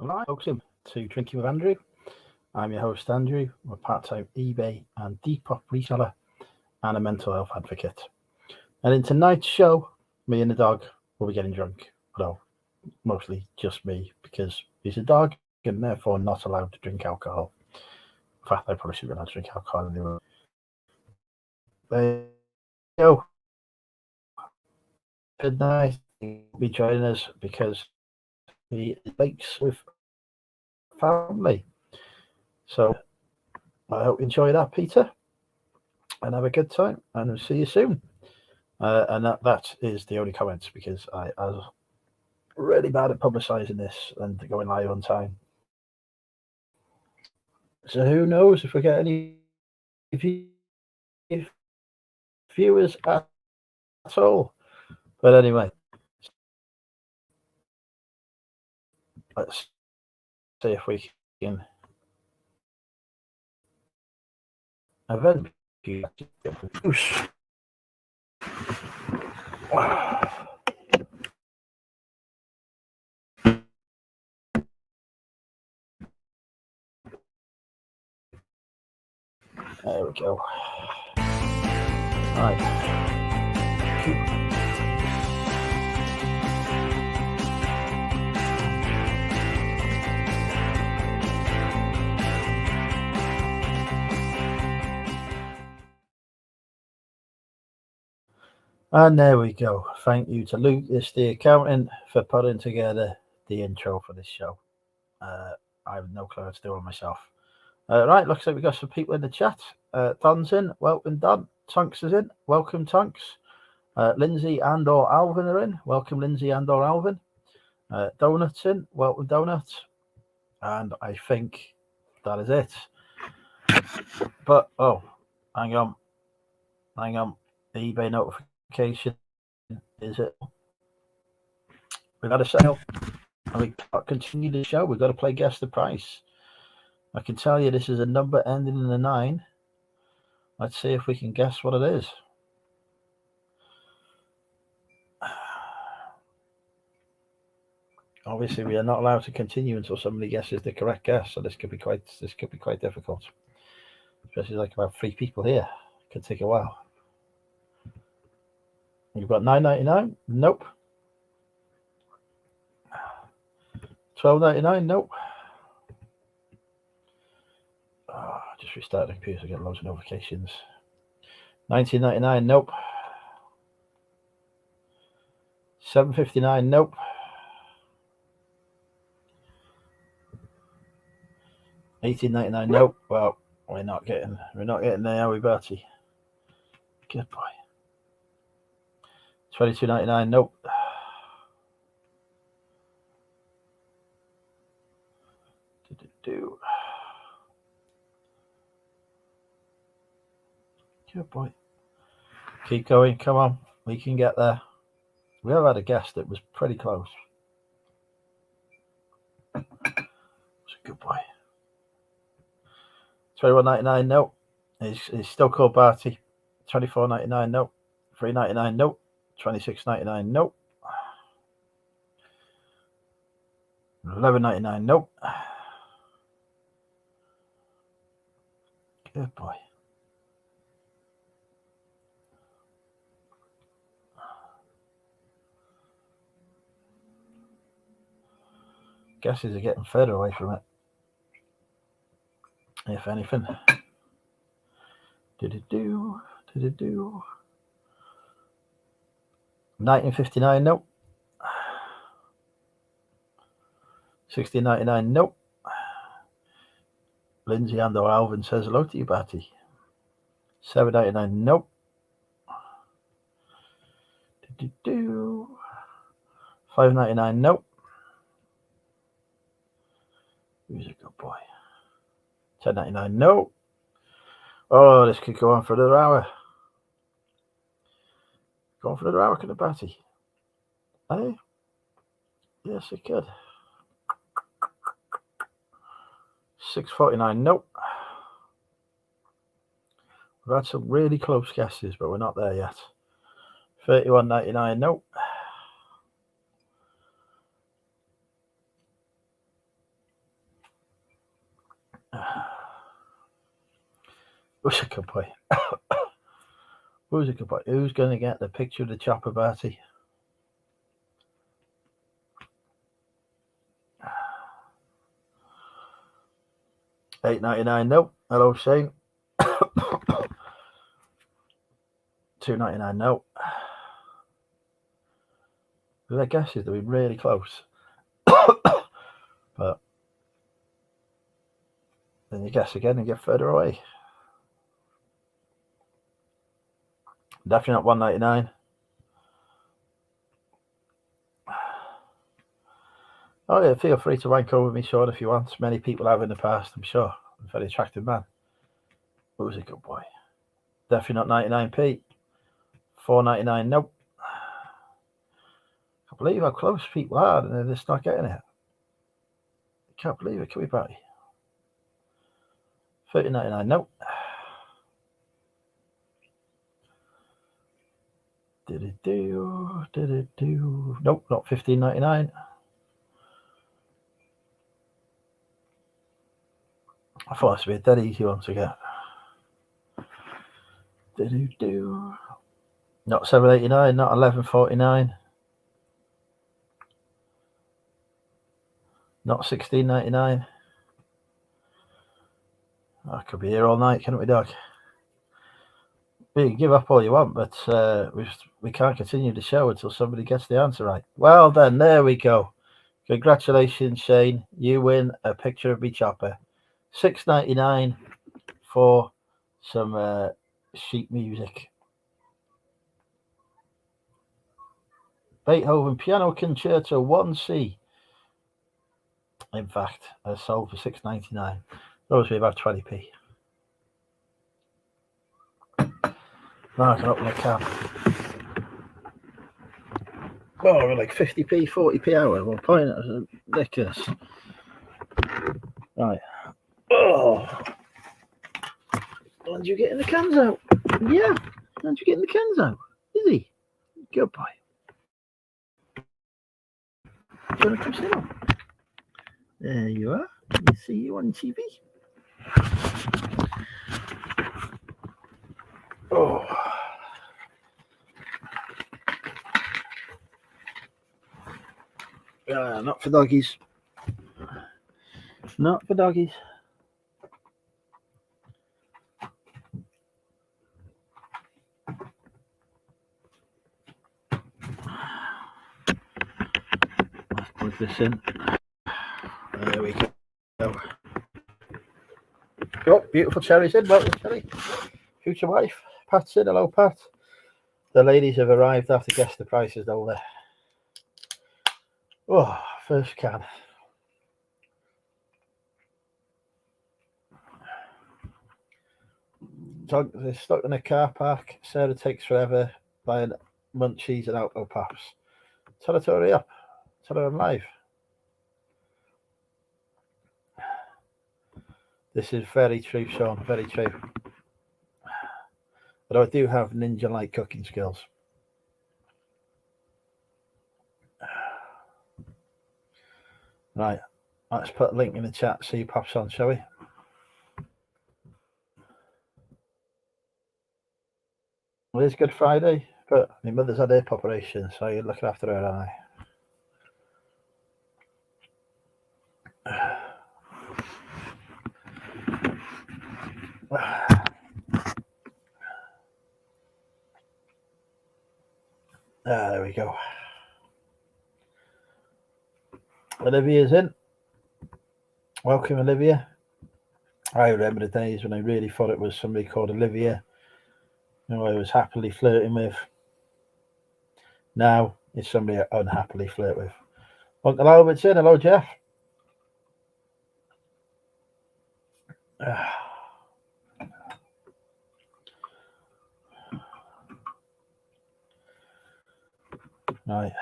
Alright, welcome to Drinking with Andrew. I'm your host, Andrew. I'm a part-time eBay and Depop reseller and a mental health advocate. And in tonight's show, me and the dog will be getting drunk. Well, mostly just me, because he's a dog and therefore not allowed to drink alcohol. In fact, I probably shouldn't be allowed to drink alcohol anyway. There you go. Good night. He'll be joining us because he likes with family. So I hope you enjoy that, Peter, and have a good time, and I'll see you soon. And that is the only comment, because I was really bad at publicising this and going live on time. So who knows if we get any viewers at all. But anyway, let's see if we can eventually. There we go. Right. And there we go. Thank you to Lucas, the accountant, for putting together the intro for this show. I have no clue how to do it myself. Right, looks like we've got some people in the chat. Don's in. Welcome, Don. Tonks is in. Welcome, Tonks. Lindsay and or Alvin are in. Welcome, Lindsay and or Alvin. Donut's in. Welcome, Donut. And I think that is it. But, hang on. The eBay notification is it. We've had a sale. And we can't continue the show. We've got to play Guess the Price. I can tell you this is a number ending in a 9. Let's see if we can guess what it is. Obviously, we are not allowed to continue until somebody guesses the correct guess, so this could be quite difficult. Especially like about 3 people here. It could take a while. You've got $9.99? Nope. $12.99? Nope. Just restart the computer to get loads of notifications. $19.99? Nope. $7.59? Nope. $18.99? Nope. Well, we're not getting there, are we, Bertie? Good boy. $22.99? Nope. Good boy. Keep going. Come on. We can get there. We have had a guess that was pretty close. It's a good boy. $21.99? Nope. He's still called Barty. $24.99? Nope. $3.99? Nope. $26.99? Nope. $11.99? Nope. Good boy. Guesses are getting further away from it, if anything. $19.59? Nope. $16.99? Nope. Lindsay and or Alvin says hello to you, Batty. $7.99? Nope. $5.99? Nope. Who's a good boy? $10.99? Nope. Oh, this could go on for another hour. Go on for another hour, can it, Batty? Hey? Yes, it could. $6.49? Nope. We've had some really close guesses, but we're not there yet. $31.99? Nope. Who's a good boy? Who's a good boy? Who's going to get the picture of the chopper party? $8.99. No. Hello, Shane. $2.99. No. Their guesses, they've been really close. But then you guess again and get further away. Definitely not $1.99. Oh yeah, feel free to rank over me, Sean, if you want. Many people have in the past, I'm sure. I'm a very attractive man. Who's a good boy? Definitely not 99p. $4.99. Nope. I can't believe how close people are and they're just not getting it. I can't believe it. Can we buy? $30.99. Nope. Did it do? Did it do? Nope, not $15.99. I thought this would be a dead easy one to get. Did it do? Not $7.89, not $11.49. Not $16.99. I could be here all night, can't we, dog? We can give up all you want, but we can't continue the show until somebody gets the answer right. Well, then, there we go. Congratulations, Shane. You win a picture of me chopper. $6.99 for some sheet music. Beethoven Piano Concerto 1C. In fact, sold for $6.99. Those be about 20p. Now I can open a cab. Oh, we're like 50p, 40p hour at one point. That was ridiculous. Right. Oh. And you getting the cans out? Yeah. And you getting the cans out? Is he? Good boy. Do you want to come sit on? There you are. You see you on TV. Oh. Not for doggies. Not for doggies. Let's plug this in. There we go. Oh, beautiful Cherry's in. Welcome, Cherry. Future wife. Pat's in. Hello, Pat. The ladies have arrived after guess the prices over. Oh, first can. They're stuck in a car park. Sarah takes forever buying munchies and Alpo Pops. Tell her to hurry up. Tell her I'm live. This is very true, Sean. Very true. But I do have ninja-like cooking skills. Right. Let's put a link in the chat so he pops on, shall we? Well, it's Good Friday, but my mother's had hip operation, so you're looking after her, aren't I? There we go. Olivia's in. Welcome, Olivia. I remember the days when I really thought it was somebody called Olivia who I was happily flirting with. Now it's somebody I unhappily flirt with. Uncle Albert's in. Hello, Jeff. Right.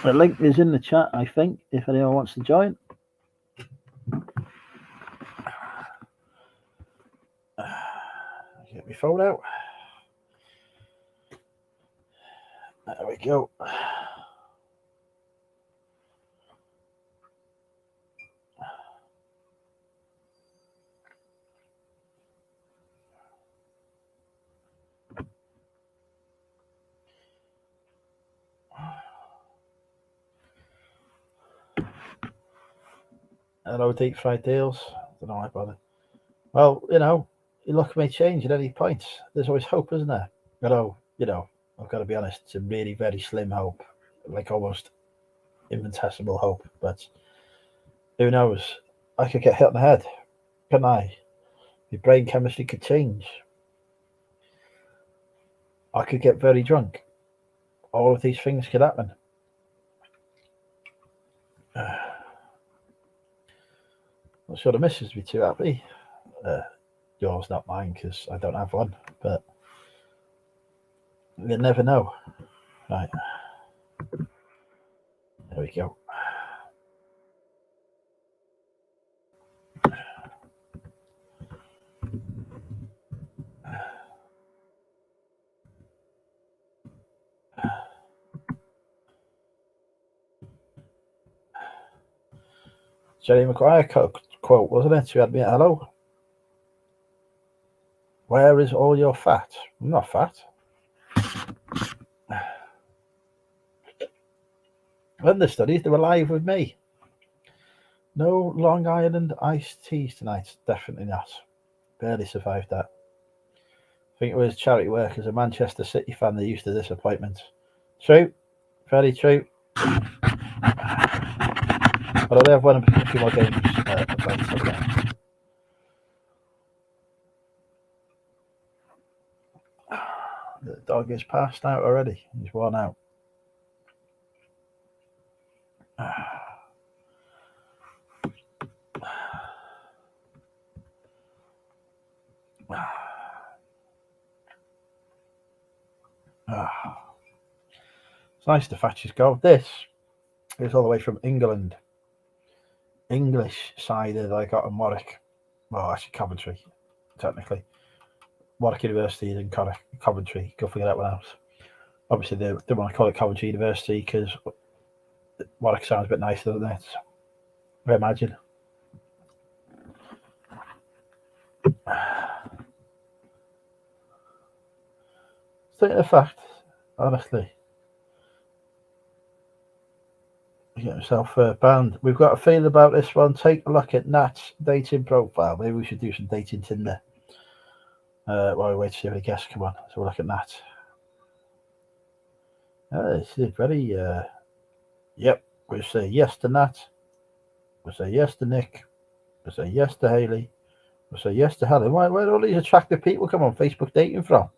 The link is in the chat, I think, if anyone wants to join. Get my phone out. There we go. Hello, deep fried deals. Don't know why I bother. Well, your luck may change at any point. There's always hope, isn't there? Although, I've got to be honest, it's a really very slim hope, like almost infinitesimal hope. But who knows? I could get hit on the head, couldn't I? My brain chemistry could change. I could get very drunk. All of these things could happen. I'm sure the missus would be too happy. Yours, not mine, because I don't have one. But you never know. Right. There we go. Jerry Maguire quote, wasn't it? You had me at hello. Where is all your fat? I'm not fat. When the studies, they were live with me. No Long Island iced teas tonight. Definitely not. Barely survived that. I think it was charity work as a Manchester City fan. They're used to disappointment. True. Very true. But they have won a few more games. The dog is passed out already. He's worn out. It's nice the Thatchers go. This is all the way from England. English side that I got in Warwick. Well, actually Coventry, technically. Warwick University is in Coventry. Go figure that one out. Obviously, they don't want to call it Coventry University because Warwick sounds a bit nicer than that. I imagine. Stating the fact, honestly, get himself banned. We've got a feel about this one. Take a look at Nat's dating profile. Maybe we should do some dating Tinder. While we wait to see if any guests come on. So we'll look at Nat. This is very, yep. We'll say yes to Nat. We'll say yes to Nick. We'll say yes to Haley. We'll say yes to Helen. Where do all these attractive people come on Facebook dating from?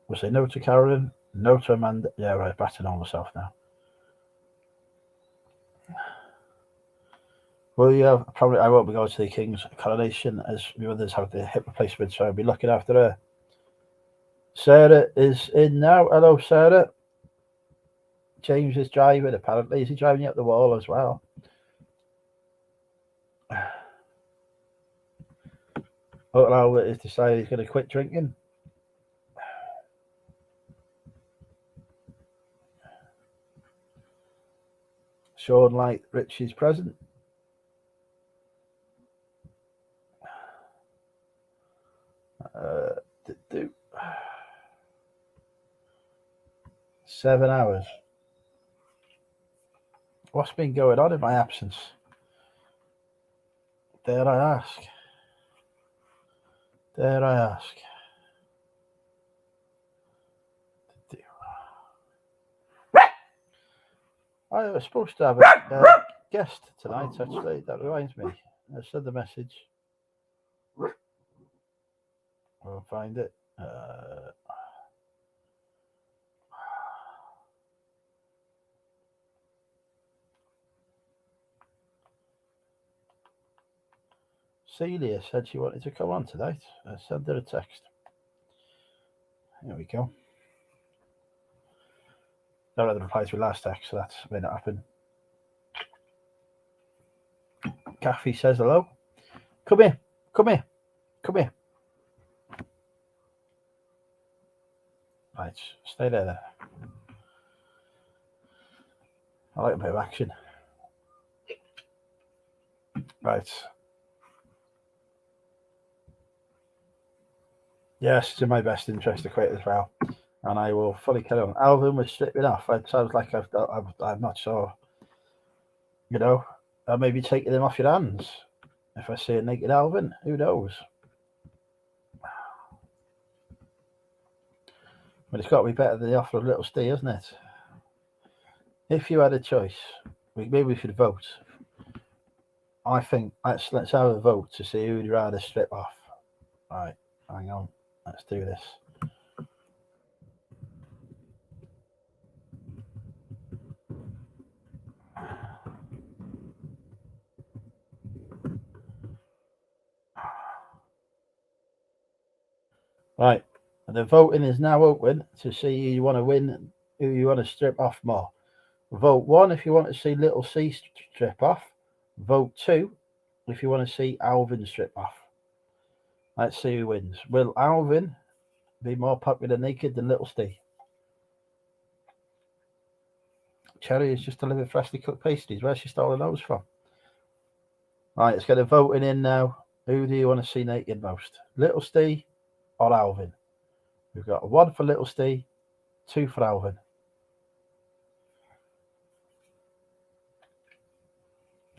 We'll say no to Carolyn. No to Amanda. Yeah, right. Back to normal myself now. Well, yeah, probably I won't be going to the King's coronation as my others have the hip replacement, so I'll be looking after her. Sarah is in now. Hello, Sarah. James is driving, apparently. Is he driving you up the wall as well? Outlaw has decided he's going to quit drinking. Sean Light Rich is present. Do 7 hours. What's been going on in my absence? Dare I ask? Dare I ask? I was supposed to have a guest tonight, actually. That reminds me. I sent the message. I'll find it. Celia said she wanted to come on tonight. I sent her a text. There we go. I read the reply to my last text, so that may not happen. Kathy says hello. Come here. Come here. Come here. Right, stay there. I like a bit of action. Right. Yes, it's in my best interest to quit as well. And I will fully carry on. Alvin was slipping off. It sounds like I'm not sure You know, I may be taking them off your hands. If I see a naked Alvin, who knows? But it's got to be better than the offer of little Steve, isn't it? If you had a choice, maybe we should vote. I think let's have a vote to see who would rather strip off. Right, hang on, let's do this. Right, the voting is now open to see who you want to win, who you want to strip off more. Vote 1 if you want to see little C strip off. Vote 2 if you want to see Alvin strip off. Let's see who wins. Will Alvin be more popular naked than little Steve? Cherry has just delivered freshly cooked pastries. Where's she stolen those from? Right, let's get a voting in now. Who do you want to see naked most? Little Steve or Alvin? We've got 1 for little Steve, 2 for Alvin.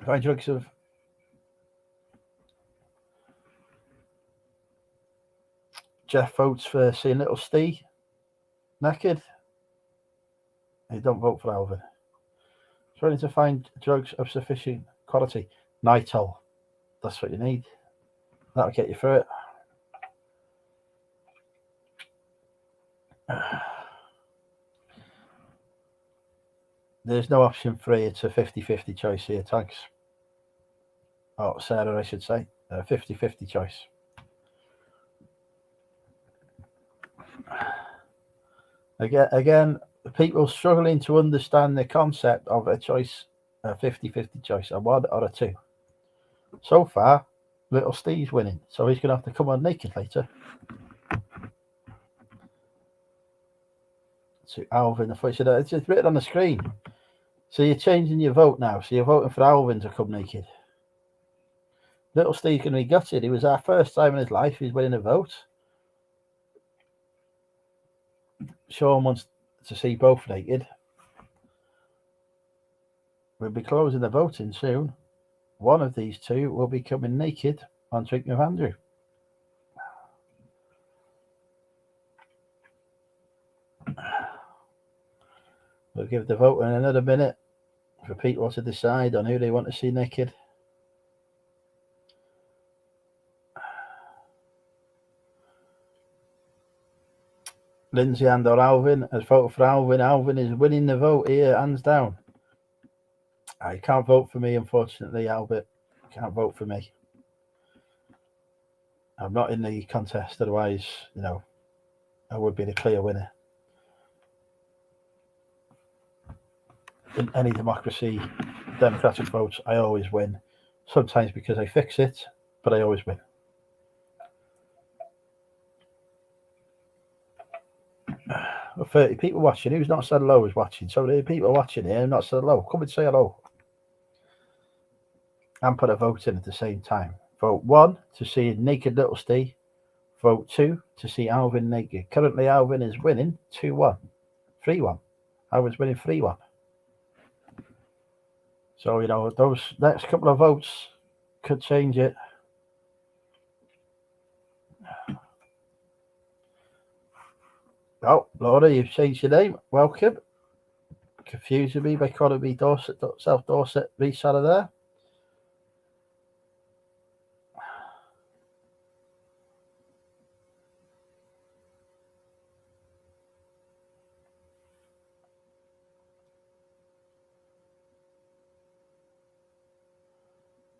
Find drugs of Jeff votes for seeing little Steve naked. You don't vote for Alvin. Trying to find drugs of sufficient quality. Nitol. That's what you need. That'll get you through it. There's no option 3. It's a 50-50 choice here. Thanks. Oh, Sarah, I should say. 50-50 choice. Again, people struggling to understand the concept of a choice, a 50-50 choice, a 1 or a 2. So far, little Steve's winning, so he's going to have to come on naked later. So Alvin, it's just written on the screen. So you're changing your vote now. So you're voting for Alvin to come naked. Little Steve's going to be gutted. It was our first time in his life he's winning a vote. Sean wants to see both naked. We'll be closing the voting soon. One of these two will be coming naked on Drinking with Andrew. We'll give the vote in another minute for people to decide on who they want to see naked. Lindsay and or Alvin has voted for Alvin. Alvin is winning the vote here, hands down. I can't vote for me, unfortunately, Albert. Can't vote for me. I'm not in the contest, otherwise, I would be the clear winner. In any democracy, democratic votes, I always win. Sometimes because I fix it, but I always win. Well, 30 people watching. Who's not said hello is watching. So the people watching here not said hello. Come and say hello. And put a vote in at the same time. Vote 1 to see naked little Steve. Vote 2 to see Alvin naked. Currently, Alvin is winning 2-1. 3-1. Alvin's winning 3-1. So, those next couple of votes could change it. Oh, Laura, you've changed your name. Welcome. Confusing me by calling me Dorset, South Dorset reseller there.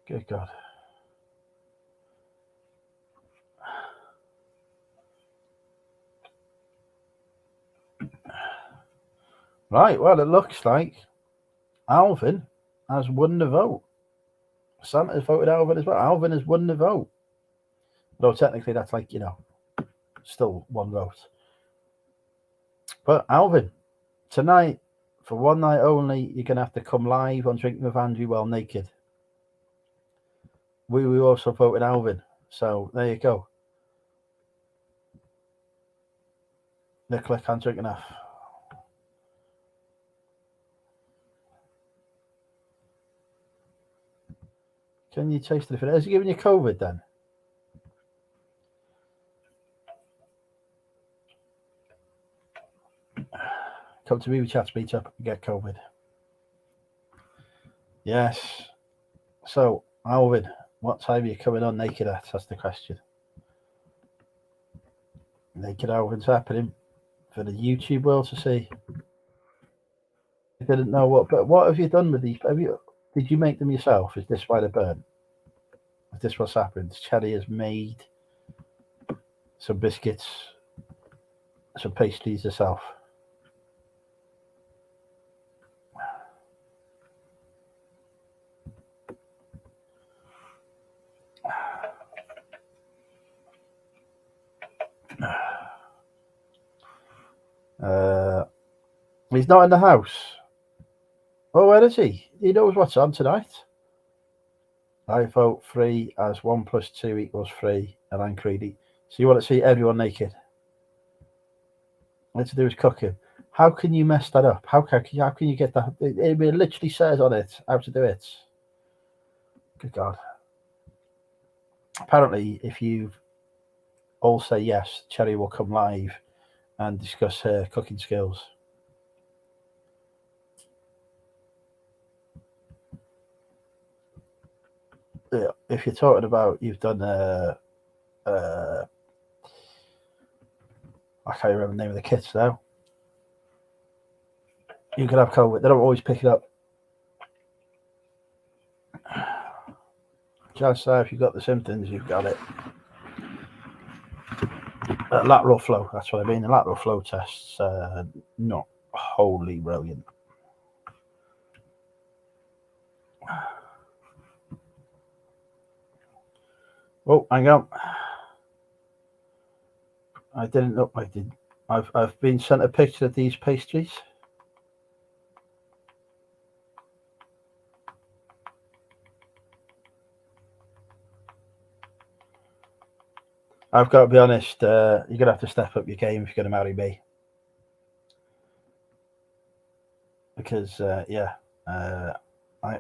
Good God. Right, well, it looks like Alvin has won the vote. Santa's voted Alvin as well. Alvin has won the vote. Though technically that's still one vote. But Alvin, tonight, for one night only, you're going to have to come live on Drinking with Andrew while naked. We also voted Alvin. So there you go. Click on Drinking Off. Can you taste the difference? Has he given you COVID then? Come to movie chats, meet up, and get COVID. Yes. So, Alvin, what time are you coming on naked at? That's the question. Naked Alvin's happening for the YouTube world to see. I didn't know what have you done with these? Did you make them yourself? Is this why they're burnt? Is this what's happened? Cherry has made some biscuits, some pastries herself. He's not in the house. Oh, where is he? He knows what's on tonight. I vote 3 as 1 plus 2 equals 3, and I'm greedy. So you want to see everyone naked? What to do is cooking. How can you mess that up? How can you get that? It literally says on it how to do it. Good God. Apparently, if you all say yes, Cherry will come live and discuss her cooking skills. If you're talking about you've done I can't remember the name of the kits now. You can have COVID. They don't always pick it up. Just say if you've got the symptoms, you've got it. Lateral flow, that's what I mean. The lateral flow tests, not wholly brilliant. Oh, hang on. I didn't know I did. I've been sent a picture of these pastries. I've got to be honest, you're going to have to step up your game if you're going to marry me. Because, I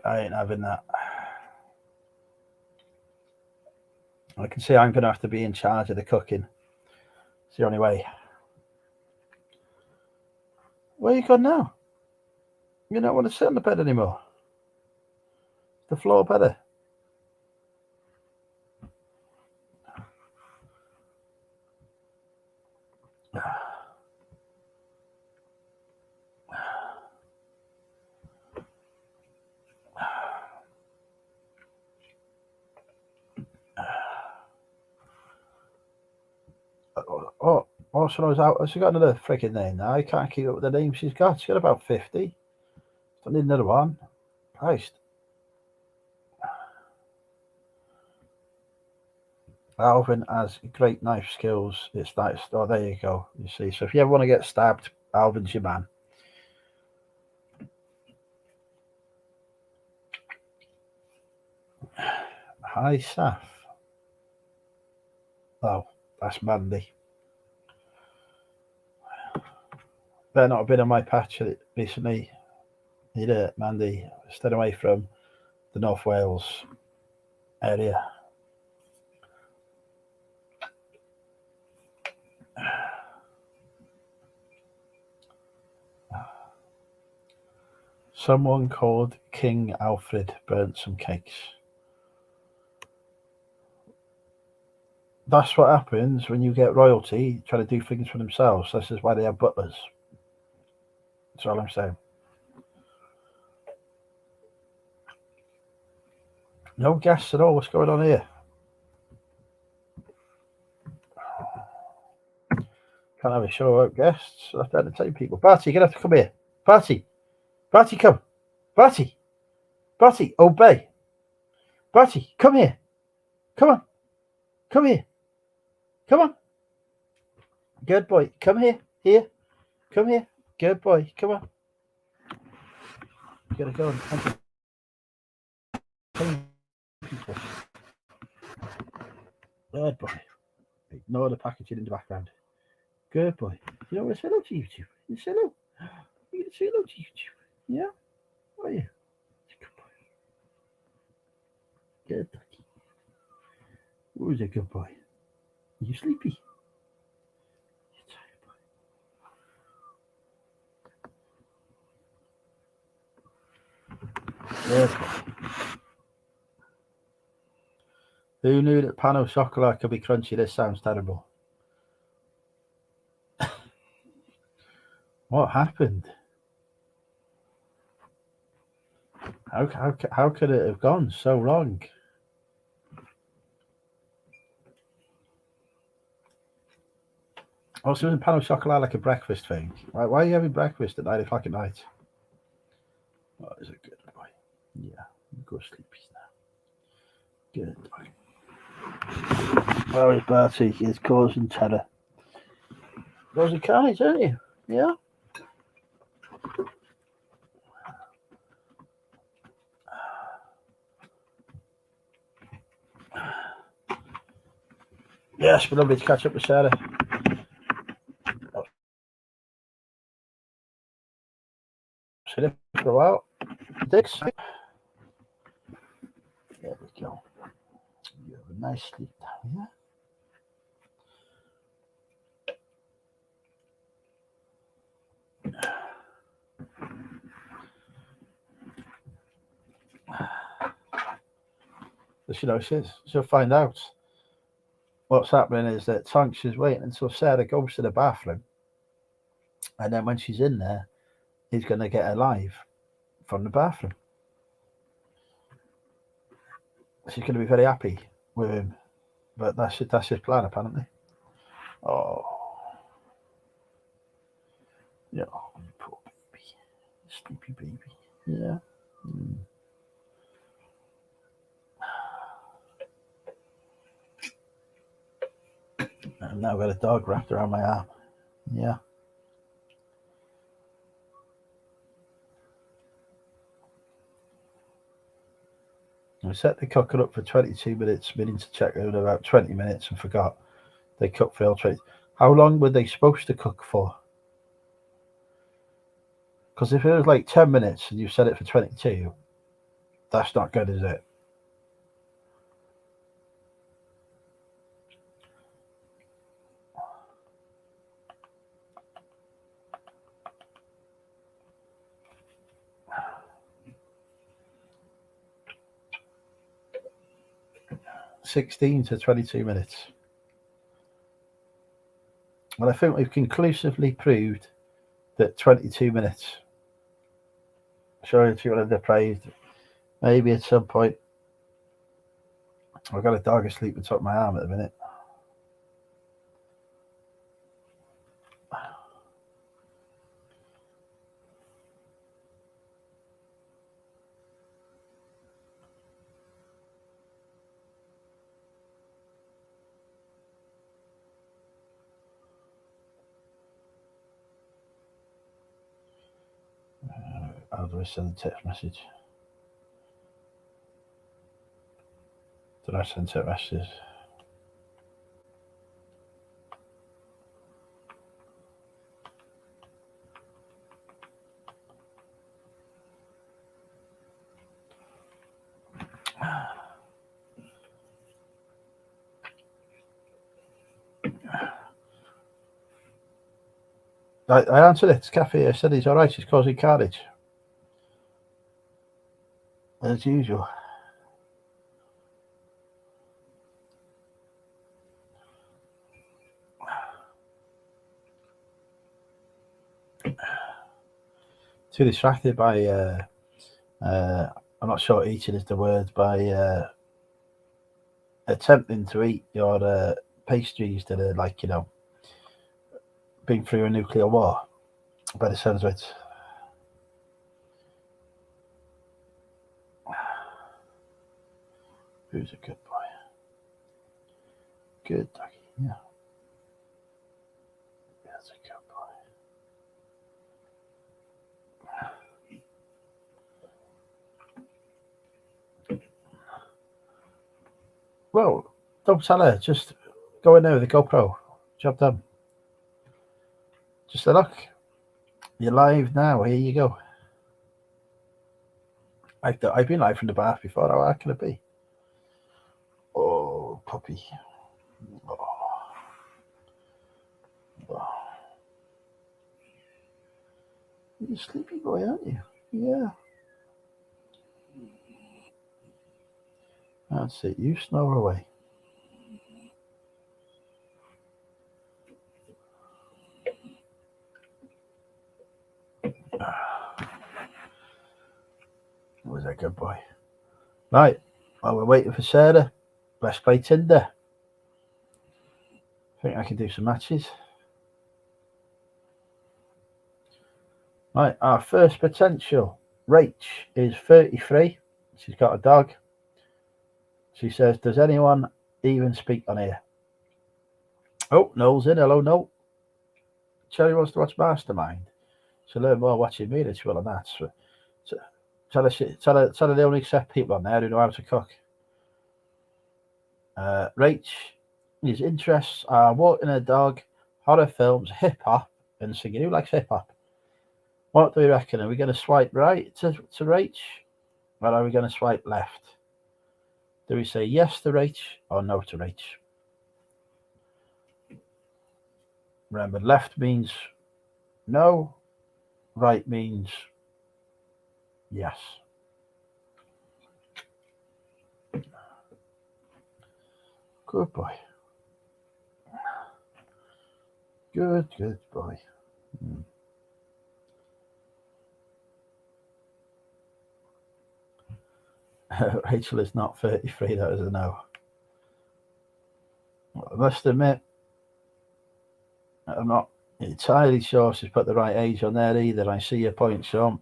ain't having that. I can see I'm going to have to be in charge of the cooking. It's the only way. Where you gone now? You don't want to sit on the bed anymore. The floor better. Oh, also I was out. She got another freaking name now. I can't keep up with the name she's got. She's got about 50. Don't need another one. Christ. Alvin has great knife skills. It's that. Oh, there you go. You see. So if you ever want to get stabbed, Alvin's your man. Hi, Saf. Oh, that's Mandy. Better not have been on my patch recently. Need it, Mandy. Stay away from the North Wales area. Someone called King Alfred burnt some cakes. That's what happens when you get royalty trying to do things for themselves. This is why they have butlers. That's all I'm saying. No guests at all. What's going on here? Can't have a show without guests. I have to entertain people. Barty, you're going to have to come here. Barty, come. Barty, obey. Barty, come here. Come on. Come here. Come on. Good boy. Come here. Here. Come here. Good boy. Come on. You gotta go and entertain people. Good boy. Ignore the packaging in the background. Good boy. You don't want to say hello to YouTube? You say hello. You can say hello to YouTube. Yeah? What are you? Good boy. Good. Who's a good boy? Are you sleepy? Yes. Who knew that pan au chocolat could be crunchy? This sounds terrible. What happened? How could it have gone so wrong? Also, isn't pan au chocolat like a breakfast thing? Why are you having breakfast at 9 o'clock at night? Oh, is it good boy? Yeah, go sleepy now. Good boy. Well, his Bertie is causing terror. Causing carnage, aren't you? Yeah. Yes, but lovely to catch up with Sarah. Seen it for a while. Dicks. There we go. You have a nice sleep down here. She'll find out. What's happening is that Tonks is waiting until Sarah goes to the bathroom, and then when she's in there, he's going to get her live from the bathroom. She's going to be very happy with him, but that's his plan apparently. Oh, yeah, poor baby, sleepy baby. Yeah. I've now got a dog wrapped around my arm. Yeah. I set the cooker up for 22 minutes, meaning to check over about 20 minutes and forgot. They cooked for all 20. How long were they supposed to cook for? Because if it was like 10 minutes and you set it for 22, that's not good, is it? $16 to 22 minutes. Well, I think we've conclusively proved that 22 minutes. Sorry if you want to depraved. Maybe at some point. I've got a dog asleep on top of my arm at the minute. How do I send a text message? Did I send text messages? I answered it. It's Cafe. I said he's all right. He's causing carnage. As usual. Too distracted by, I'm not sure eating is the word, by attempting to eat your pastries that are like, been through a nuclear war, by the sounds of it. Who's a good boy? Good doggy, yeah. That's a good boy. Well, don't tell her. Just go in there with the GoPro. Job done. Just a look. You're live now. Here you go. I've been live from the bath before. How hard can it be? puppy. Oh. Oh. You're a sleepy boy, aren't you? Yeah. That's it. You snore away. Was a good boy. Right. While we're waiting for Sarah, let's play Tinder. I think I can do some matches. Right. Our first potential. Rach is 33. She's got a dog. She says, does anyone even speak on here? Oh, Noel's in. Hello, Noel. Cherry wants to watch Mastermind. She'll learn more watching me than she will on that. So, tell her they only accept people on there who know how to cook. Rach, his interests are walking a dog, horror films, hip hop, and singing. Who likes hip hop? What do we reckon? Are we going to swipe right to Rach, or are we going to swipe left? Do we say yes to Rach or no to Rach? Remember, left means no, right means yes. Good boy. Good boy. Rachel is not 33, that is a no. I must admit, I'm not entirely sure she's put the right age on there either. I see your point, Sean.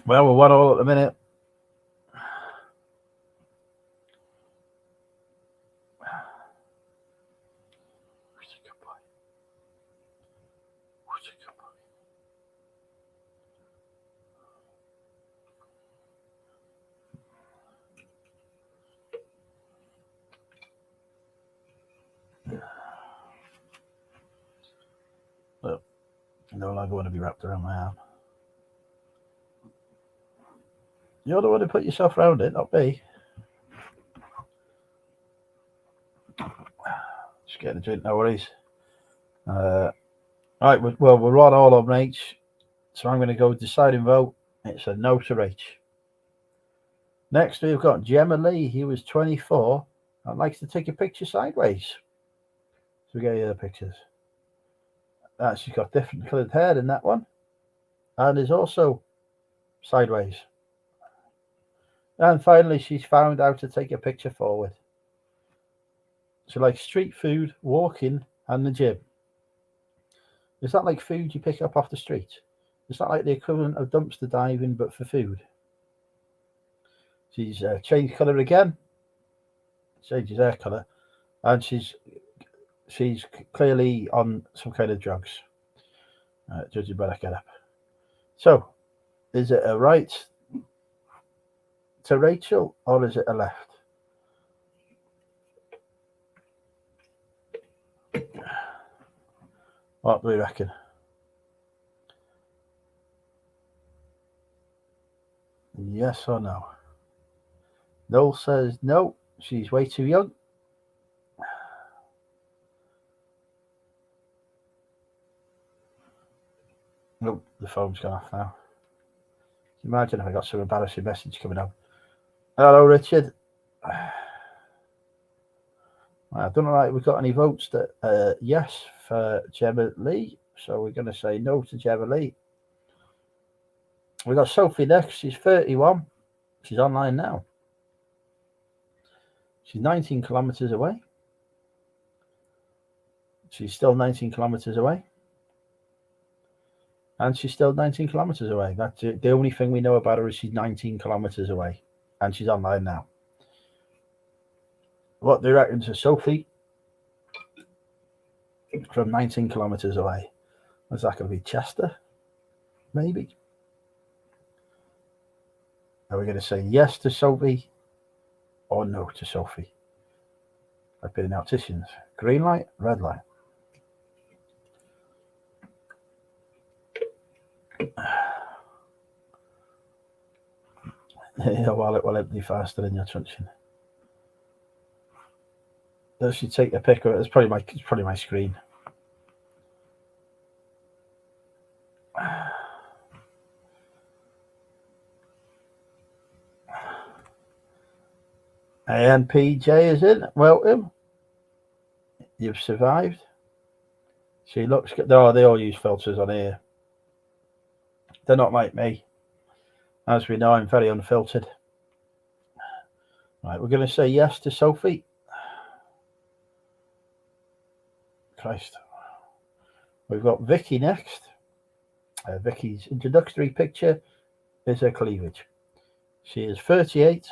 Well, we're 1-1 at the minute. Look, no longer want to be wrapped around my arm. You're the one who put yourself around it, not me. Just getting a drink, no worries. Right, well, we're on all on Rach, so I'm going to go deciding vote. It's a no to Rach. Next, we've got Gemma Lee. He was 24 and likes to take a picture sideways. So we get you the pictures. She's got different coloured hair in that one, and is also sideways. And finally, she's found how to take a picture forward. She likes street food, walking, and the gym. Is that like food you pick up off the street? Is that like the equivalent of dumpster diving, but for food? She's changed colour again. Changes hair colour, and she's clearly on some kind of drugs. Judging by that get up. So, is it a right to Rachel or is it a left? What do we reckon? Yes or no? Noel says no, she's way too young. Nope, the phone's gone off now. Imagine if I got some embarrassing message coming up. Hello, Richard. I don't know if we've got any votes that yes for Gemma Lee, so we're going to say no to Gemma Lee. We've got Sophie next. She's 31. She's online now. She's 19 kilometers away. She's still 19 kilometers away. And she's still 19 kilometers away. That's it. The only thing we know about her is she's 19 kilometers away. And she's online now. What do you reckon to Sophie from 19 kilometers away? Is that going to be Chester? Maybe. Are we going to say yes to Sophie or no to Sophie? I've been in opticians. Green light, red light. Your wallet will empty faster than your truncheon. Does she take a pic of it? It's probably my screen. And PJ is in. Welcome. You've survived. She looks good. Oh, they all use filters on here. They're not like me. As we know, I'm very unfiltered. Right, we're going to say yes to Sophie. Christ. We've got Vicky next. Vicky's introductory picture is her cleavage. She is 38,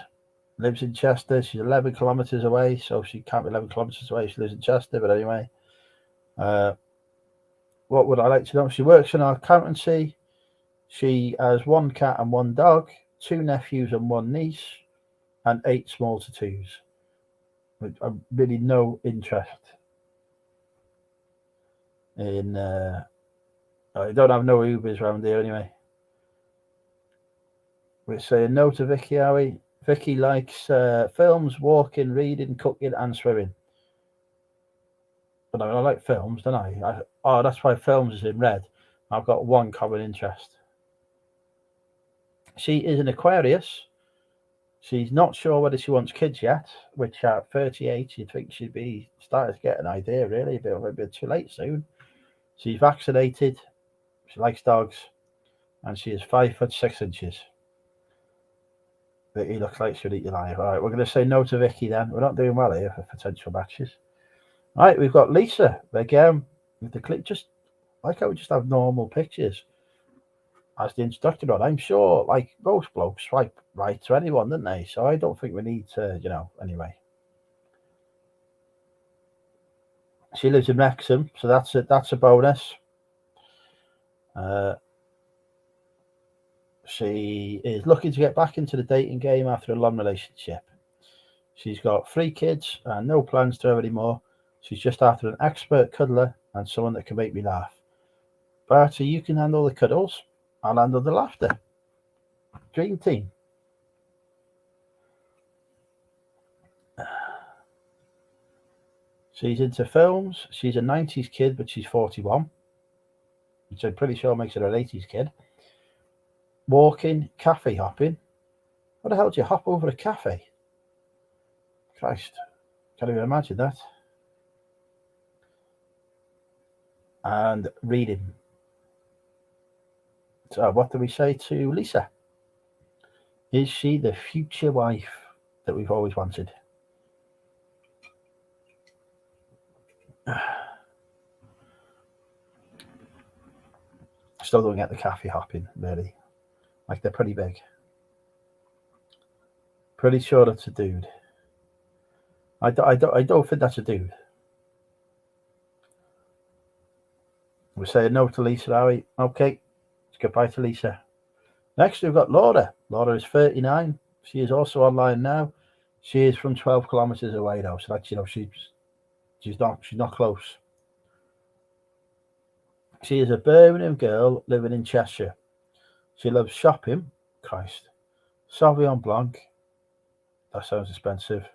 lives in Chester. She's 11 kilometres away, so she can't be 11 kilometres away. She lives in Chester, but anyway. What would I like to know? She works in our accountancy. She has 1 cat and 1 dog, 2 nephews and 1 niece, and 8 small tattoos. I'm really no interest in. I don't have no Ubers around here anyway. We're saying no to Vicky, are we? Vicky likes films, walking, reading, cooking, and swimming. But I like films, don't I? That's why films is in red. I've got 1 common interest. She is an Aquarius. She's not sure whether she wants kids yet, which at 38, you'd think she'd be starting to get an idea, really, but it'll be too late soon. She's vaccinated. She likes dogs, and she is 5'6". Vicky looks like she'll eat you alive. All right, we're going to say no to Vicky then. We're not doing well here for potential matches. All right, we've got Lisa again with the clip. Just why can't we just have normal pictures as the instructor on? I'm sure, like most blokes swipe right to anyone, don't they? So I don't think we need to, anyway. She lives in Wrexham, so that's a bonus. She is looking to get back into the dating game after a long relationship. She's got 3 kids and no plans to have any more. She's just after an expert cuddler and someone that can make me laugh. Barty, you can handle the cuddles. I'll handle the laughter. Dream team. She's into films. She's a 90s kid, but she's 41. Which I'm pretty sure makes her an 80s kid. Walking, cafe hopping. What the hell do you hop over a cafe? Christ. Can't even imagine that. And reading. So what do we say to Lisa? Is she the future wife that we've always wanted? Still don't get the cafe hopping, really. Like, they're pretty big. Pretty sure that's a dude. I don't think that's a dude. We're saying no to Lisa, are we? Okay. Let's goodbye to Lisa. Next, we've got Laura. Laura is 39. She is also online now. She is from 12 kilometers away though, so that's, she's not close. She is a Birmingham girl living in Cheshire. She loves shopping. Christ. Sauvignon Blanc. That sounds expensive.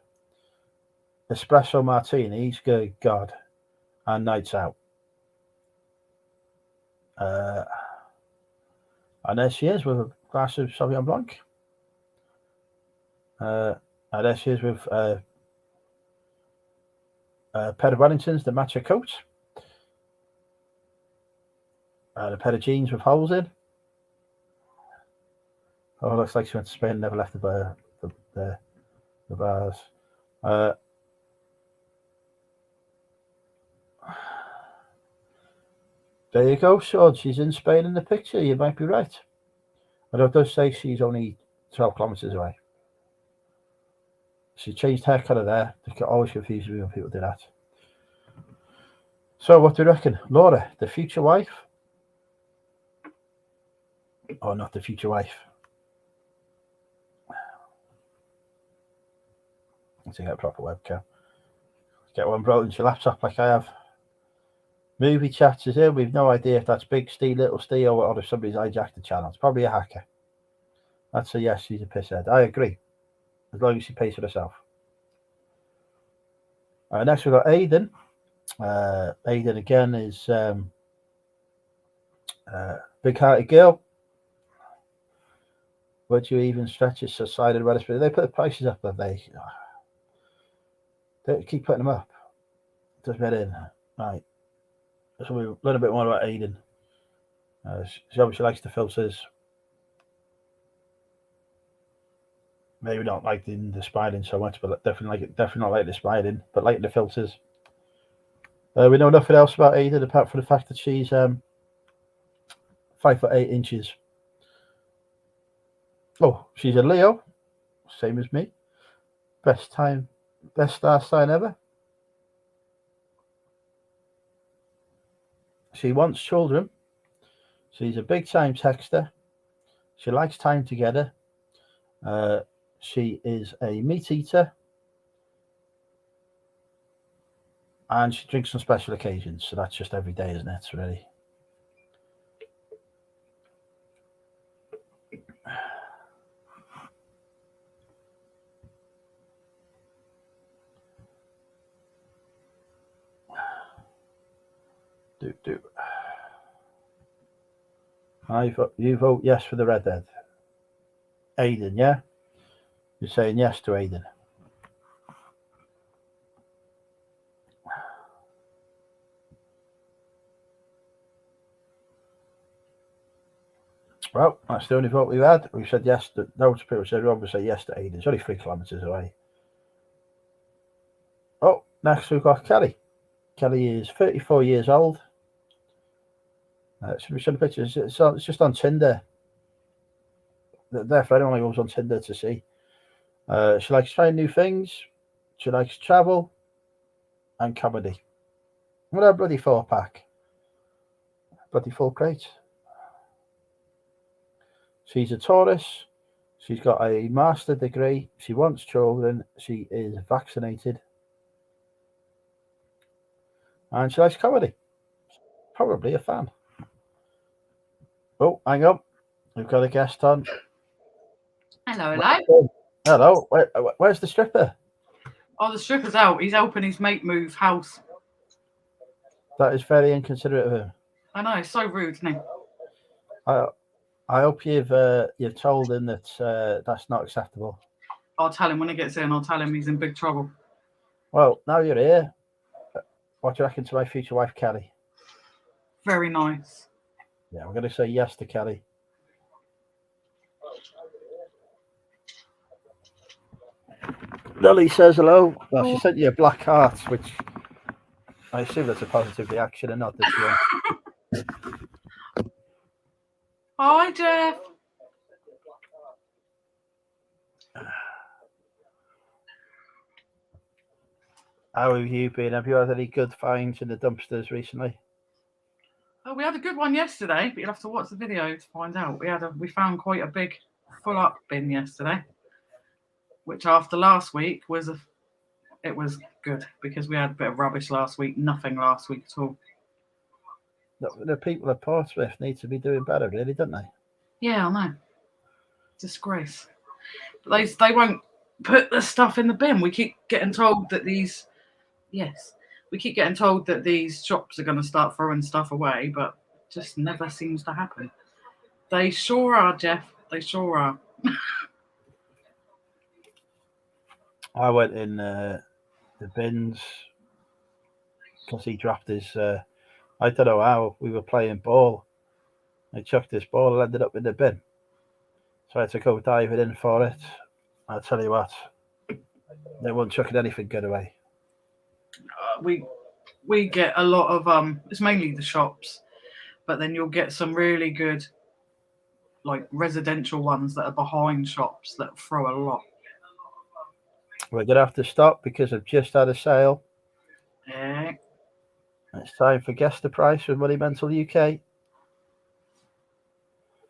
Espresso martinis. Good God. And nights out. And there she is with a glass of Sauvignon Blanc. And there she is with a pair of Wellingtons that match her coat. And a pair of jeans with holes in. Oh, looks like she went to Spain and never left the bars. There you go, Sean. She's in Spain in the picture. You might be right. But it does say she's only 12 kilometers away. She changed hair colour there. They always confuse me when people do that. So what do you reckon? Laura, the future wife? Or not the future wife? Let's get a proper webcam. Get one brought into your laptop like I have. Movie chats is here. We've no idea if that's Big Steve, Little Steve, or if somebody's hijacked the channel. It's probably a hacker. That's a yes, she's a pisshead. I agree. As long as she pays for herself. Next we've got Aiden. Aiden again is big-hearted girl. Would you even stretch it society about it? They put the prices up, but they keep putting them up. Just get in. Right. So we learn a bit more about Aiden. She obviously likes the filters. Maybe not liking the spiding so much, but definitely not like the spiding, but like the filters. We know nothing else about Aiden apart from the fact that she's 5'8". Oh, she's a Leo, same as me. Best star sign ever. She wants children. She's a big time texter. She likes time together. She is a meat eater. And she drinks on special occasions. So that's just every day, isn't it? Really. You vote yes for the redhead. Aiden, yeah? You're saying yes to Aiden. Well, that's the only vote we've had. We said yes to those people said we say yes to Aiden. It's only 3 kilometres away. Oh, next we've got Kelly. Kelly is 34 years old. Should we show the pictures? It's just on Tinder. There for anyone who goes on Tinder to see. She likes trying new things. She likes travel and comedy. What a bloody 4-pack. Bloody 4 crates. She's a Taurus. She's got a master degree. She wants children. She is vaccinated. And she likes comedy. Probably a fan. Oh, hang on. We've got a guest on. Hello. Hello. Where's the stripper? Oh, the stripper's out. He's helping his mate move house. That is very inconsiderate of him. I know, it's so rude, isn't it? I hope you've told him that that's not acceptable. I'll tell him when he gets in. I'll tell him he's in big trouble. Well, now you're here. What do you reckon to my future wife, Kelly? Very nice. Yeah, we're going to say yes to Kelly. Lily says hello. Well, she sent you a black heart, which I assume that's a positive reaction and not that one. Hi, Jeff. How have you been? Have you had any good finds in the dumpsters recently? Oh, we had a good one yesterday, but you'll have to watch the video to find out. We found quite a big full up bin yesterday, which after last week it was good because we had a bit of rubbish last week, nothing last week at all. The people at Portsmouth need to be doing better, really, don't they? Yeah, I know. Disgrace. But they won't put the stuff in the bin. We keep getting told that these shops are going to start throwing stuff away, but it just never seems to happen. They sure are, Jeff. They sure are. I went in the bins because he dropped his. I don't know how we were playing ball. I chucked this ball and ended up in the bin. So I had to go diving in for it. I'll tell you what, they weren't chucking anything good away. We get a lot of it's mainly the shops, but then you'll get some really good like residential ones that are behind shops that throw a lot. We're gonna have to stop because I've just had a sale. Yeah. It's time for Guess the Price with Money Mental UK.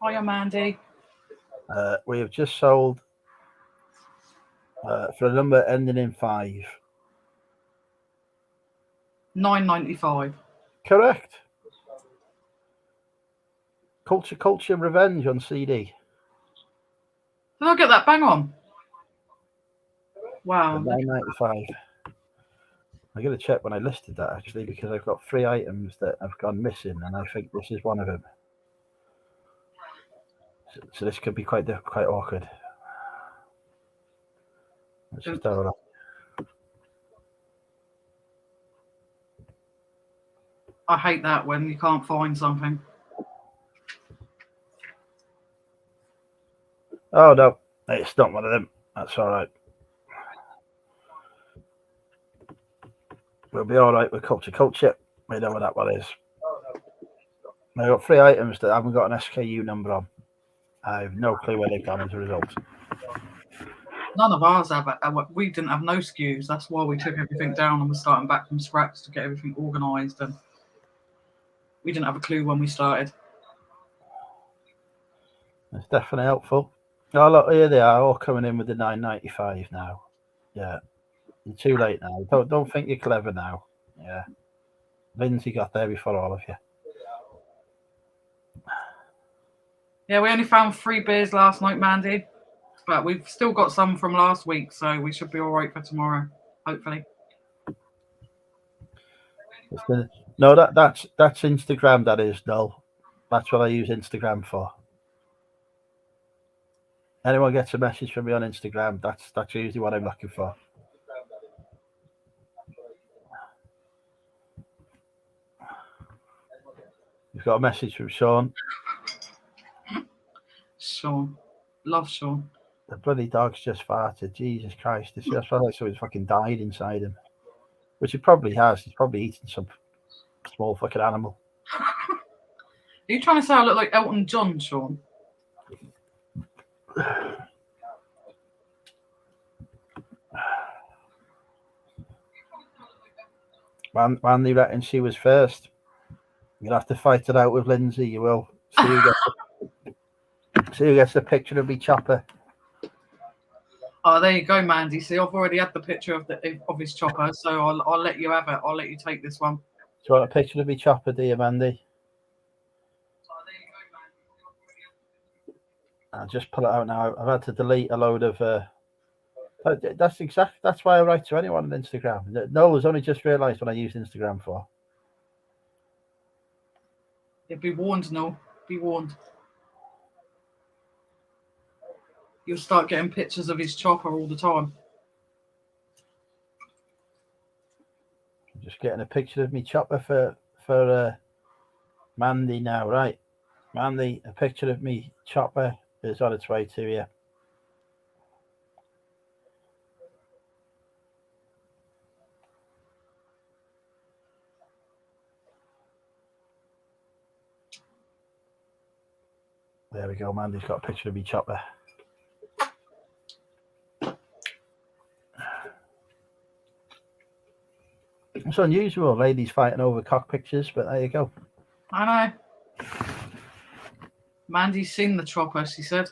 Hiya, Mandy. We have just sold for a number ending in 5. $9.95. Correct. Culture Revenge on CD. Did I get that bang on? Wow. £9.95. I got to check when I listed that actually, because I've got 3 items that have gone missing, and I think this is one of them. So this could be quite awkward. Let's just have a look. I hate that when you can't find something. Oh no, it's not one of them. That's all right. We'll be all right with culture. We know what that one is. I've got 3 items that haven't got an SKU number on. I have no clue where they've gone as a result. None of ours have. We didn't have no SKUs. That's why we took everything down and we're starting back from scratch to get everything organised. And we didn't have a clue when we started. It's definitely helpful. Oh look, here they are, all coming in with the £9.95 now. Yeah, you're too late now. Don't think you're clever now. Yeah, Lindsay got there before all of you. Yeah, we only found 3 beers last night, Mandy, but we've still got some from last week, so we should be all right for tomorrow, hopefully. No, that's Instagram. That is, Noel. That's what I use Instagram for. Anyone gets a message from me on Instagram, that's usually what I'm looking for. You've got a message from Sean. Sean. Love Sean. The bloody dog's just farted. Jesus Christ. That's why someone's fucking died inside him. Which he probably has. He's probably eaten some small fucking animal. Are you trying to say I look like Elton John, Sean? Mandy reckons she was first. You'll have to fight it out with Lindsay. You will. See who gets the picture of me chopper. Oh, there you go, Mandy. See, I've already had the picture of his chopper, so I'll let you have it. I'll let you take this one. Do you want a picture of me chopper, do you, Mandy? I'll just pull it out now. I've had to delete a load of. That's why I write to anyone on Instagram. Noel's only just realised what I use Instagram for. Yeah, be warned, Noel. Be warned. You'll start getting pictures of his chopper all the time. I'm just getting a picture of me chopper for Mandy now, right? Mandy, a picture of me chopper is on its way to you. There we go, Mandy's got a picture of me chopper. It's unusual, ladies fighting over cock pictures, but there you go. I know. Mandy's seen the chopper, she said.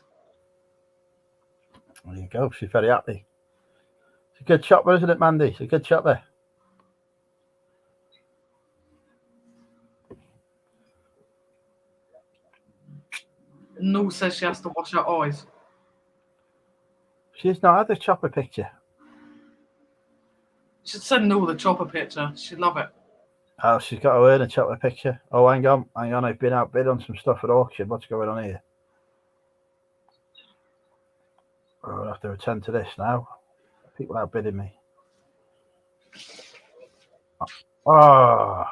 There you go. She's very happy. It's a good chopper, isn't it, Mandy? It's a good chopper. Noel says she has to wash her eyes. She's not had the chopper picture. You should send Noel the chopper picture. She'd love it. Oh, she's got to earn a chopper picture. Oh, hang on. I've been outbid on some stuff at auction. What's going on here? Oh, I'll have to attend to this now. People outbidding me. Oh,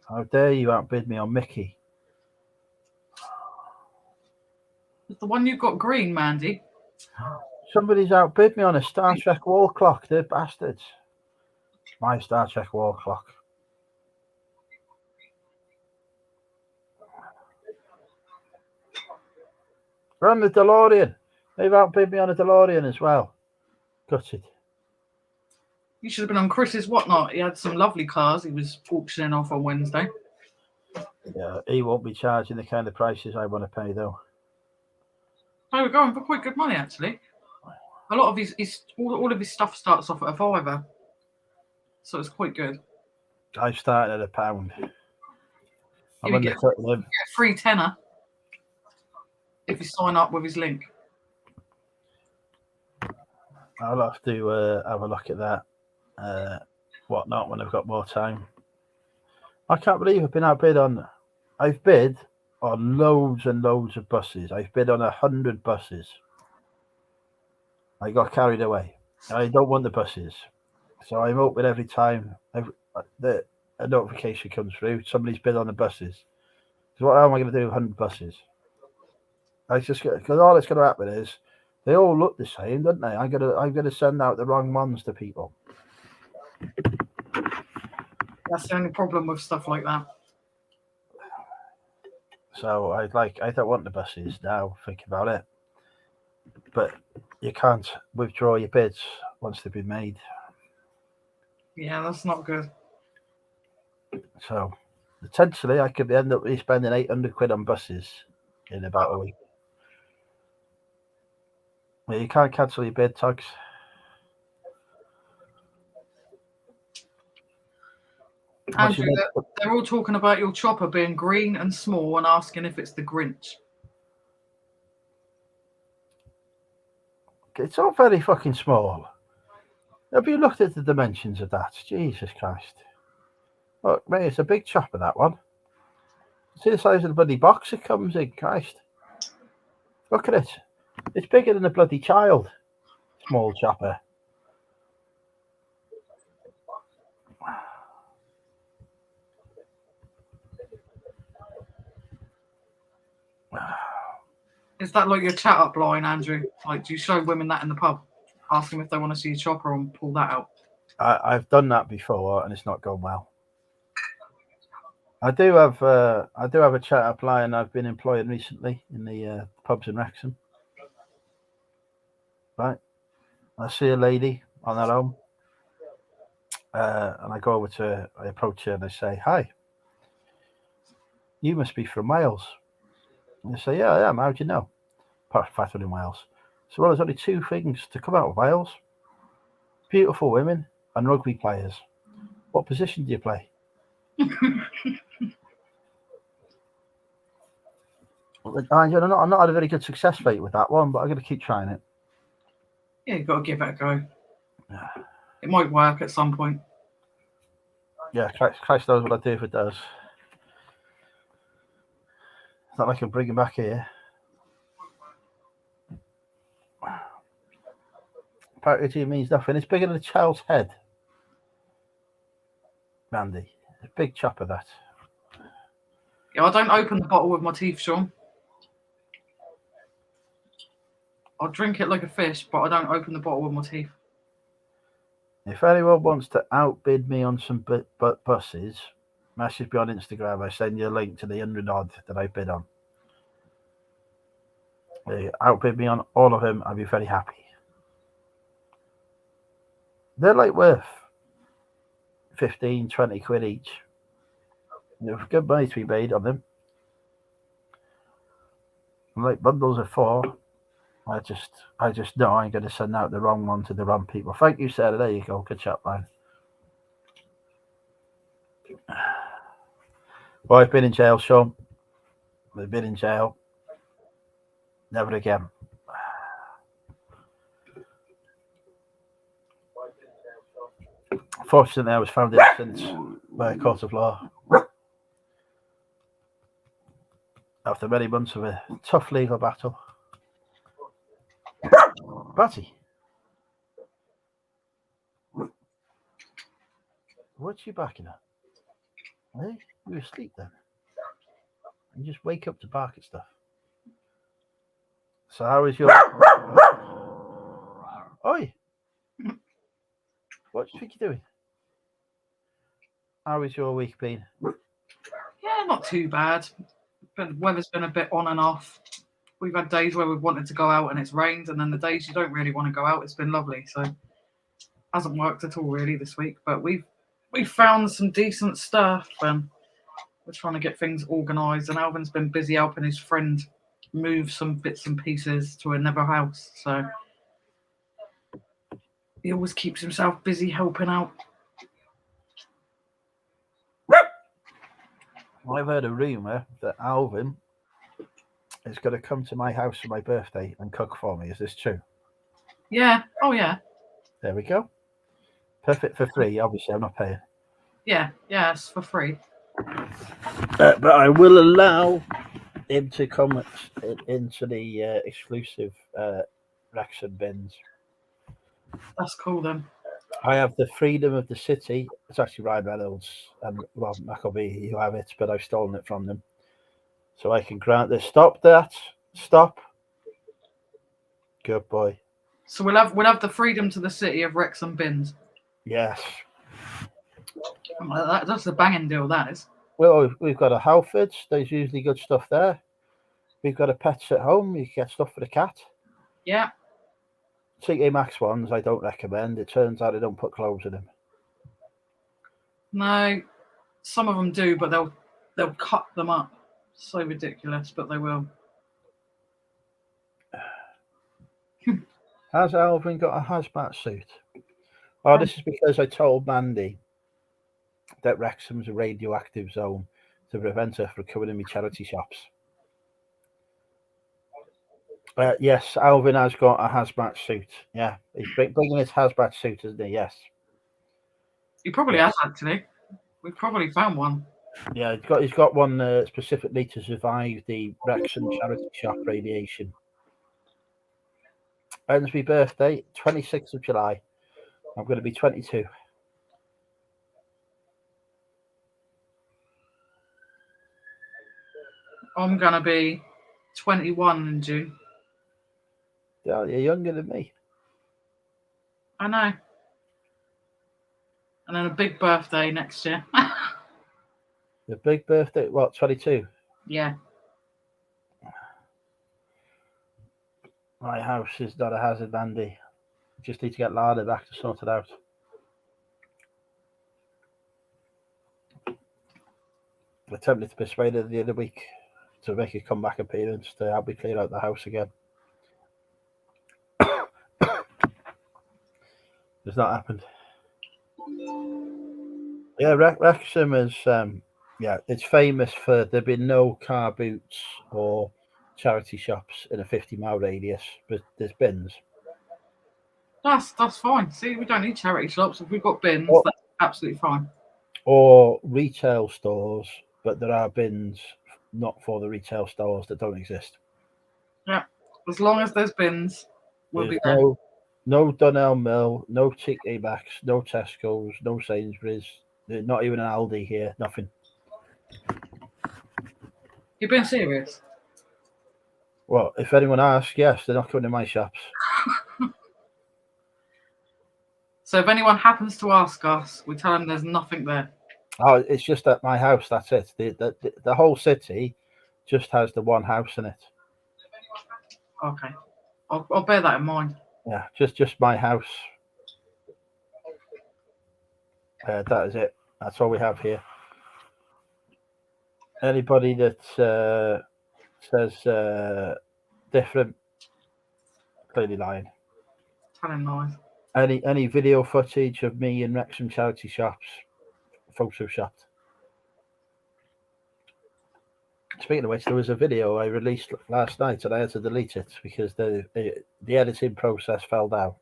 how dare you outbid me on Mickey? It's the one you've got green, Mandy. Somebody's outbid me on a Star Trek wall clock. They're bastards. My Star Trek wall clock. We're on the DeLorean. They've outbid me on a DeLorean as well. Gutted. You should have been on Chris's whatnot. He had some lovely cars he was auctioning off on Wednesday. Yeah, he won't be charging the kind of prices I want to pay, though. They were going for quite good money, actually. A lot of all of his stuff starts off at £5, so it's quite good. I've started at £1. You get a free tenner if you sign up with his link. I'll have to have a look at that. Whatnot when I've got more time. I can't believe I've been outbid on. I've bid on loads and loads of buses. I've bid on 100 buses. I got carried away. I don't want the buses, so I'm hoping every time a notification comes through, somebody's bid on the buses. So what am I going to do with 100 buses? I just because all that's going to happen is they all look the same, don't they? I'm gonna send out the wrong ones to people. That's the only problem with stuff like that. So I don't want the buses now. Think about it, but you can't withdraw your bids once they've been made. Yeah, that's not good. So potentially I could end up spending 800 quid on buses in about a week. Well, you can't cancel your bid, Tugs. Andrew, they're all talking about your chopper being green and small and asking if it's the Grinch. It's all very fucking small. Have you looked at the dimensions of that? Jesus Christ. Look, mate, it's a big chopper, that one. See the size of the bloody box it comes in, Christ. Look at it. It's bigger than a bloody child. Small chopper. Is that like your chat up line, Andrew? Like, do you show women that in the pub? Ask them if they want to see a chopper and pull that out? I've done that before and it's not gone well. I do have a chat up line I've been employing recently in the pubs in Wrexham. Right. I see a lady on her own. And I go over to her, I approach her and I say, "Hi, you must be from Wales." And they say, "Yeah, I am. How do you know?" Fatter in Wales. So, well, there's only two things to come out of Wales: beautiful women and rugby players. What position do you play? I'm not had a very good success rate with that one, but I'm going to keep trying it. Yeah, you've got to give it a go. It might work at some point. Yeah, Christ knows what I'd do if it does. It's not like I can bring him back here. Apparently, means nothing. It's bigger than a child's head. Randy, a big chopper that. Yeah, I don't open the bottle with my teeth, Sean. I'll drink it like a fish, but I don't open the bottle with my teeth. If anyone wants to outbid me on some buses, message me on Instagram. I send you a link to the 100 odd that I bid on. They outbid me on all of them. I'll be very happy. They're like worth 15, 20 quid each. There's good money to be made on them. And like bundles of 4. I just know I'm going to send out the wrong one to the wrong people. Thank you, Sarah. There you go. Good chat, man. Well, I've been in jail, Sean. I've been in jail. Never again. Fortunately, I was found innocent by a court of law. After many months of a tough legal battle. Batty. What's you backing at? Hey, you were asleep then. You just wake up to bark at stuff. So how is your... Oi! What do you think you're doing? How has your week been? Yeah, not too bad. But weather's been a bit on and off. We've had days where we've wanted to go out and it's rained, and then the days you don't really want to go out, it's been lovely. So hasn't worked at all really this week. But we've found some decent stuff and we're trying to get things organised. And Alvin's been busy helping his friend move some bits and pieces to another house. So he always keeps himself busy helping out. I've heard a rumour that Alvin is going to come to my house for my birthday and cook for me. Is this true? Yeah. Oh, yeah. There we go. Perfect for free. Obviously, I'm not paying. Yeah, it's for free. But I will allow him to come into the exclusive Wrexham bins. That's cool then. I have the freedom of the city. It's actually Ryan Reynolds and McAbee who have it, but I've stolen it from them. So I can grant this. Stop that. Stop. Good boy. So we'll have the freedom to the city of Wrexham bins. Yes. That's a banging deal, that is. Well, we've got a Halfords. There's usually good stuff there. We've got a Pets at Home. You can get stuff for the cat. Yeah. TK Maxx ones I don't recommend. It turns out they don't put clothes in them. No, some of them do, but they'll cut them up. So ridiculous, but they will. Has Alvin got a hazmat suit? Oh, this is because I told Mandy that Wrexham's a radioactive zone to prevent her from coming in my charity shops. Yes, Alvin has got a hazmat suit. Yeah, he's bringing his hazmat suit, isn't he? Yes. He probably has, actually. We've probably found one. Yeah, he's got one specifically to survive the Wrexham charity shop radiation. When's my birthday? 26th of July. I'm going to be 22. I'm going to be 21 in June. Yeah, you're younger than me. I know. And then a big birthday next year. The big birthday? What, 22? Yeah. My house is not a hazard, Mandy. Just need to get Lana back to sort it out. I attempted to persuade her the other week to make a comeback appearance to help me clear out the house again. It's not happened. Yeah, Wrexham is it's famous for there being no car boots or charity shops in a 50-mile radius, but there's bins. That's fine. See, we don't need charity shops. If we've got bins, that's absolutely fine. Or retail stores, but there are bins not for the retail stores that don't exist. Yeah, as long as there's bins, we'll There's be there. No Dunelm Mill, no TK Maxx, no Tesco's, no Sainsbury's. There's not even an Aldi here. Nothing. You're being serious? Well, if anyone asks, yes, they're not coming to my shops. So if anyone happens to ask us, we tell them there's nothing there. Oh, it's just at my house. That's it. The whole city just has the one house in it. Okay, I'll bear that in mind. Yeah, just my house. That is it. That's all we have here. Anybody that says different, clearly lying. Telling lies. Any video footage of me in Wrexham charity shops, photoshopped. Speaking of which, there was a video I released last night and I had to delete it because the editing process fell down.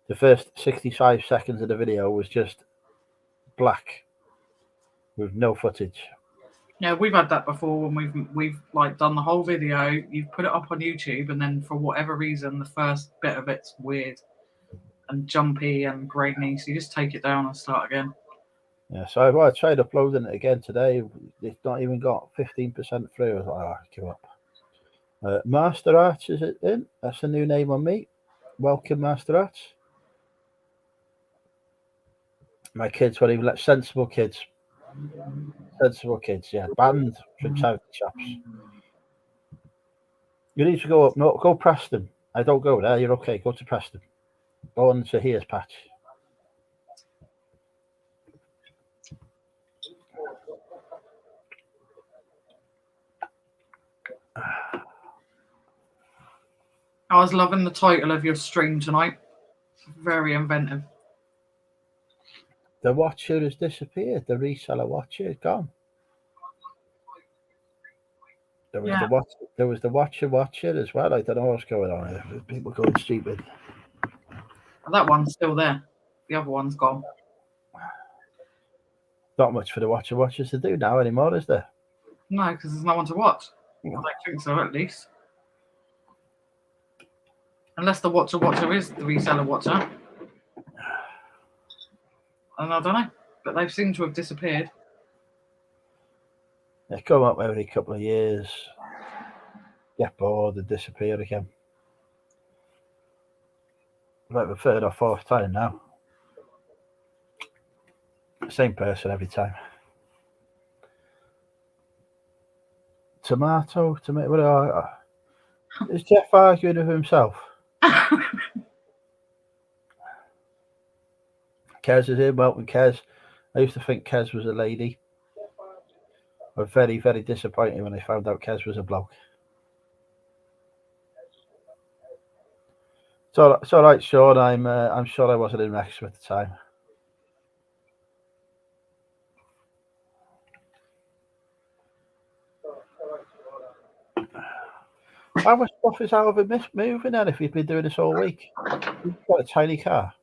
The first 65 seconds of the video was just black with no footage. Yeah, we've had that before when we've like done the whole video. You've put it up on YouTube, and then for whatever reason, the first bit of it's weird and jumpy and grainy. So you just take it down and start again. Yeah, so I tried uploading it again today. It's not even got 15% through. I was like, I give up. Master Arts, is it in? That's a new name on me. Welcome, Master Arts. My kids won't even let sensible kids. Sensible kids, yeah. Banned from charity shops. You need to go up. No, go Preston. I don't go there. You're okay. Go to Preston. Go on to Here's Patch. I was loving the title of your stream tonight. Very inventive. The Watcher has disappeared. The reseller Watcher is gone. There was the Watcher as well. I don't know what's going on here. People going stupid. That one's still there. The other one's gone. Not much for the watchers to do now anymore, is there? No, because there's no one to watch. I don't think so, at least. Unless the watcher is the reseller watcher. And I don't know. But they seem to have disappeared. They come up every couple of years, get bored and disappear again. Like the third or fourth time now. Same person every time. Tomato. What is Jeff arguing with himself? Kez is here. Welcome, Kez. I used to think Kez was a lady. I was very, very disappointed when I found out Kez was a bloke. It's all right, Sean. I'm sure I wasn't in Wrexham at the time. How much stuff is Alvin moving then if he's been doing this all week? He's got a tiny car.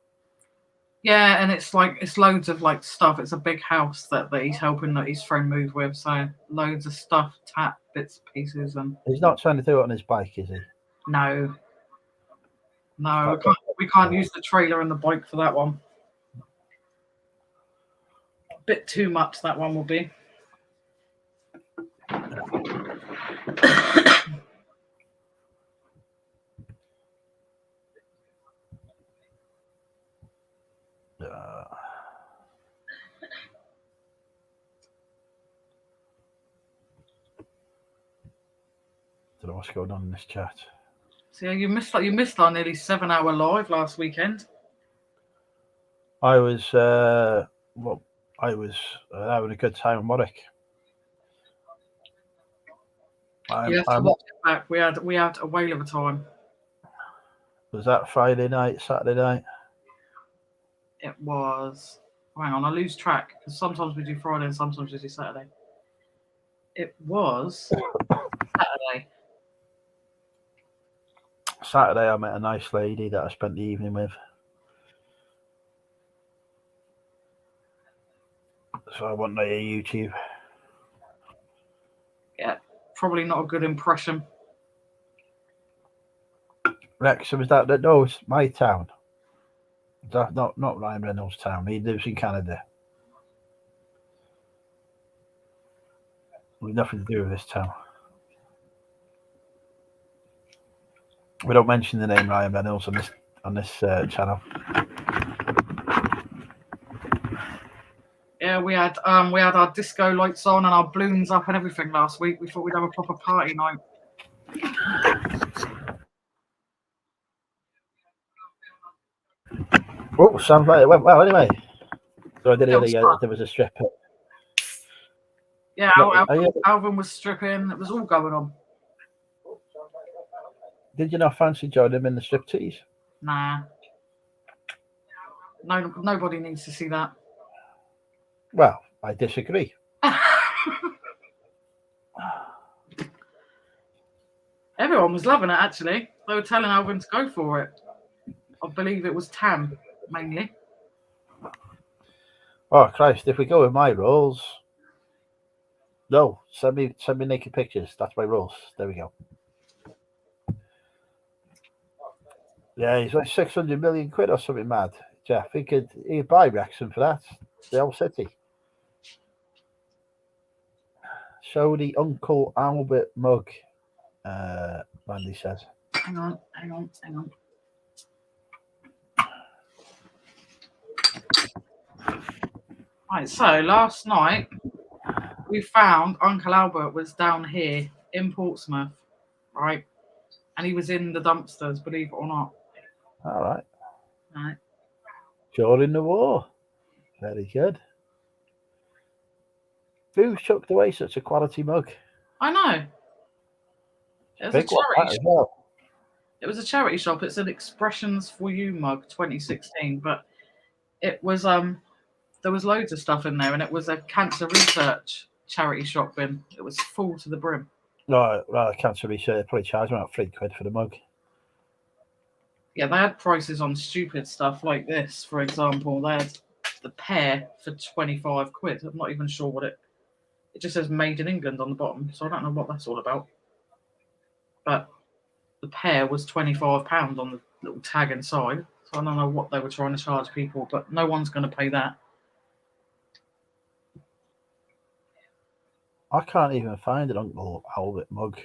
Yeah, and it's loads of like stuff. It's a big house that he's helping his friend move with. So loads of stuff, bits, pieces, and he's not trying to do it on his bike, is he? No, we can't use the trailer and the bike for that one. A bit too much, that one will be. Don't know what's going on in this chat. So yeah, you missed our nearly 7-hour live last weekend. I was having a good time in Warwick. You have to watch it back. We had a whale of a time. Was that Friday night, Saturday night? It was. Hang on, I lose track because sometimes we do Friday and sometimes we do Saturday. It was Saturday. Saturday, I met a nice lady that I spent the evening with. So I went to YouTube. Yeah, probably not a good impression. Wrexham, is that? No, it's my town. Not Ryan Reynolds' town. He lives in Canada. With nothing to do with this town. We don't mention the name Ryan Reynolds on this channel. Yeah, we had our disco lights on and our balloons up and everything last week. We thought we'd have a proper party night. Oh, sounds like it went well anyway. So I didn't really there was a strip. Yeah, Alvin was stripping. It was all going on. Did you not fancy joining him in the striptease? Nah. No, nobody needs to see that. Well, I disagree. Everyone was loving it, actually. They were telling Alvin to go for it. I believe it was Tam, mainly. Oh, Christ, if we go with my rules... No, send me naked pictures. That's my rules. There we go. Yeah, he's like 600 million quid or something mad. Jeff, he'd buy Wrexham for that. The whole city. Show the Uncle Albert mug, Randy says. Hang on. Right, so last night we found Uncle Albert was down here in Portsmouth, right? And he was in the dumpsters, believe it or not. All right. Right. During the war. Very good. Who's chucked away such a quality mug? I know. It was a charity shop. Well. It was a charity shop. It's an Expressions for You mug 2016, but it was there was loads of stuff in there, and it was a cancer research charity shop bin. It was full to the brim. No, cancer research, they probably charged me about £3 for the mug. Yeah, they had prices on stupid stuff like this, for example. They had the pair for 25 quid. I'm not even sure what it just says made in England on the bottom, so I don't know what that's all about. But the pair was £25 on the little tag inside, so I don't know what they were trying to charge people, but no one's going to pay that. I can't even find an Uncle Albert mug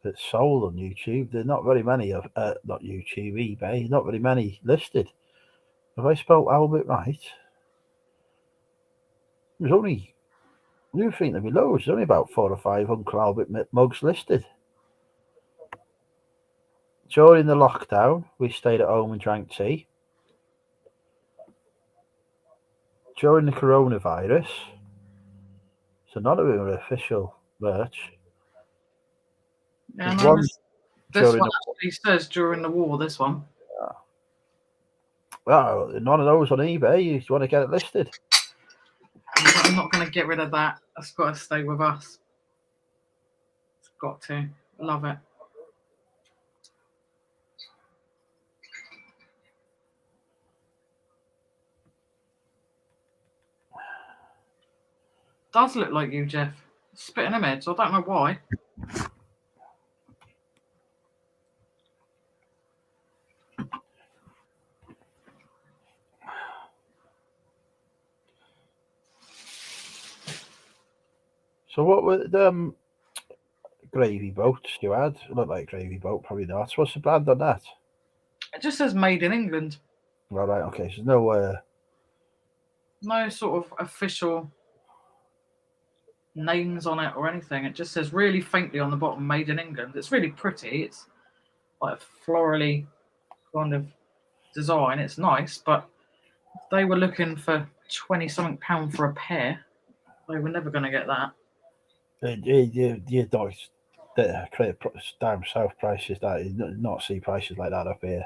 that's sold on YouTube. There's not very many of not YouTube, eBay. Not very many listed. Have I spelled Albert right? There's only. You think there'd be loads? There's only about 4 or 5 Uncle Albert mugs listed. During the lockdown, we stayed at home and drank tea. During the coronavirus, so none of them are official merch. Yeah, There's no, one this during one actually says during the war, this one. Well, none of those on eBay. You want to get it listed? I'm not going to get rid of that. That's got to stay with us. It's got to. Love it. Does look like you, Jeff. Spitting image. I don't know why. So what were the gravy boats you had? Look like gravy boat, probably not. What's the brand on that? It just says made in England. All right, okay. So no. No sort of official names on it or anything. It just says really faintly on the bottom, made in England. It's really pretty. It's like a florally kind of design. It's nice, but they were looking for 20-something pound for a pair. They were never going to get that. You don't create down south prices that you not see prices like that up here.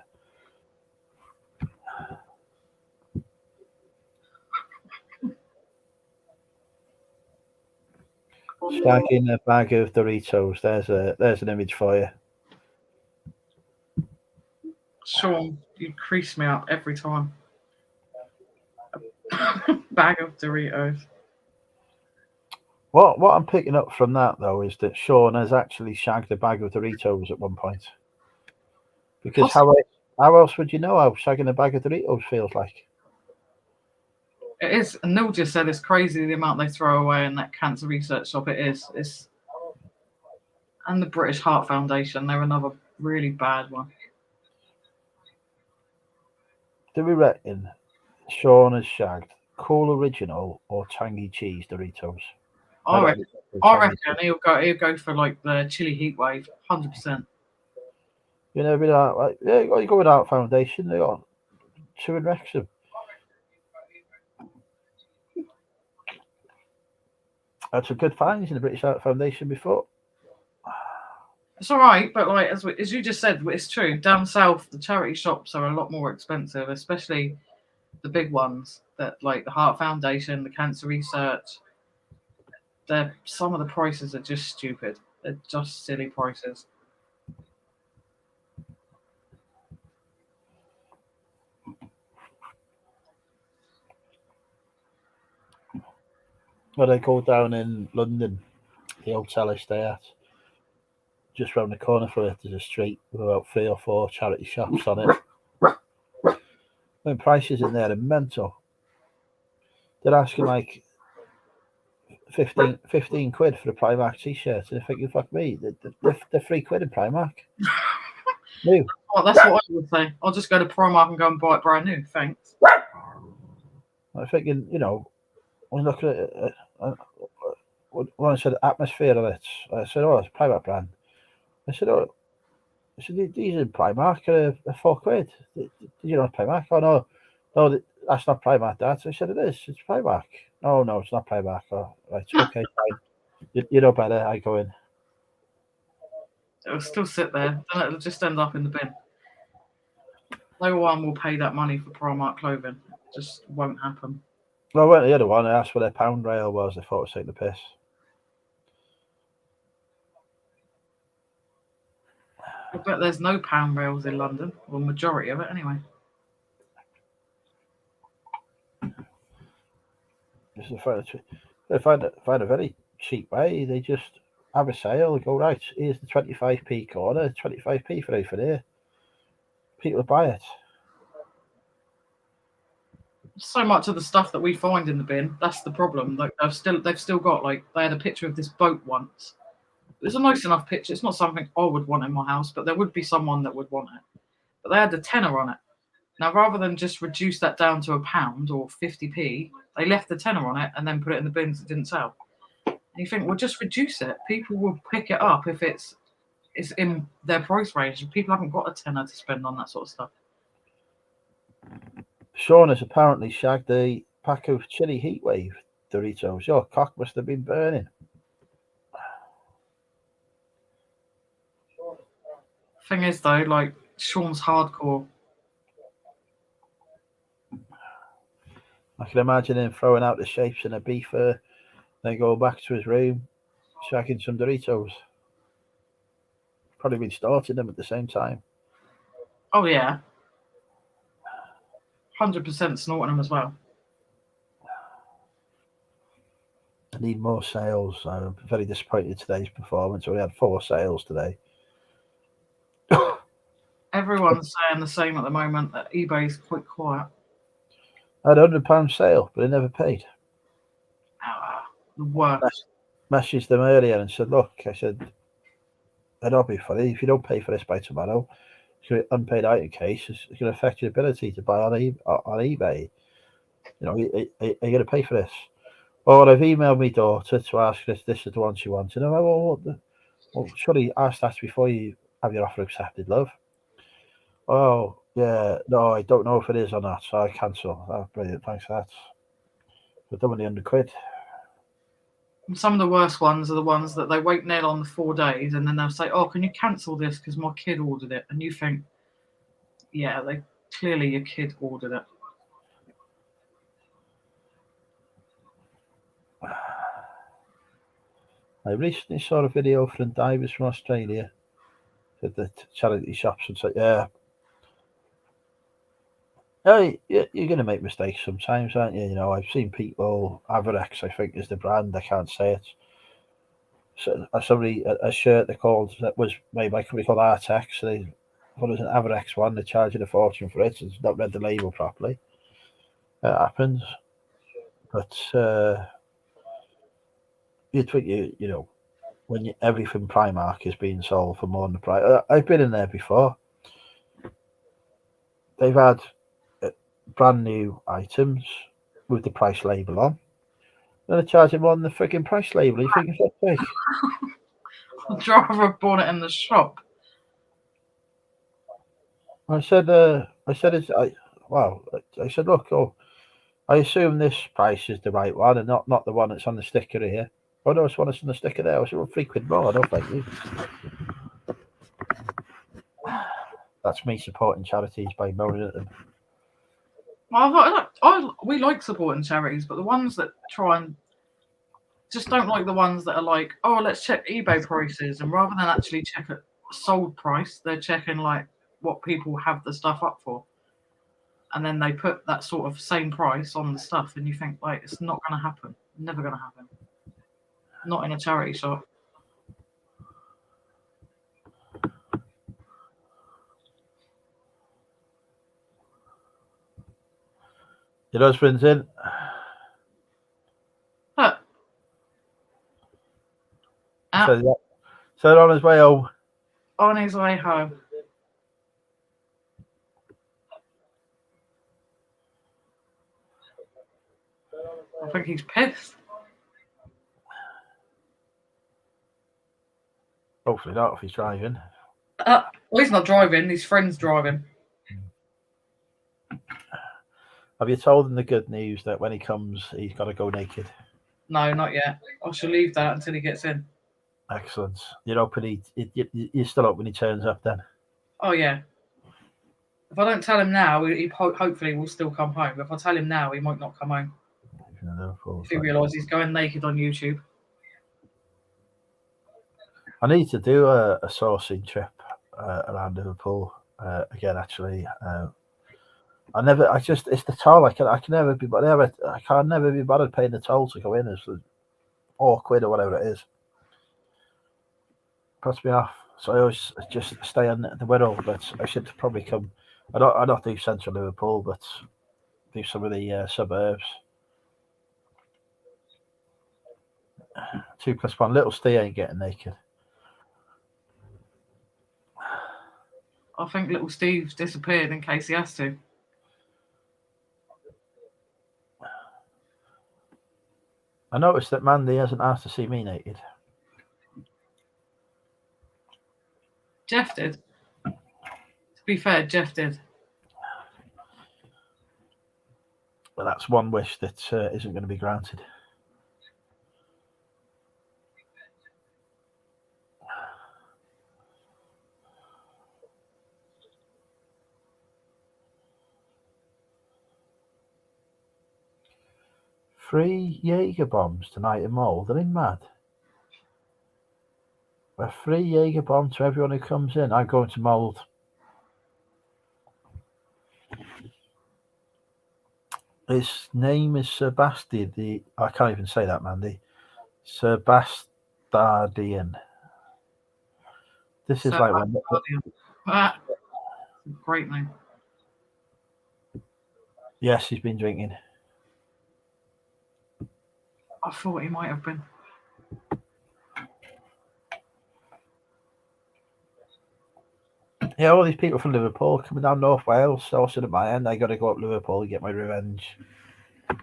Stacking a bag of Doritos. There's an image for you. Sean, you crease me up every time. Bag of Doritos. What I'm picking up from that though is that Sean has actually shagged a bag of Doritos at one point. Because how else would you know how shagging a bag of Doritos feels like? It is. And Neil just said it's crazy the amount they throw away in that cancer research shop. It is. It's and the British Heart Foundation. They're another really bad one. Do we reckon Sean has shagged Cool Original or Tangy Cheese Doritos? I reckon he'll go for like the chili heat wave, 100%. You know, be like yeah, you go with Art Foundation. They got 2 in Wrexham. Had some good finds in the British Art Foundation before. It's all right, but like as you just said, it's true. Down south, the charity shops are a lot more expensive, especially the big ones that like the Heart Foundation, the Cancer Research. Some of the prices are just stupid. They're just silly prices. When I go down in London, the hotel I stay at, just round the corner from it, there's a street with about 3 or 4 charity shops on it. When prices in there are mental. They're asking like 15 quid for a Primark t-shirt, and they're thinking, fuck me, they're 3 quid in Primark. New. Well, that's what I would say. I'll just go to Primark and go and buy it brand new. Thanks. I'm thinking, you know, when looking at it, when I said atmosphere of it, I said, oh, it's a Primark brand. I said, these are Primark are 4 quid. Did you know Primark? Oh, no, that's not Primark, Dad. So I said, it is. It's Primark. No, it's not Primark. Oh, right, okay, fine. You know better. I go in. It'll still sit there. Then it'll just end up in the bin. No one will pay that money for Primark clothing. It just won't happen. Well, I went to the other one. I asked what their pound rail was. They thought I was taking the piss. I bet there's no pound rails in London, or majority of it anyway. Just they find a very cheap way. They just have a sale. They go, right, here's the 25p corner, 25p for there. People buy it. So much of the stuff that we find in the bin, that's the problem. Like they've still got, like, they had a picture of this boat once. It was a nice enough picture. It's not something I would want in my house, but there would be someone that would want it. But they had a tenner on it. Now, rather than just reduce that down to £1 or 50p, they left the tenner on it and then put it in the bins that didn't sell. And you think, well, just reduce it. People will pick it up if it's in their price range. People haven't got a tenner to spend on that sort of stuff. Sean has apparently shagged a pack of chili heatwave Doritos. Your cock must have been burning. Thing is, though, like, Sean's hardcore. I can imagine him throwing out the shapes in a beefer, then go back to his room, shagging some Doritos. Probably been starting them at the same time. Oh, yeah. 100% snorting them as well. I need more sales. I'm very disappointed in today's performance. We had 4 sales today. Everyone's saying the same at the moment, that eBay's quite quiet. I had a £100 sale, but it never paid. The worst. Messaged them earlier and said, look, I said, that'll be funny. If you don't pay for this by tomorrow, it's going to be unpaid item case. It's going to affect your ability to buy on eBay. You know, are you going to pay for this? Well, I've emailed my daughter to ask if this is the one she wants. And I'm like, well, surely ask that before you have your offer accepted, love. Oh, yeah, no, I don't know if it is or not, so I cancel. Oh, brilliant, thanks for that. I've done with the £100. Some of the worst ones are the ones that they wait nail on the 4 days and then they'll say, oh, can you cancel this because my kid ordered it? And you think, yeah, clearly your kid ordered it. I recently saw a video from divers from Australia at the charity shops and said, yeah, hey, you're going to make mistakes sometimes, aren't you? You know, I've seen people, Averex, I think is the brand, I can't say it. So, a shirt that was made by a company called Artex. They thought it was an Averex one. They're charging a fortune for it. It's not read the label properly. It happens, but you'd think you know when everything Primark is being sold for more than the price. I've been in there before. They've had brand new items with the price label on. Then they're charging more than the freaking price label. You think it's that big? I'd rather have bought it in the shop. I said, look, I assume this price is the right one and not the one that's on the sticker here. Oh no, it's one that's on the sticker there. I said, well, £3 more. No, thank you. That's me supporting charities by moaning at them. We like supporting charities, but the ones that try and just don't like the ones that are like, oh, let's check eBay prices, and rather than actually check a sold price, they're checking like what people have the stuff up for, and then they put that sort of same price on the stuff, and you think, like, it's not going to happen, never going to happen, not in a charity shop. Your husband's in. But so on his way home. On his way home. I think he's pissed. Hopefully not if he's driving. Well, he's not driving. His friend's driving. Have you told him the good news that when he comes, he's got to go naked? No, not yet. I shall leave that until he gets in. Excellent. You're hoping you're still up when he turns up then? Oh, yeah. If I don't tell him now, he hopefully will still come home. If I tell him now, he might not come home. If he realises he's going naked on YouTube. I need to do a sourcing trip. around Liverpool. Again, actually, it's the toll. I can never be, but I can never be bothered paying the toll to go in. It's £4 or whatever it is. Puts me off. So I always just stay on the Wirral, but I should probably come. I don't do central Liverpool, but do some of the suburbs. 2+1. Little Steve ain't getting naked. I think little Steve's disappeared in case he has to. I noticed that Mandy hasn't asked to see me naked. Jeff did. To be fair, Jeff did. But that's one wish that isn't going to be granted. Free Jaeger bombs tonight in Mold. Are they mad? A free Jaeger bomb to everyone who comes in. I'm going to Mold. His name is Sebastian. I can't even say that, Mandy. Sebastian. This is like one. Great name. Yes, he's been drinking. I thought he might have been. Yeah, all these people from Liverpool coming down North Wales, so at my end, I got to go up Liverpool and get my revenge. I'm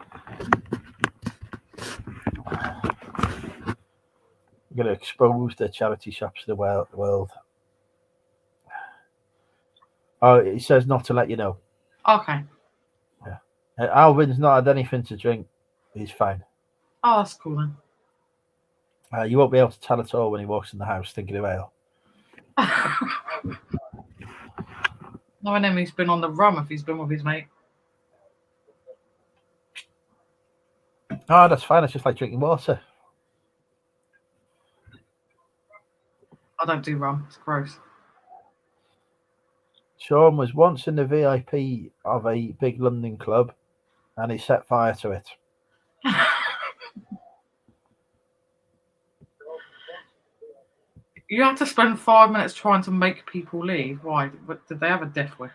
going to expose the charity shops of the world. Oh, he says not to let you know. Okay. Yeah. Alvin's not had anything to drink. He's fine. Oh, that's cool then. You won't be able to tell at all when he walks in the house thinking of ale. Knowing him, he's been on the rum if he's been with his mate. Oh, that's fine. It's just like drinking water. I don't do rum. It's gross. Sean was once in the VIP of a big London club and he set fire to it. You had to spend 5 minutes trying to make people leave. Why? Did they have a death wish?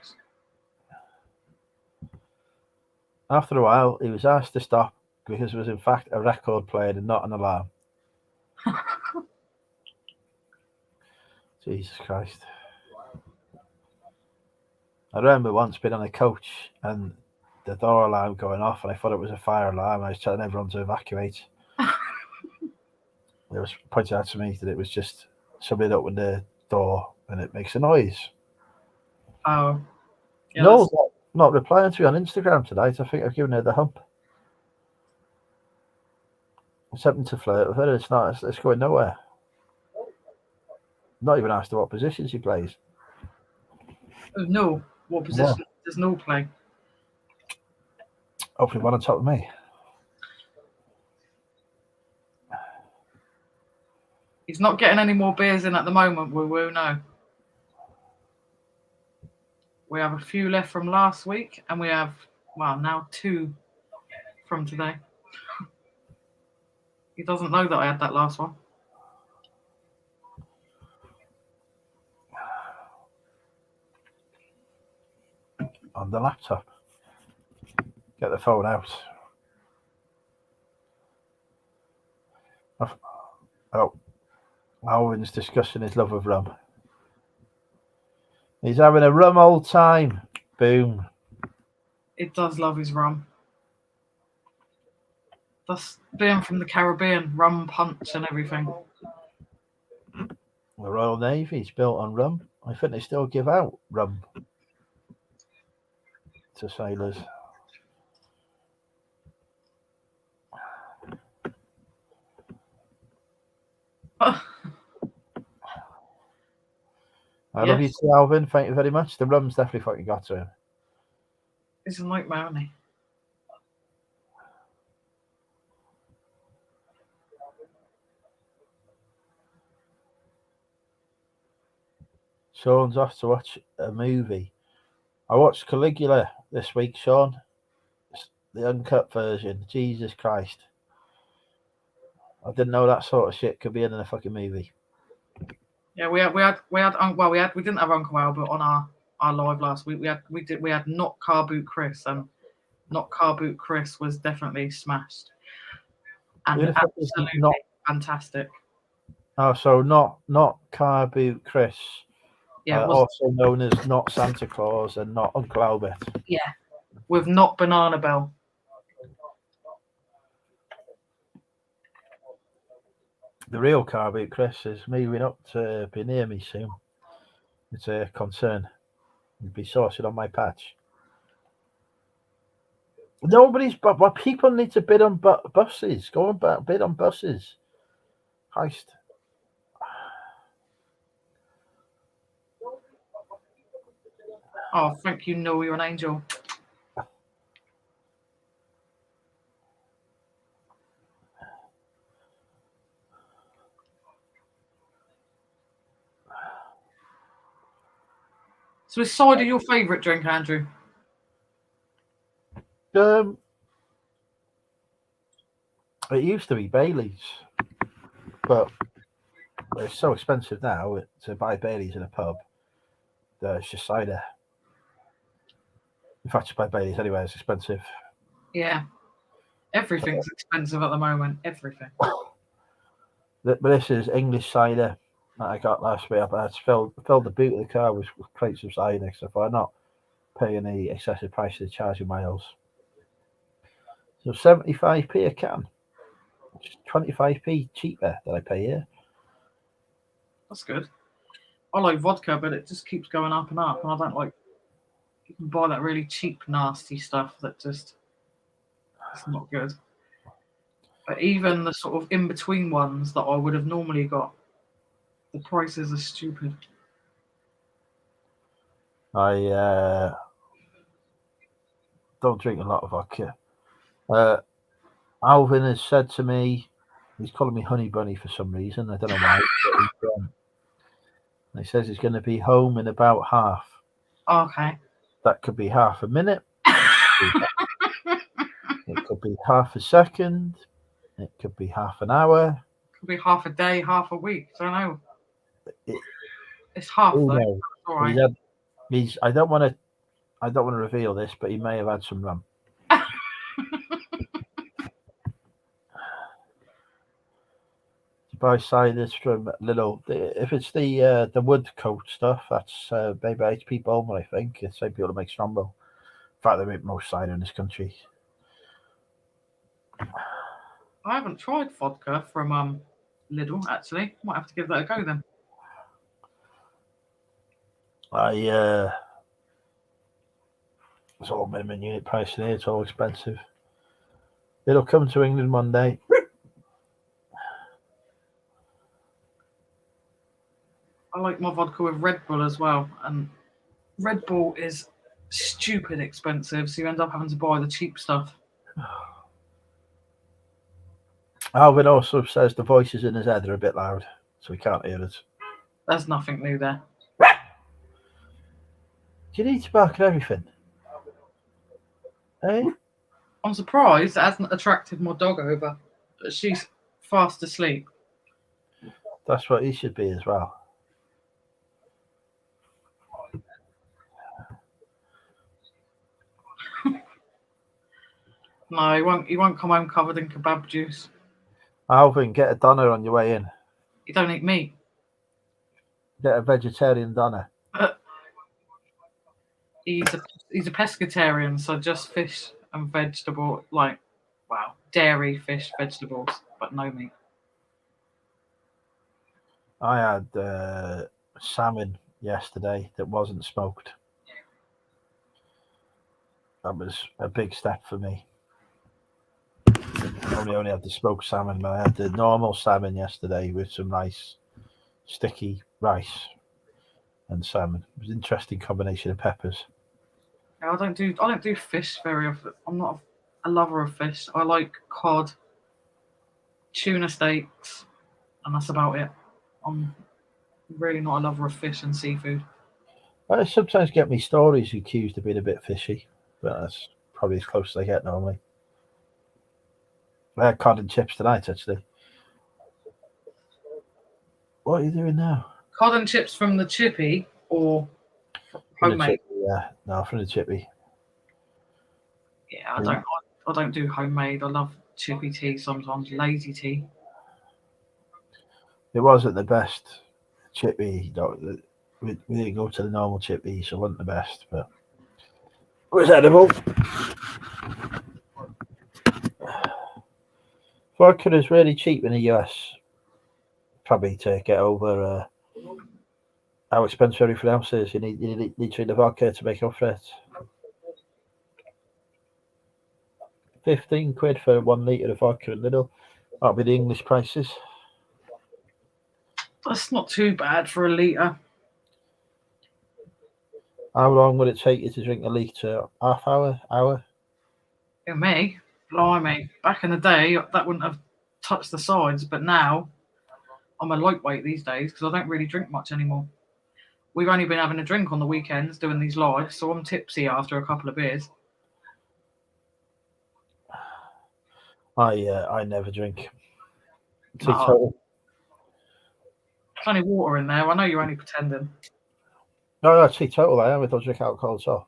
After a while, he was asked to stop because it was in fact a record played and not an alarm. Jesus Christ. I remember once being on a coach and the door alarm going off and I thought it was a fire alarm. I was telling everyone to evacuate. It was pointed out to me that it was just somebody that opened the door and it makes a noise. Oh. Yeah, No, not replying to me on Instagram tonight. I think I've given her the hump. I'm attempting to flirt with her. It's going nowhere. Not even asked her what position she plays. No. What position does no play? Hopefully one on top of me. He's not getting any more beers in at the moment, we will know. We have a few left from last week, and we have, well, now 2 from today. He doesn't know that I had that last one. On the laptop. Get the phone out. Oh, Alvin's discussing his love of rum. He's having a rum old time. Boom. It does love his rum. That's being from the Caribbean, rum punch and everything. The Royal Navy's built on rum. I think they still give out rum to sailors. I love you too, Alvin. Thank you very much. The rum's definitely fucking got to him. He's a nightmare, isn't he? Sean's off to watch a movie. I watched Caligula this week, Sean. The uncut version. Jesus Christ. I didn't know that sort of shit could be in a fucking movie. Yeah, we didn't have Uncle Albert on our live last week. We had not Car Boot Chris, and not Car Boot Chris was definitely smashed and absolutely not fantastic. Oh, so not Car Boot Chris. Yeah, also known as not Santa Claus and not Uncle Albert. Yeah, with not Banana Bell. The real Car Boot Chris is moving up to be near me soon. It's a concern. You'd be sorted on my patch. But people need to bid on buses. Go and bid on buses. Christ. Oh, thank you, Noel, you're an angel. So is cider your favourite drink, Andrew? It used to be Bailey's, but it's so expensive now to buy Bailey's in a pub. It's just cider. In fact, to buy Bailey's anyway, it's expensive. Yeah. Everything's expensive at the moment. Everything. But this is English cider that I got last week. I filled the boot of the car with crates of cider, so if I'm not paying the excessive price of the charging miles. So 75p a can. It's 25p cheaper than I pay here. That's good. I like vodka, but it just keeps going up and up, and I don't like. You can buy that really cheap, nasty stuff that just it's not good. But even the sort of in between ones that I would have normally got, the prices are stupid. I don't drink a lot of vodka. Alvin has said to me, he's calling me Honey Bunny for some reason. I don't know why. He says he's going to be home in about half. Okay. That could be half a minute. It could be half a second. It could be half an hour. It could be half a day, half a week. I don't know. It's half though. No. All right. I don't want to reveal this, but he may have had some rum. To buy ciders from Little, if it's the wood coat stuff, that's made by HP Bowman, I think. It's same people that make Strongbow. In fact, they make most cider in this country. I haven't tried vodka from Lidl actually. Might have to give that a go then. It's all minimum unit price today. It's all expensive. It'll come to England one day. I like my vodka with Red Bull as well, and Red Bull is stupid expensive, so you end up having to buy the cheap stuff. Alvin also says the voices in his head are a bit loud, so he can't hear us. There's nothing new there. Do you need to bark at everything? Hey? I'm surprised it hasn't attracted my dog over, but she's fast asleep. That's what he should be as well. No, he won't come home covered in kebab juice. Alvin, get a doner on your way in. You don't eat meat. Get a vegetarian doner. He's a pescatarian, so just fish and vegetable, dairy, fish, vegetables, but no meat. I had salmon yesterday that wasn't smoked. That was a big step for me. I only had the smoked salmon, but I had the normal salmon yesterday with some nice sticky rice and salmon. It was an interesting combination of peppers. I don't do fish very often. I'm not a lover of fish. I like cod, tuna steaks, and that's about it. Really not a lover of fish and seafood. I sometimes get me stories accused of being a bit fishy, but that's probably as close as I get normally. I had cod and chips tonight, actually. What are you doing now? Cod and chips from the chippy or From the homemade? chippy, yeah. No, from the chippy. Yeah, I don't do homemade. I love chippy tea sometimes, lazy tea. It wasn't the best chippy. We didn't go to the normal chippy, so it wasn't the best, but it was edible. Vodka is really cheap in the US, probably to get over how expensive everything else is. You need literally the vodka to make up for it. 15 quid for 1 litre of vodka and Lidl. That'll be the English prices. That's not too bad for a litre. How long would it take you to drink a litre? Half hour? Hour? Yeah, me, blimey. Back in the day, that wouldn't have touched the sides, but now I'm a lightweight these days because I don't really drink much anymore. We've only been having a drink on the weekends doing these lives, so I'm tipsy after a couple of beers. I never drink. No, Teetotal. there's only water in there. I know you're only pretending. No, teetotal I am. I don't drink alcohol at all.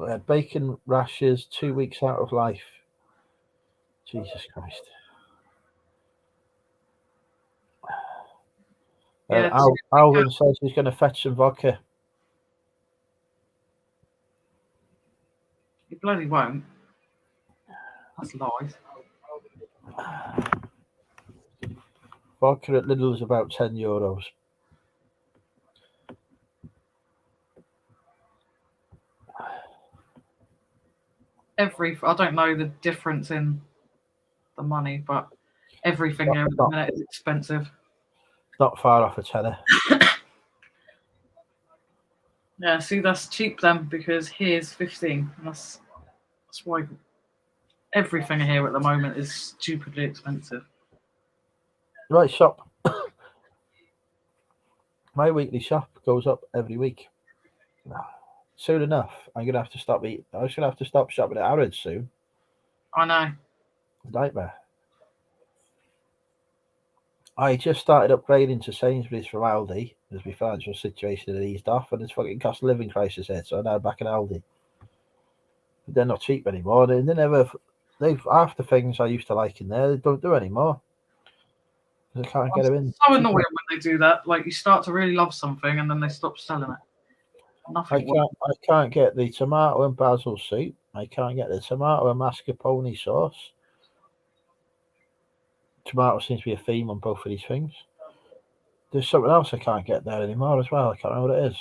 I had bacon rashes, 2 weeks out of life. Jesus Christ. Yeah, Alvin says he's going to fetch some vodka. you bloody won't. That's lies. Vodka at Lidl is about €10. I don't know the difference in the money, but everything here at the minute is expensive. Not far off a tenner. Yeah, see, that's cheap then because here's 15. That's why everything here at the moment is stupidly expensive. Right, shop. My weekly shop goes up every week. Soon enough, I'm gonna have to stop eating. I'm just gonna have to stop shopping at Harrods soon. I know. Nightmare. I just started upgrading to Sainsbury's from Aldi as my financial situation had eased off, and it's fucking cost of living crisis here. So I'm now back in Aldi. But they're not cheap anymore. They've half the things I used to like in there. They don't do anymore. I can't get them in. So annoying when they do that. Like you start to really love something and then they stop selling it. Nothing. I can't get the tomato and basil soup. I can't get the tomato and mascarpone sauce. Tomato seems to be a theme on both of these things. There's something else I can't get there anymore as well. I can't remember what it is.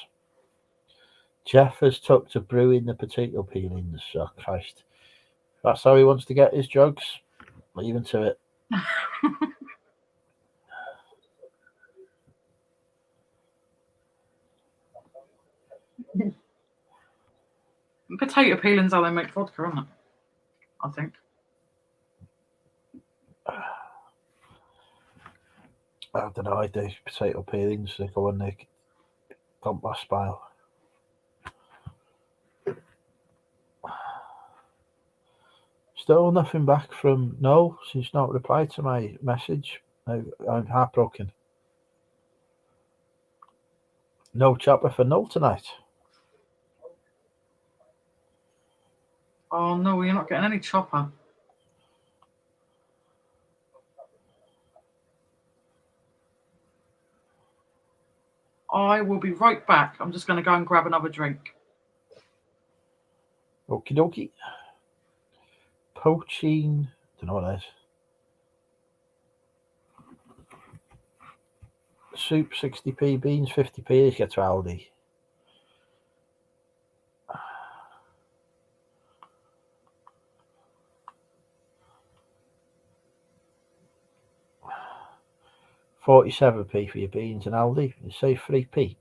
Jeff has took to brewing the potato peelings. Oh, Christ. That's how he wants to get his drugs. Leave him to it. Potato peeling's how they make vodka, isn't it? I think. I don't know. I do potato peelings. They go in the compost pile. Still nothing back from Noel. She's not replied to my message. I'm heartbroken. No chopper for Noel tonight. Oh no, you're not getting any chopper. I will be right back. I'm just going to go and grab another drink. Okie dokie. Poaching. Don't know what that is. Soup 60p, beans 50p. These get to Aldi. £47p for your beans and Aldi. You save 3p.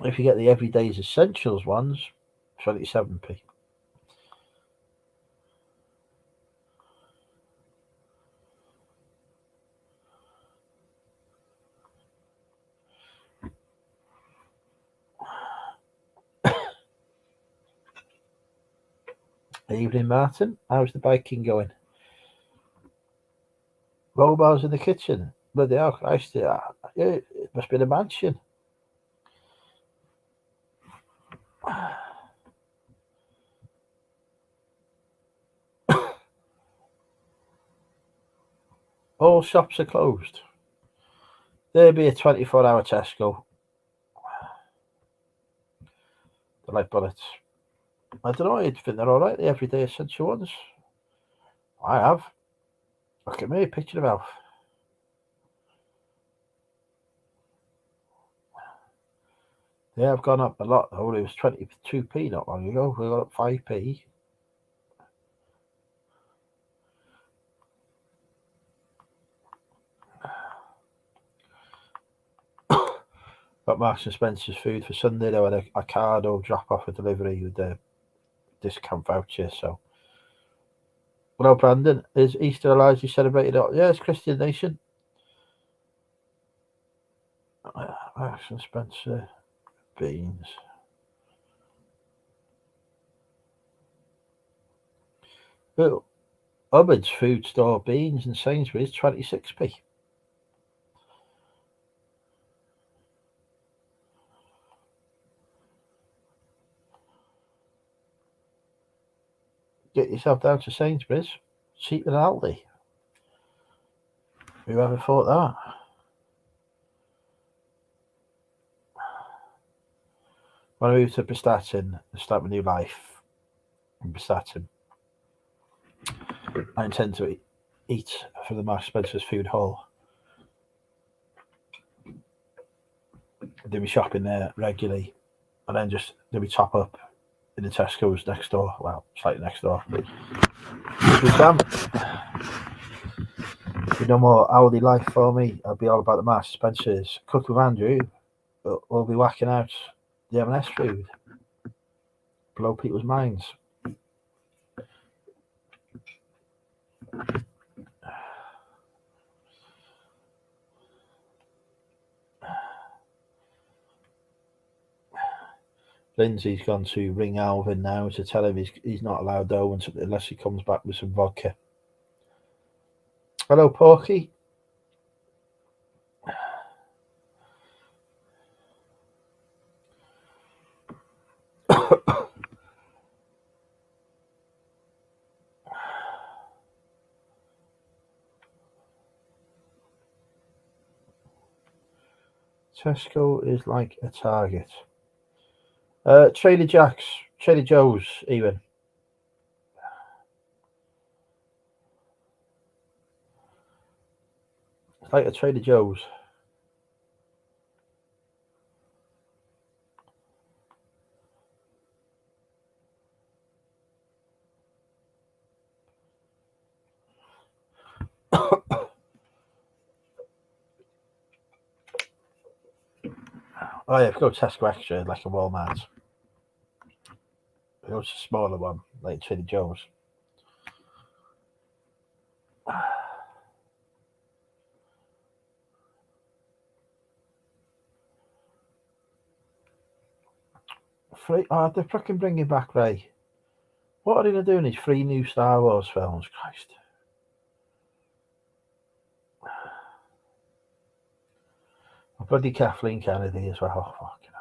If you get the everyday's essentials ones, 27p. Evening, Martin. How's the biking going? Mobiles in the kitchen. Bloody hell, Christ. It must be a mansion. All shops are closed. There'll be a 24-hour Tesco. They're like bullets. I don't know, I think they're alright, the everyday essential ones. I have. Look at me, picture of health. They have gone up a lot though. It was 22p not long ago. We got up 5p. Got Marks and Spencer's food for Sunday. They had a card or drop off a delivery with the discount voucher. So, hello, Brandon. Is Easter largely celebrated? Yeah, it's Christian Nation. Marks and Spencer beans. Oh, Hubbard's food store beans and Sainsbury's 26p. Get yourself down to Sainsbury's, cheaper than Aldi. Whoever thought that? When I moved to Prestatyn and start my new life in Prestatyn, I intend to eat from the Marks Spencer's food hall. Do my shopping there regularly, and then just do my top up in the Tesco's next door. Well, slightly next door. If we can. Be no more Aldi life for me. I'll be all about the Marks Spencer's. Cook with Andrew. We'll be whacking out the M&S food. Blow people's minds. Lindsay's gone to ring Alvin now to tell him he's not allowed though unless he comes back with some vodka. Hello, Porky. Tesco is like a Target. Trader Joe's, even. It's like a Trader Joe's. Oh yeah, if you go Tesco Extra, like a Walmart. If you go to a smaller one, like Trader Joe's. They're fucking bringing back Ray. What are they going to do in these 3 new Star Wars films? Christ. Bloody Kathleen Kennedy as well. Oh, fucking hell.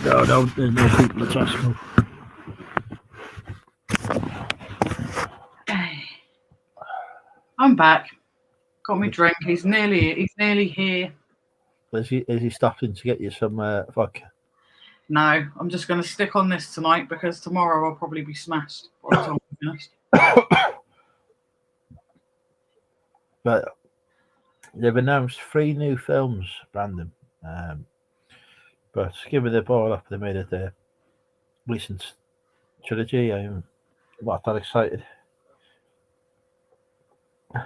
No, there's no people at Tesco. I'm back. Got me drink. He's nearly here. Is he stopping to get you some vodka? No, I'm just going to stick on this tonight because tomorrow I'll probably be smashed by the time I'm finished. But they've announced 3 new films, Brandon. But given the ball up the mid of the recent trilogy, I'm not that excited. I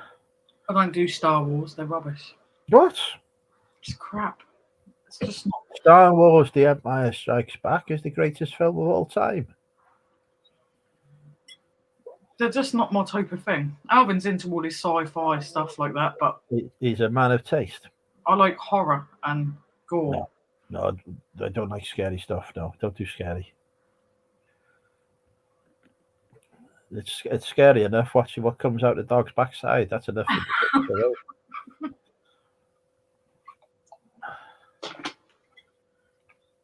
don't do Star Wars, they're rubbish. What? It's crap. It's just not. Star Wars The Empire Strikes Back is the greatest film of all time. They're just not my type of thing. Alvin's into all this sci-fi stuff like that, but He's a man of taste. I like horror and gore. No, I don't like scary stuff. No, don't do scary. It's scary enough watching what comes out the dog's backside. That's enough.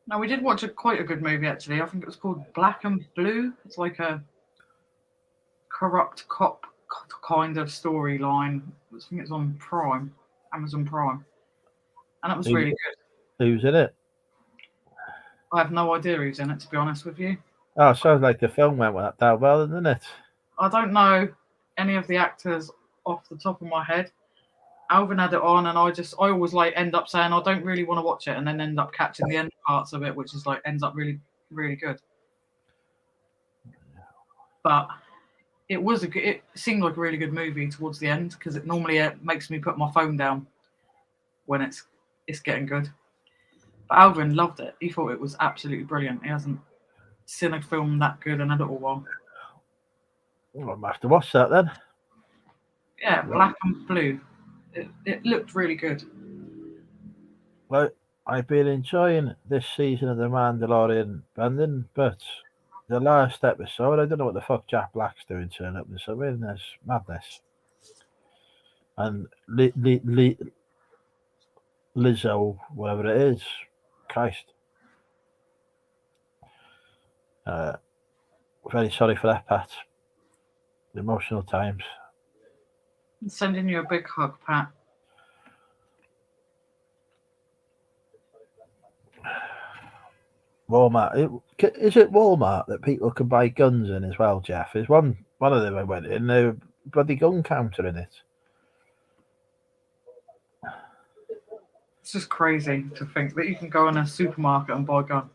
Now we did watch quite a good movie actually. I think it was called Black and Blue. It's like a corrupt cop kind of storyline. I think it's on Prime, Amazon Prime, and it was really good. Who's in it? I have no idea who's in it, to be honest with you. Oh, sounds like the film went that well, doesn't it? I don't know any of the actors off the top of my head. Alvin had it on, and I always like end up saying I don't really want to watch it, and then end up catching the end parts of it, which is like ends up really, really good. But it seemed like a really good movie towards the end because it normally makes me put my phone down when it's getting good. But Alvin loved it. He thought it was absolutely brilliant. He hasn't seen a film that good in a little while. Well, I must have watched that then. Yeah, Black and Blue. It looked really good. Well, I've been enjoying this season of The Mandalorian, Brandon, but the last episode, I don't know what the fuck Jack Black's doing turning up in somewhere. There's madness. And Lizzo, whatever it is, Christ. Very sorry for that, Pat. Emotional times. I'm sending you a big hug, Pat. Walmart. Is it Walmart that people can buy guns in as well, Jeff? There's one of them I went in, there was a bloody gun counter in it. It's just crazy to think that you can go in a supermarket and buy a gun.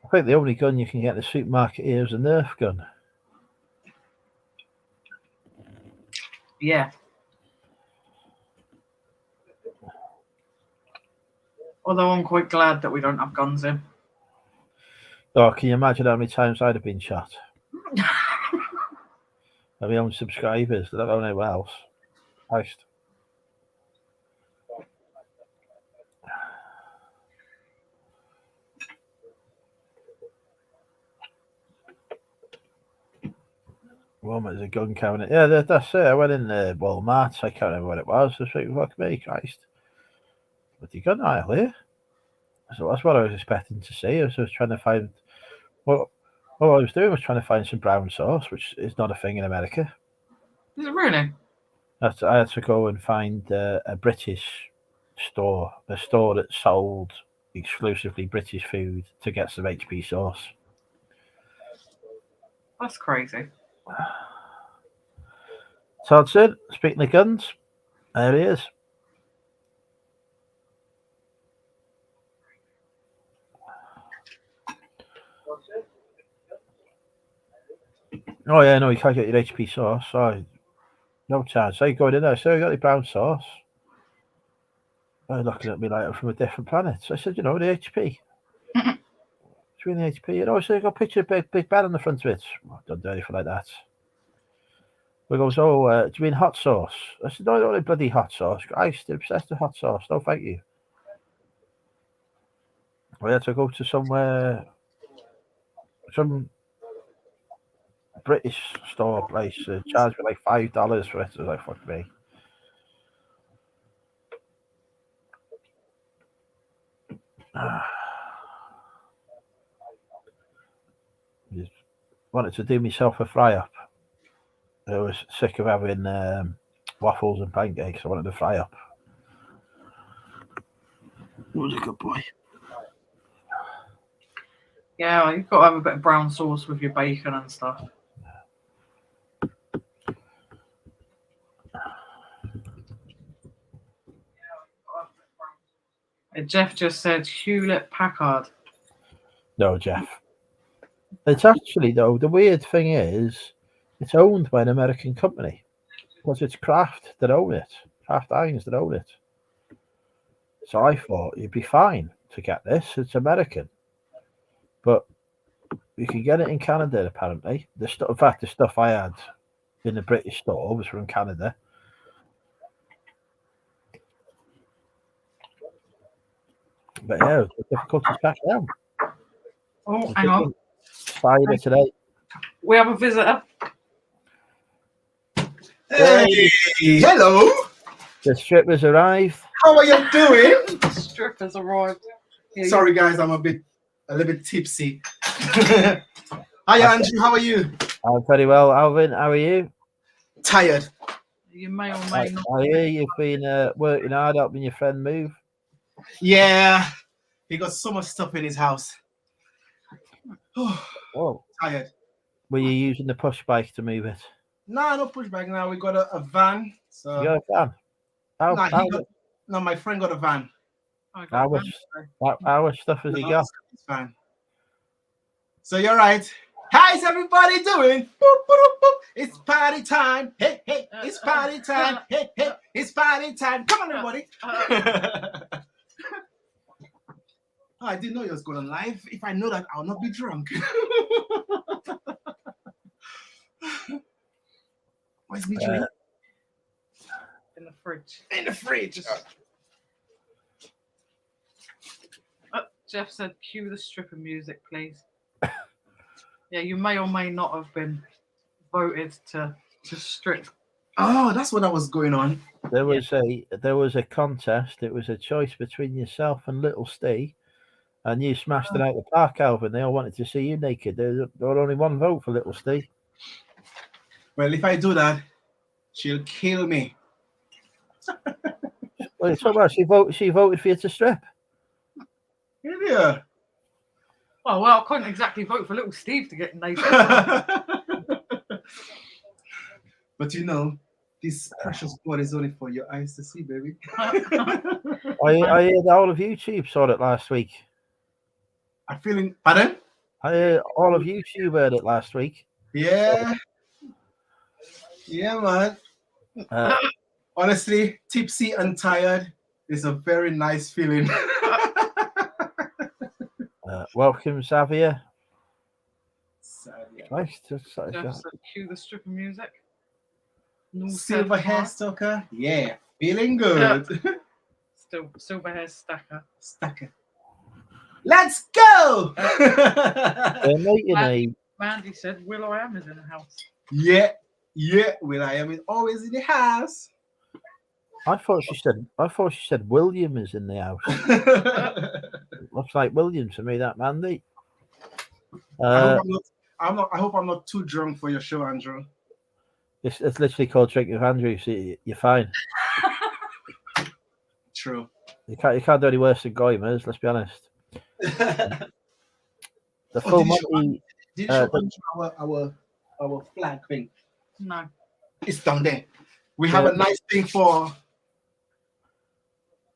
I think the only gun you can get in the supermarket here is a Nerf gun. Yeah. Although I'm quite glad that we don't have guns in. Oh, can you imagine how many times I'd have been shot? Of my own subscribers, I don't know anyone else. Christ. Walmart is a gun cabinet. Yeah, that's it. I went in Walmart. I can't remember what it was. I was like, fuck me, Christ. But you gun aisle here? So that's what I was expecting to see. I was just trying to find what I was doing was trying to find some brown sauce, which is not a thing in America. Is it really? I had to go and find a British store, a store that sold exclusively British food to get some HP sauce. That's crazy. Toddson, speaking of guns, there he is. Oh yeah, no, you can't get your HP sauce. So no chance. I going in there. So you got the brown sauce. They're looking at me like I'm from a different planet. So I said, the HP. It's really HP. So you got a picture of big bed on the front of it. Oh, don't do anything like that. We goes, do you mean hot sauce? I said, no, I don't need bloody hot sauce. I'm still obsessed with hot sauce. No, thank you. We had to go to somewhere, some British store place. Charged me like $5 for it. I was like, fuck me. Just wanted to do myself a fry up. I was sick of having waffles and pancakes. I wanted to fry up. It was a good boy. Yeah, you've got to have a bit of brown sauce with your bacon and stuff. Jeff just said Hewlett Packard. No, Jeff. It's actually, though, the weird thing is, it's owned by an American company because it's Kraft that own it. Kraft Irons that own it. So I thought you'd be fine to get this. It's American, but you can get it in Canada apparently. In fact, the stuff I had in the British store was from Canada. But yeah, it's difficult to track down. Oh, hang on. Spider today. We have a visitor. Hey, hello. The strippers arrived. How are you doing? Strippers arrived. Yeah, Sorry, guys, I'm a little bit tipsy. Hi, Andrew. How are you? I'm very well, Alvin. How are you? Tired. You may or may not. I hear you've been working hard helping your friend move. Yeah, he got so much stuff in his house. Oh, Tired. were you using the push bike to move it? Nah, no pushback now. We got a van. So You got a van? no, my friend got a van. How much stuff has he got? It's fine. So you're right. How's everybody doing? Boop, boop, boop, boop. It's party time. Hey, hey, it's party time. Hey, hey, it's party time. Come on, everybody. Oh, I didn't know you was going live. If I know that, I'll not be drunk. Where's me drink? In the fridge. In the fridge. Jeff said, cue the stripper music, please. Yeah, you may or may not have been voted to strip. Oh, that's what was going on. There was a contest. It was a choice between yourself and Little Steve, and you smashed it out the park, Alvin. They all wanted to see you naked. There was only one vote for Little Steve. Well, if I do that, she'll kill me. Well, it's about she voted for you to strip. Yeah. Oh, well, I couldn't exactly vote for Little Steve to get naked. But you know, this precious blood is only for your eyes to see, baby. I heard all of YouTube saw it last week. I'm feeling. Pardon? I heard all of YouTube heard it last week. Yeah. Yeah, man. Honestly, tipsy and tired is a very nice feeling. Welcome, Xavier. Xavier. Nice to Jeff said, cue the stripper music. Silver hair stalker. Yeah, feeling good. Still silver hair stacker. Let's go. Mandy said, Will I Am is in the house. Yeah, Will I Am is always in the house. I thought she said William is in the house. Looks like William to me, that Mandy. I hope I'm not too drunk for your show, Andrew. It's literally called Drinking with Andrew, so you're fine. True. You can't do any worse than Goimers, let's be honest. The full Monty. Did you show our flag thing? No. It's down there. We have a nice thing for.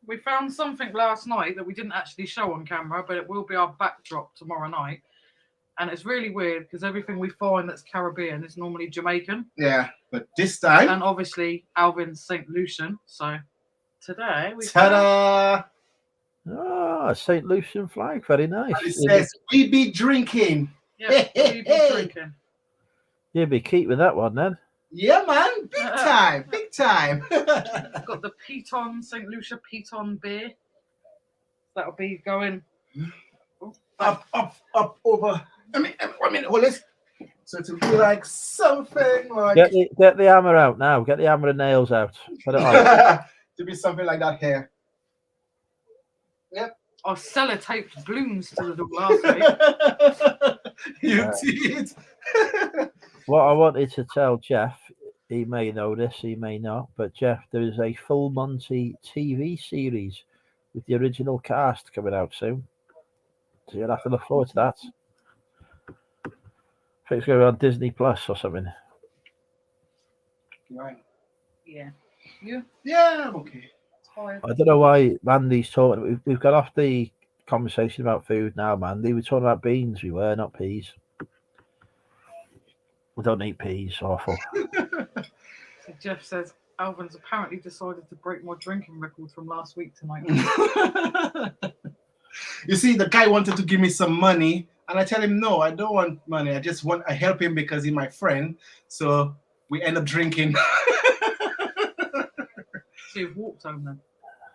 We found something last night that we didn't actually show on camera, but it will be our backdrop tomorrow night. And it's really weird because everything we find that's Caribbean is normally Jamaican. Yeah, but this time. And obviously Alvin's St. Lucian. So today we Ta-da! St. Lucian flag, very nice. And it says, we be drinking. Yeah, we be drinking. You'd be keep with that one then. Yeah, man. Big time. Big time. Got the Piton, St. Lucia Piton beer. That'll be going up, over. I mean, hold this. So to be like something like. Get the hammer out now. Get the hammer and nails out. Put it on. To be something like that here. Yep. I sellotaped balloons to the door last week. You did. What I wanted to tell Jeff, he may know this, he may not, but Jeff, there is a Full Monty TV series with the original cast coming out soon. So you'll have to look forward to that. I think it's going to be on Disney Plus or something. Right. Yeah. You? Yeah, I'm okay. Tired. I don't know why Mandy's talking. We've got off the conversation about food now, Mandy. We're talking about beans. We were, not peas. We don't eat peas. Awful. So Jeff says, Alvin's apparently decided to break my drinking record from last week tonight. You see, the guy wanted to give me some money, and I tell him, no, I don't want money. I help him because he's my friend. So we end up drinking. So you've walked home then?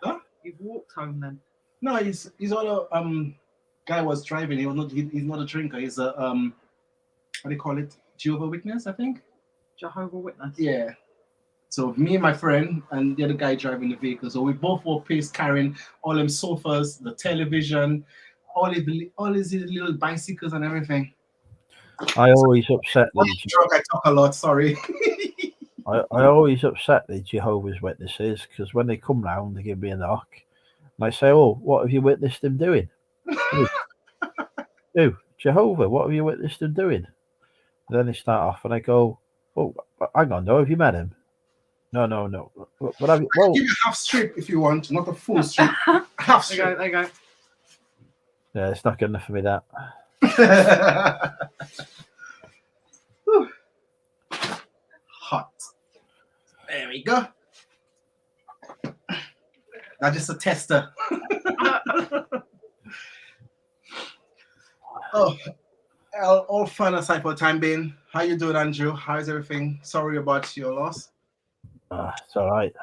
Huh? You've walked home then? No, he's all guy was driving. He's not a drinker. He's a what do you call it? Jehovah's Witness, I think. Jehovah's Witness? Yeah. So me and my friend and the other guy driving the vehicle. So we both were pissed carrying all them sofas, the television, all these little bicycles and everything. I always upset the I talk a lot, sorry. I always upset the Jehovah's Witnesses because when they come round, they give me a knock. And I say, oh, what have you witnessed him doing? Who? Jehovah, what have you witnessed him doing? And then they start off and I go, oh, hang on, no, have you met him? No. But have you, I'll give you half strip if you want, not a full strip. Half strip. There you go. Yeah, it's not good enough for me, that. Hot. There we go. That's just a tester. Oh, all fun aside for the time being. How you doing, Andrew? How's everything? Sorry about your loss. It's all right.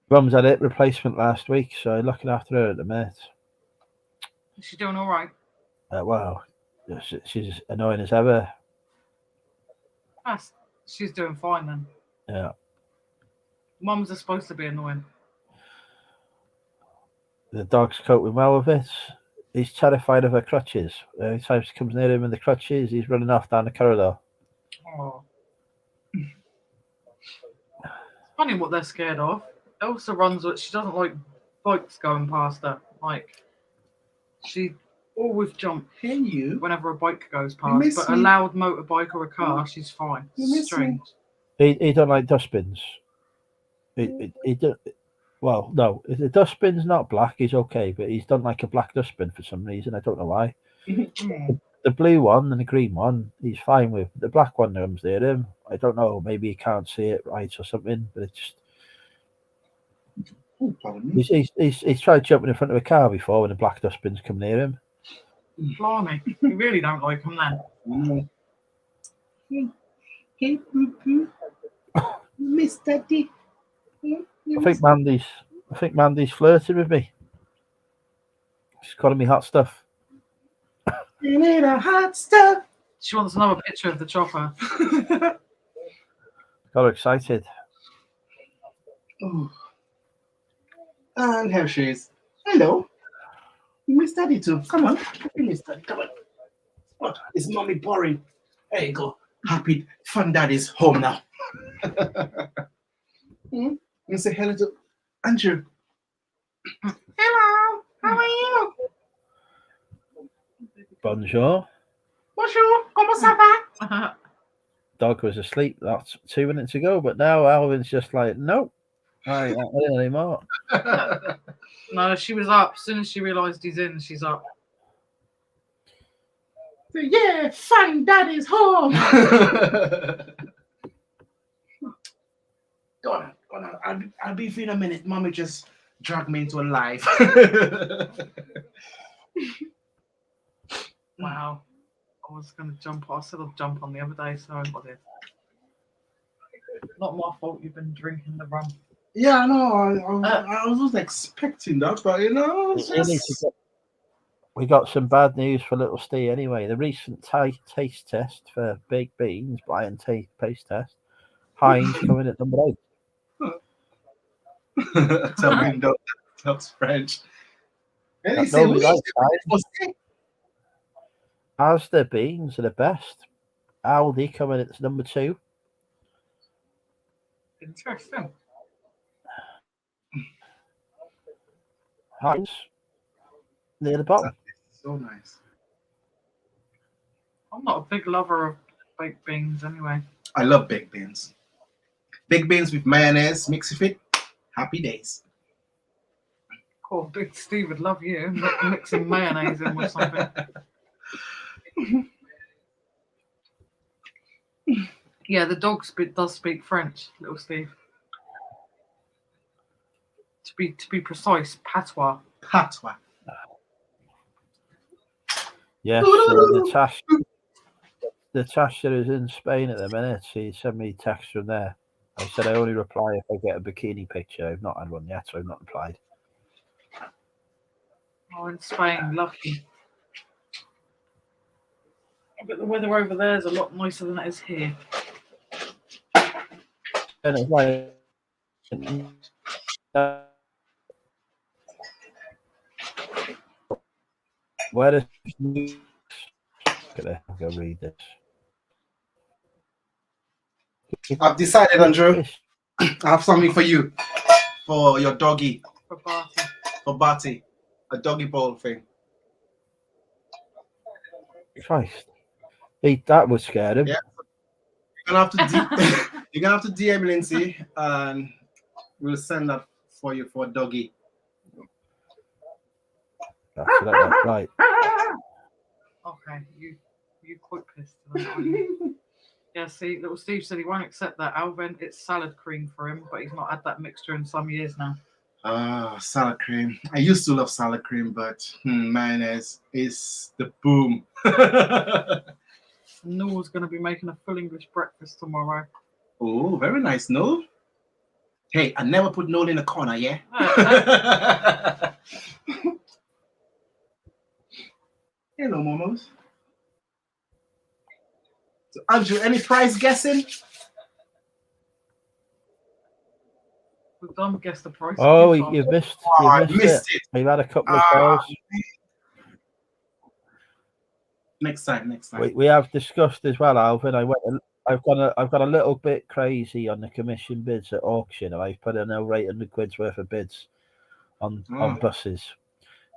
Mum's had a hip replacement last week, so looking after her at the minute. Is she doing all right? Well, she's annoying as ever. She's doing fine then. Yeah. Mums are supposed to be annoying. The dog's coping well with it. He's terrified of her crutches. Every time she comes near him in the crutches, he's running off down the corridor. Oh. It's funny what they're scared of. Elsa runs with, she doesn't like bikes going past her. Like, she always jumps whenever a bike goes past, but a loud motorbike or a car, she's fine. It's strange. He don't like dustbins. Well, no, if the dustbin's not black, he's okay, but he's done like a black dustbin for some reason. I don't know why. The blue one and the green one, he's fine with. The black one comes near him. I don't know, maybe he can't see it right or something, but it's just. He's tried jumping in front of a car before when the black dustbins come near him. Blimey, you really don't like him then. Hey, Poo-Poo. Mr. Dick. I think Mandy's flirting with me. She's calling me hot stuff. You need a hot stuff. She wants another picture of the chopper. Got her excited. Oh. And here she is. Hello. Miss Daddy too. Come on. Miss Daddy, come on. What? Is mommy boring? There you go. Happy fun daddy's home now. You say hello to Andrew. Hello. How are you? Bonjour. Bonjour. ¿Cómo ça va? Dog was asleep. That's 2 minutes ago, but now Alvin's just like, nope. I ain't in anymore. No, she was up. As soon as she realised he's in, she's up. Yeah, fun daddy's home. Go on. I'll be for you in a minute. Mommy just dragged me into a live. Wow. I was going to jump. I said I'd jump on the other day, so I did. Not my fault you've been drinking the rum. Yeah, no, I was expecting that, but you know, we got some bad news for little Steve anyway. The recent taste test for baked beans, blind taste test, Heinz coming at number 8. Tell me that's French. Nobody likes Heinz. As the beans are the best. Aldi coming at number 2. Interesting. Heinz near the bottom. So nice. I'm not a big lover of baked beans anyway. I love baked beans. Baked beans with mayonnaise, mix with it. Happy days. Cool, Big Steve would love you mixing mayonnaise in with something. Yeah, the dog does speak French, little Steve. To be precise, patois. Patois. Yes, Natasha is in Spain at the minute. She sent me a text from there. I said I only reply if I get a bikini picture. I've not had one yet, so I've not replied. Oh, in Spain, lucky. But the weather over there is a lot nicer than it is here. And it's like, where is? I'll go read this. I've decided, Andrew. I have something for you, for your doggy, For Barty. A doggy bowl thing. Christ, that would scare him. Yeah. You're gonna have to DM Lindsay, and we'll send that for you for a doggy. Right. Okay, you quite pissed tonight, aren't you? Yeah, see, little Steve said he won't accept that, Alvin. It's salad cream for him, but he's not had that mixture in some years now. Salad cream. I used to love salad cream, but mayonnaise is the boom. Noel's going to be making a full English breakfast tomorrow. Oh, very nice, Noel. Hey, I never put Noel in a corner, yeah? Hello, Momos. So, Andrew, any price guessing? We've done guess the price. Oh, you've missed it. You've had a couple of sales. Next time. We have discussed as well, Alvin. I've got a little bit crazy on the commission bids at auction, and I've put in over 800 quid's worth of bids on buses.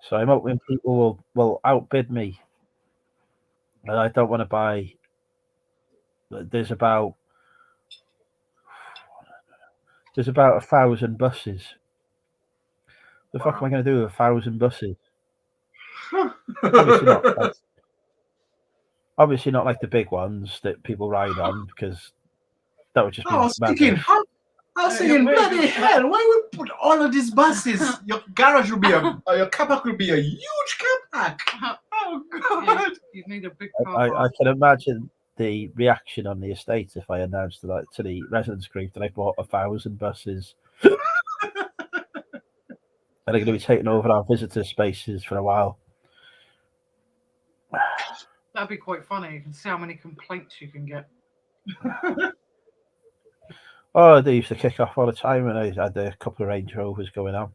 So I'm hoping people will outbid me. And I don't want to buy. There's about 1,000 buses. The fuck am I going to do with 1,000 buses? Obviously not like the big ones that people ride on, because that would just be. I was thinking, bloody hell, why would we put all of these buses? Your garage will be your car park will be a huge car park. Oh God! You need a big car park. I can imagine the reaction on the estate if I announced to the residents group that I bought 1,000 buses. And they're going to be taking over our visitor spaces for a while. That'd be quite funny. You can see how many complaints you can get. Oh, they used to kick off all the time when I had a couple of Range Rovers going on.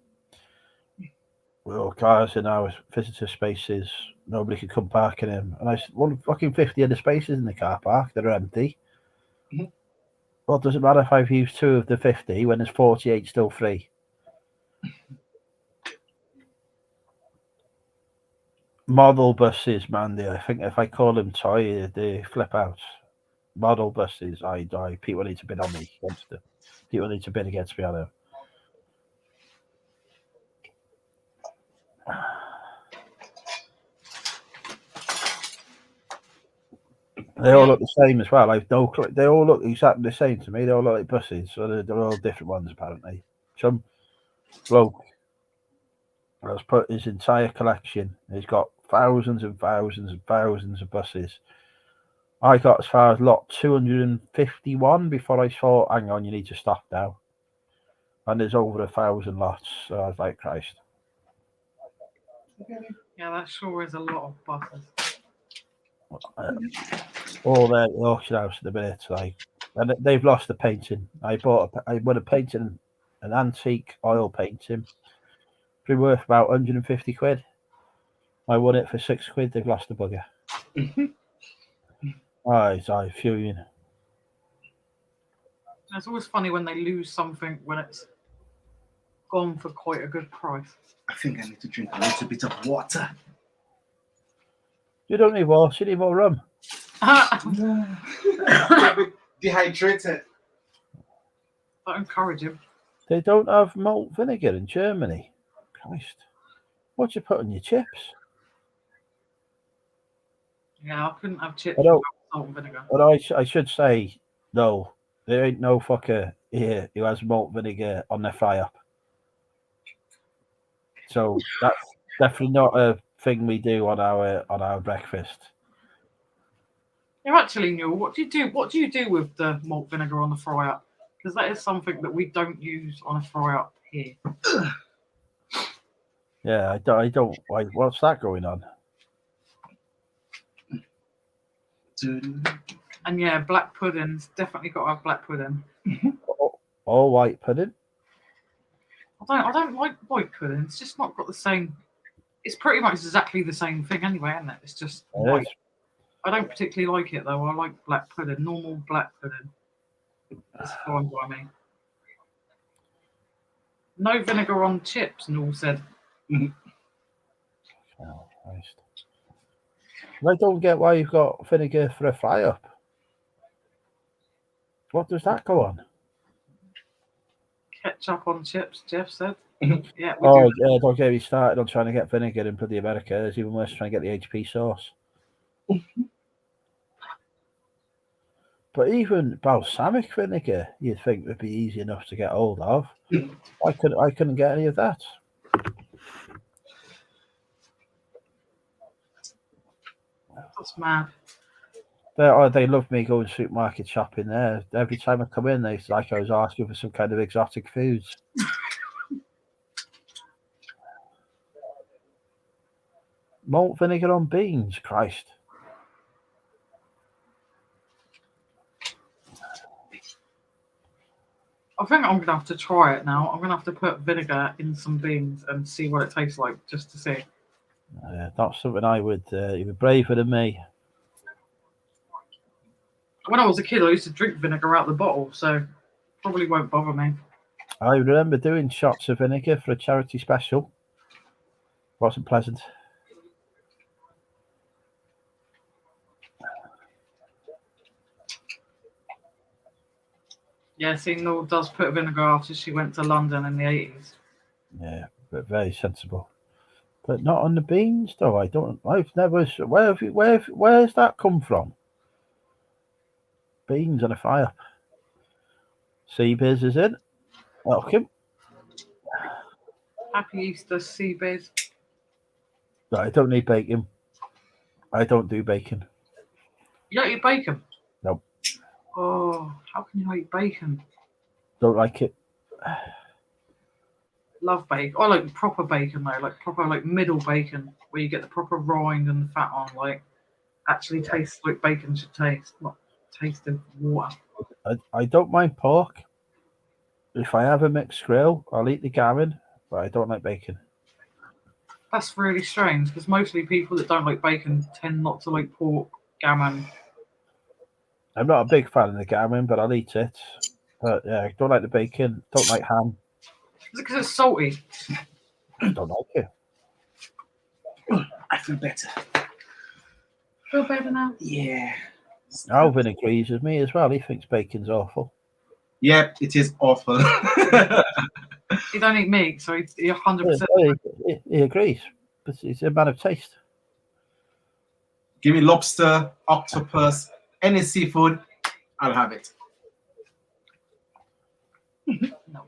With all cars in our visitor spaces, nobody could come park in them. And I said, well, fucking 50 of the spaces in the car park that are empty. Mm-hmm. Well, it doesn't matter if I've used 2 of the 50 when there's 48 still free. Model buses, man, I think if I call them toy, they flip out. Model buses, people need to bid on me against them. People need to bid against me on them. They all look the same as well. They all look exactly the same to me. They all look like buses, so they're all different ones apparently. Some bloke has put his entire collection. He's got thousands and thousands and thousands of buses. I got as far as lot 251 before I thought, hang on, you need to stop now. And there's over 1,000 lots. So I was like, Christ. Yeah, that sure is a lot of buses. All there at the auction house at the minute, and they've lost the painting. I won a painting, an antique oil painting. It's worth about 150 quid. I won it for 6 quid. They've lost the bugger. I fuming. It's always funny when they lose something when it's gone for quite a good price. I think I need to drink a little bit of water. You don't need water, you need more rum. Dehydrated. Don't encourage him. They don't have malt vinegar in Germany. Christ. What do you put on your chips? Yeah, I couldn't have chips I don't- without salt and vinegar. But I should say, no, there ain't no fucker here who has malt vinegar on their fry up. So that's definitely not a thing we do on our breakfast. Yeah, actually, Newell, what do you do? What do you do with the malt vinegar on the fry up? Because that is something that we don't use on a fry up here. Yeah, I don't. What's that going on? And yeah, black pudding's definitely got to have black pudding. All white pudding. I don't like white pudding. It's just not got the same. It's pretty much exactly the same thing anyway, isn't it? It's just white. It is. I don't particularly like it though. I like black pudding, normal black pudding. It's fine by me. No vinegar on chips, Noel said. Oh, Christ. I don't get why you've got vinegar for a fry up. What does that go on? Ketchup on chips, Jeff said. Mhm. Yeah, we Oh, do. yeah, don't get me started on trying to get vinegar in bloody America. It's even worse trying to get the HP sauce. But even balsamic vinegar, you'd think would be easy enough to get hold of. I couldn't get any of that. That's mad. They love me going supermarket shopping there. Every time I come in, they like I was asking for some kind of exotic foods. Malt vinegar on beans, Christ. I think I'm gonna have to try it now. I'm gonna have to put vinegar in some beans and see what it tastes like, just to see. That's something I would. You were braver than me. When I was a kid, I used to drink vinegar out the bottle, so probably won't bother me. I remember doing shots of vinegar for a charity special. Wasn't pleasant. Yeah, see, Noel does put vinegar after she went to London in the 80s. Yeah, but very sensible. But not on the beans, though. I've never. Where's that come from? Beans on a fire. Seabiz is in. Welcome. Happy Easter, Seabiz. No, I don't need bacon. I don't do bacon. You don't eat bacon? Nope. Oh, how can you eat bacon? Don't like it. Love bacon. I like proper bacon though, like proper like middle bacon, where you get the proper rind and the fat on. Like actually tastes like bacon should taste, not taste of water. I don't mind pork. If I have a mixed grill, I'll eat the gammon, but I don't like bacon. That's really strange because mostly people that don't like bacon tend not to like pork, gammon. I'm not a big fan of the gammon, but I'll eat it. But yeah, I don't like the bacon. Don't like ham. Is it because it's salty? I don't like it. I feel better. Feel better now? Yeah. Alvin agrees with me as well. He thinks bacon's awful. Yep, it is awful. You don't eat meat, so you're 100%. He agrees, but he's a man of taste. Give me lobster, octopus, any seafood, I'll have it. No.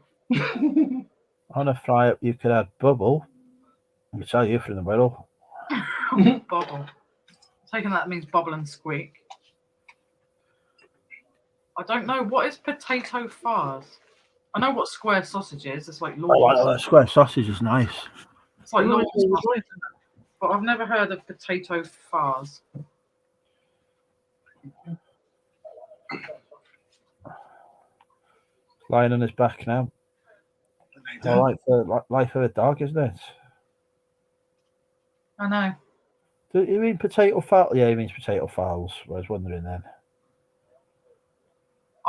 On a fry up, you could add bubble. I'll tell you from the middle. Bubble. Taking that means bubble and squeak. I don't know what is potato farce. I know what square sausage is. It's like Lord's. Square sausage is nice. It's like Lord's sausage, but I've never heard of potato farce. Lying on his back now. All right for life of a dog, isn't it? I know. Do you mean potato fowl? Yeah, he means potato fowls. I was wondering then.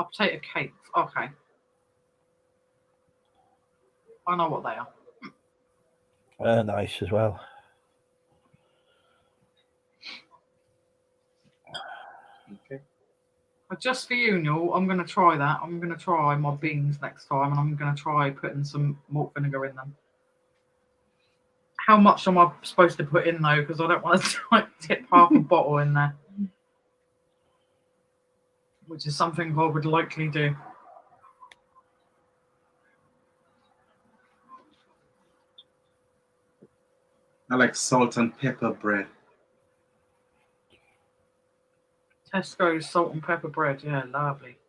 potato cakes. Okay. I know what they are. Nice as well. Okay. But just for you, Neil, I'm going to try that. I'm going to try my beans next time, and I'm going to try putting some malt vinegar in them. How much am I supposed to put in, though? Because I don't want to tip half a bottle in there, which is something I would likely do. I like salt and pepper bread. Tesco's salt and pepper bread. Yeah, lovely.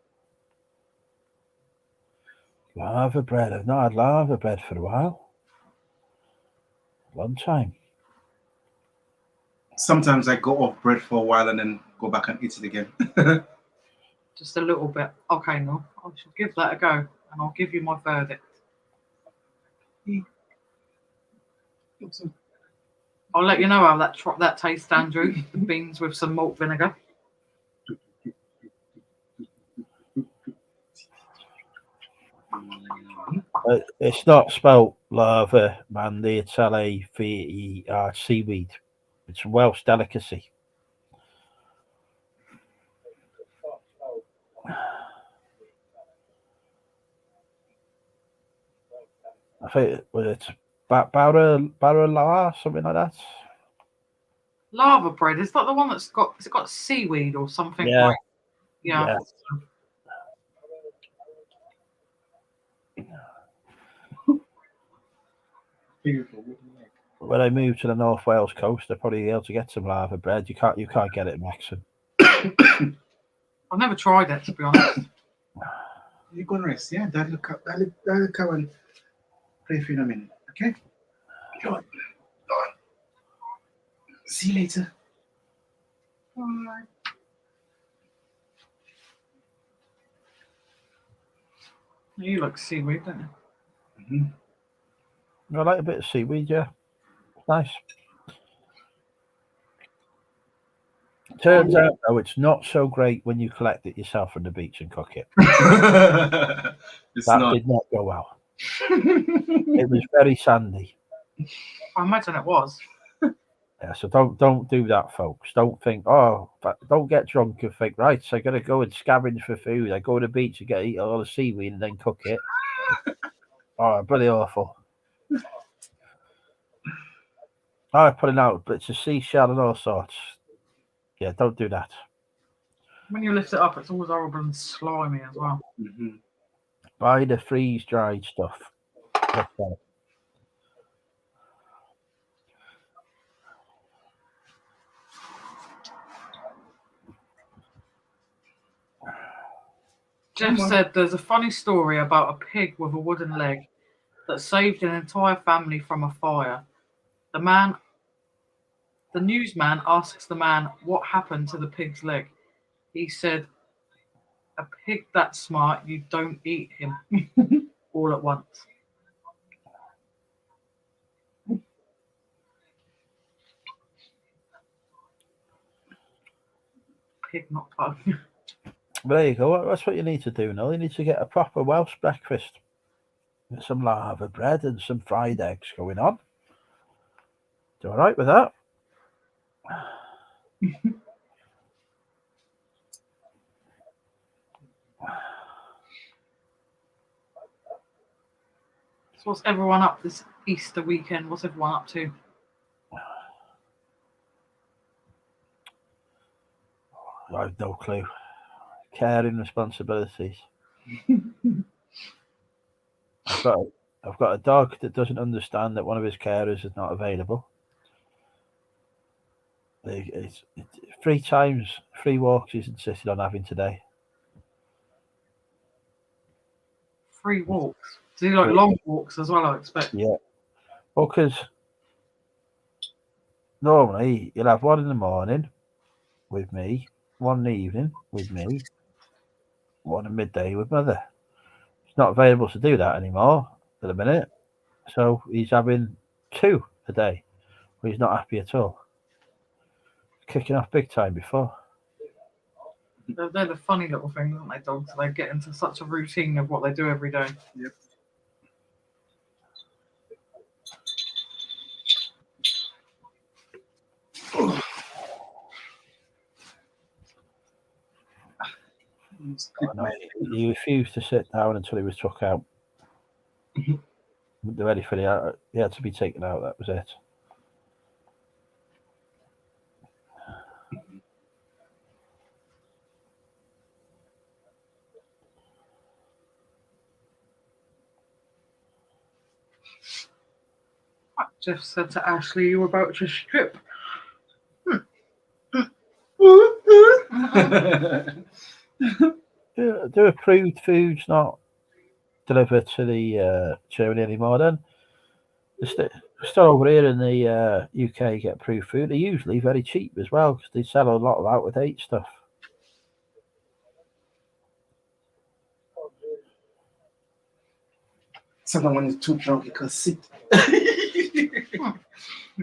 Lava bread. I've not had lava bread for a while. Long time. Sometimes I go off bread for a while and then go back and eat it again. Just a little bit. Okay, no, I shall give that a go, and I'll give you my verdict. I'll let you know how that tastes, Andrew. The beans with some malt vinegar. It's not spelt lava, Mandy. It's L-A-V-E-R, seaweed. It's a Welsh delicacy. I think it's Barra, something like that. Lava bread. Is that the one has it got seaweed or something? Yeah. Like, yeah. When I moved to the North Wales coast, I'd probably be able to get some lava bread. You can't get it in Wrexham. I've never tried it, to be honest. You go and rest, yeah? Dad'll come and pray for you in a minute, okay? Go on. See you later. Bye. You like seaweed, don't you? I like a bit of seaweed, yeah. Nice. Turns out, though, it's not so great when you collect it yourself from the beach and cook it. That did not go well. It was very sandy. I imagine it was. Yeah, so don't do that, folks. Don't think, don't get drunk and think, right, so I got to go and scavenge for food. I go to the beach and eat all the seaweed and then cook it. Oh, bloody awful. I put it out, but it's a seashell and all sorts. Yeah, don't do that. When you lift it up, it's always horrible and slimy as well. Mm-hmm. Buy the freeze-dried stuff. Okay. Jeff said there's a funny story about a pig with a wooden leg that saved an entire family from a fire. The newsman asks the man what happened to the pig's leg. He said, "A pig that smart, you don't eat him all at once." Pig, not pug. But there you go. That's what you need to do now. You need to get a proper Welsh breakfast with some lava bread and some fried eggs going on. You all right with that? So what's everyone up this Easter weekend? What's everyone up to? I have no clue. Caring responsibilities. I've got a dog that doesn't understand that one of his carers is not available. It's 3 walks he's insisted on having today. 3 walks. Do you like long walks as well, I expect? Yeah. Well, because normally you'll have one in the morning with me, one in the evening with me, one at midday with mother. He's not available to do that anymore at the minute. So he's having 2 a day. He's not happy at all. Kicking off big time before. They're the funny little things, aren't they, dogs? They get into such a routine of what they do every day. Yep. No, he refused to sit down until he was took out. Wouldn't do anything. He had to be taken out. That was it. Jeff said to Ashley, "You were about to strip." Do approved foods not delivered to the Germany anymore? Then they're still over here in the UK. Get approved food. They're usually very cheap as well because they sell a lot of out of date stuff. Sometimes when he's too drunk, he can't sit.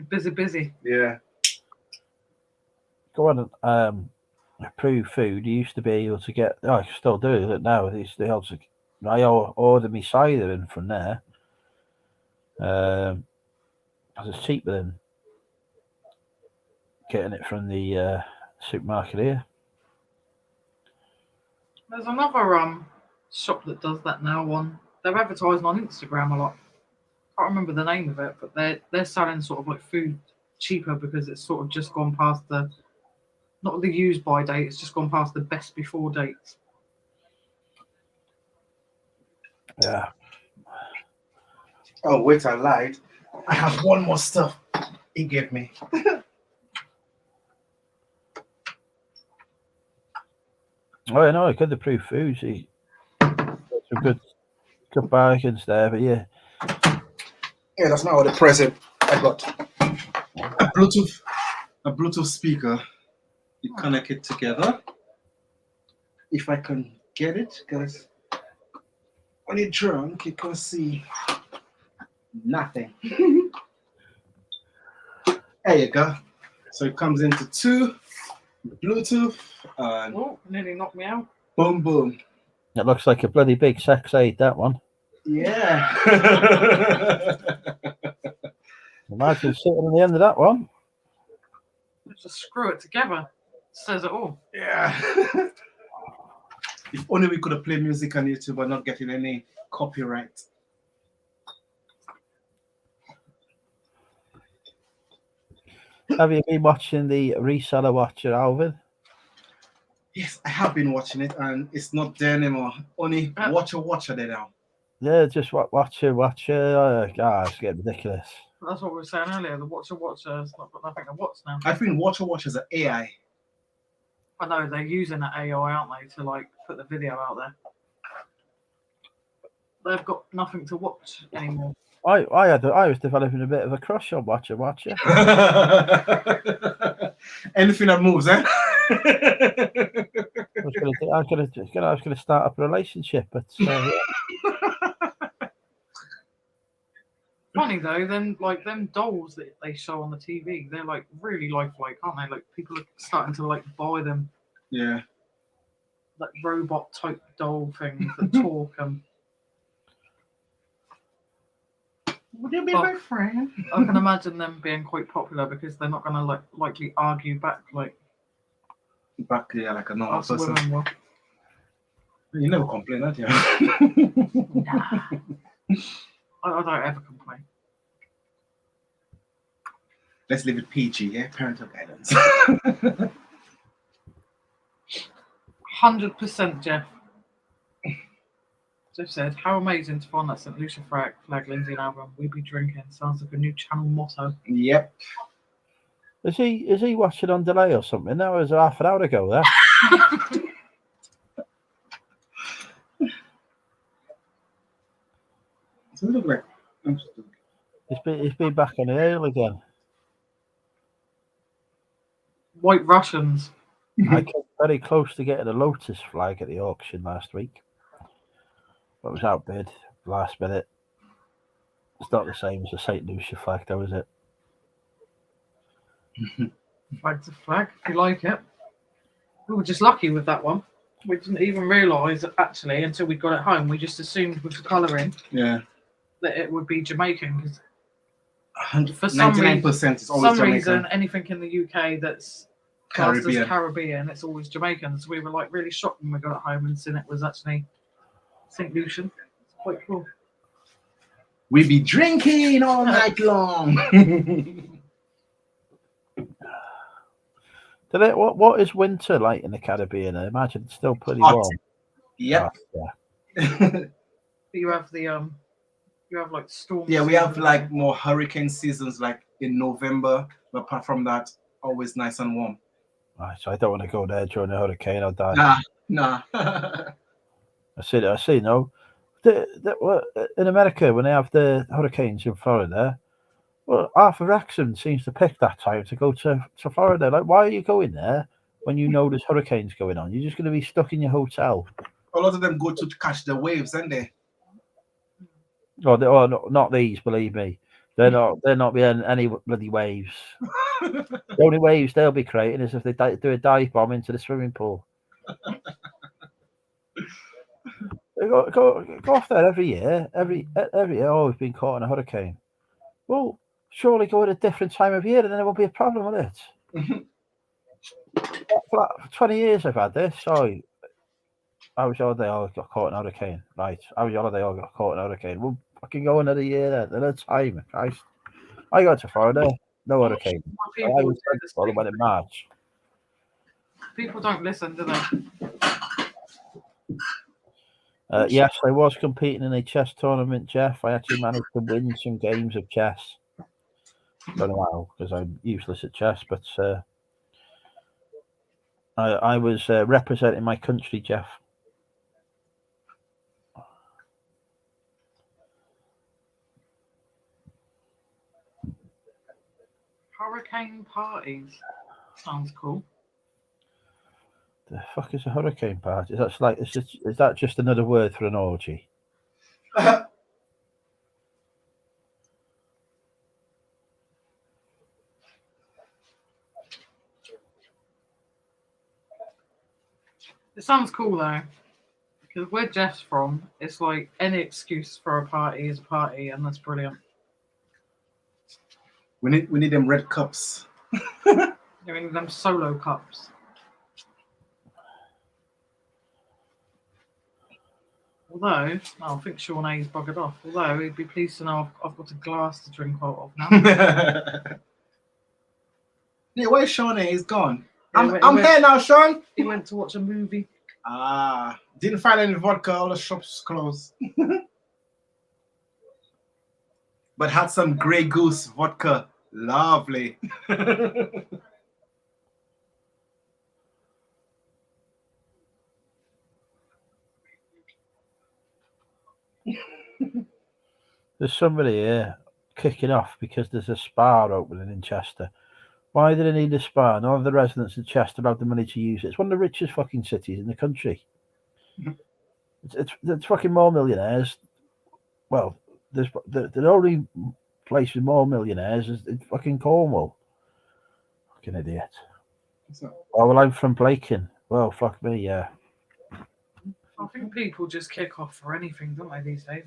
Busy. Yeah. Go on, approved food. You used to be able to get. Oh, I can still do it now. They used to be able to. I order me cider in from there. Because it's cheaper than getting it from the supermarket here. There's another shop that does that now. They're advertising on Instagram a lot. Can't remember the name of it, but they're selling sort of like food cheaper because it's sort of just gone past the not the use by date. It's just gone past the best before dates. Yeah. Oh wait, I lied. I have one more stuff he gave me. Oh, I know. Good approved foods. Some good bargains there, but yeah. Yeah, that's my other present. I got a Bluetooth speaker. You connect it together. If I can get it, because when you're drunk, you can't see nothing. There you go. So it comes into two Bluetooth and Oh, nearly knocked me out. boom, boom. It looks like a bloody big sex aid, that one. Yeah. Imagine sitting on the end of that one. Just screw it together. Says it all. Yeah. If only we could have played music on YouTube but not getting any copyright. Have you been watching the Reseller Watcher, Alvin? Yes, I have been watching it and it's not there anymore. Only Watcher there now. Yeah, just watcher. Oh, God, it's getting ridiculous. That's what we were saying earlier. The Watcher has not got nothing to watch now. I think Watcher is an AI. I know they're using that AI, aren't they, to like put the video out there. They've got nothing to watch anymore. I was developing a bit of a crush on Watcher. Anything that moves, eh? I was gonna start up a relationship, but yeah. Funny though, then like them dolls that they show on the TV, they're like really lifelike, aren't they? Like people are starting to like buy them. Yeah. Like robot type doll things that talk and. Would you be my friend? I can imagine them being quite popular because they're not going to likely argue back like a normal us person. women will. You never complain, don't you? Nah. I don't ever complain. Let's leave it PG, yeah? Parental guidance. 100%, Jeff. Jeff said, "How amazing to find that St. Lucia Flag Lindsay album. We be drinking. Sounds like a new channel motto." Yep. Is he watching on delay or something? That was half an hour ago. There. Does it look like? He's been back on the ale again. White Russians. I came very close to getting a Lotus flag at the auction last week. But it was outbid last minute. It's not the same as the St. Lucia flag, though, is it? Flag's a flag, if you like it. We were just lucky with that one. We didn't even realise actually until we got it home. We just assumed with the colouring Yeah. that it would be Jamaican because for 99% is always some Jamaican. reason anything in the UK that's classed as Caribbean. Caribbean, it's always Jamaican. So we were like really shocked when we got it home and seen it was actually St. Lucian. It's quite cool. We be drinking all night long. What is winter like in the Caribbean? I imagine it's still pretty Hot. warm. Yep. Yeah. But you have the you have like storms. Yeah, we have like more hurricane seasons like in November, but apart from that, always nice and warm. Right, so I don't want to go there during a hurricane. I'll die. Nah. I see. No, in America when they have the hurricanes in Florida, well, half of Wrexham seems to pick that time to go to Florida. Like, why are you going there when you know there's hurricanes going on? You're just going to be stuck in your hotel. A lot of them go to catch the waves, aren't they? Not these. Believe me, they're not being any bloody waves. The only waves they'll be creating is if they do a dive bomb into the swimming pool. They go off there every year. Every year, oh, we've been caught in a hurricane. Well, surely go at a different time of year, and then there won't be a problem with it. For 20 years I've had this. Sorry, I was your holiday. Oh, got caught in a hurricane. Right, I was your holiday. Oh, got caught in a hurricane. Well, fucking go another year then. Another time. Christ. I got to Florida. No hurricane. I was went in March. People don't listen, do they? Yes, I was competing in a chess tournament, Jeff. I actually managed to win some games of chess. Don't know how, because I'm useless at chess, but I was representing my country, Jeff. Hurricane parties. Sounds cool. The fuck is a hurricane party? Is that just another word for an orgy? It sounds cool though, because where Jeff's from, it's like any excuse for a party is a party, and that's brilliant. We need them red cups. I mean, them solo cups. Although, I think Sean A's buggered off. Although he'd be pleased to know I've got a glass to drink out of now. Yeah, where's Sean A? He's gone. Yeah, I'm here now, Sean. He went to watch a movie. Didn't find any vodka. All the shops closed. But had some Grey Goose vodka. Lovely. There's somebody here kicking off because there's a spa opening in Chester. Why do they need a spa? None of the residents of Chester have the money to use it. It's one of the richest fucking cities in the country. It's fucking more millionaires. Well, there's the only place with more millionaires is fucking Cornwall. Fucking idiot. Oh, well, I'm from Blaken. Well, fuck me, yeah. I think people just kick off for anything, don't they, these days?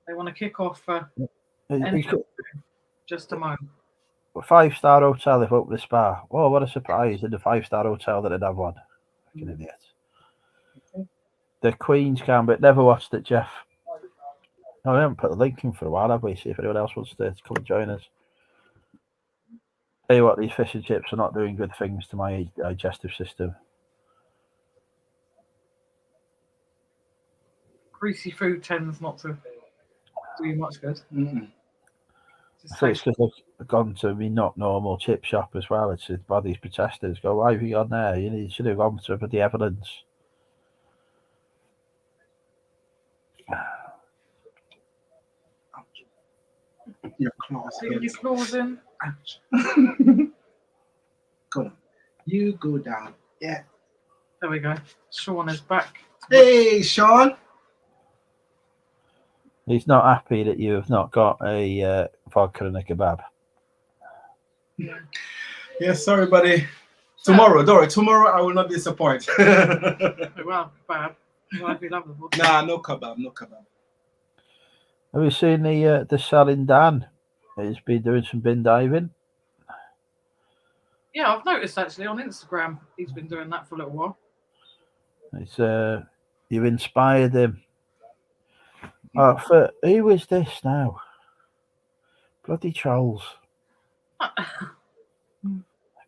They want to kick off for anything, just to moan. A 5-star hotel, they've opened a spa. Oh, what a surprise. In the 5-star hotel that they'd have one. Fucking idiot. The Queen's Gambit. Never watched it, Jeff. No, we haven't put the link in for a while, have we? See if anyone else wants to come and join us. Tell you what, these fish and chips are not doing good things to my digestive system. Greasy food tends not to do you much good. So it's because they've gone to me not normal chip shop as well. It's his body's protesters. Go, why have you gone there? You should have gone to the evidence. Your claws. Your claws in. Go on. You go down. Yeah. There we go. Sean is back. Hey, Sean. He's not happy that you have not got a vodka and a kebab. Yeah, sorry, buddy. Tomorrow, Dory, tomorrow I will not disappoint. Well, bad. Well, we love them. Nah, no kebab, no kebab. Have you seen the selling Dan? He's been doing some bin diving. Yeah, I've noticed actually on Instagram he's been doing that for a little while. It's you've inspired him. For who is this now? Bloody trolls.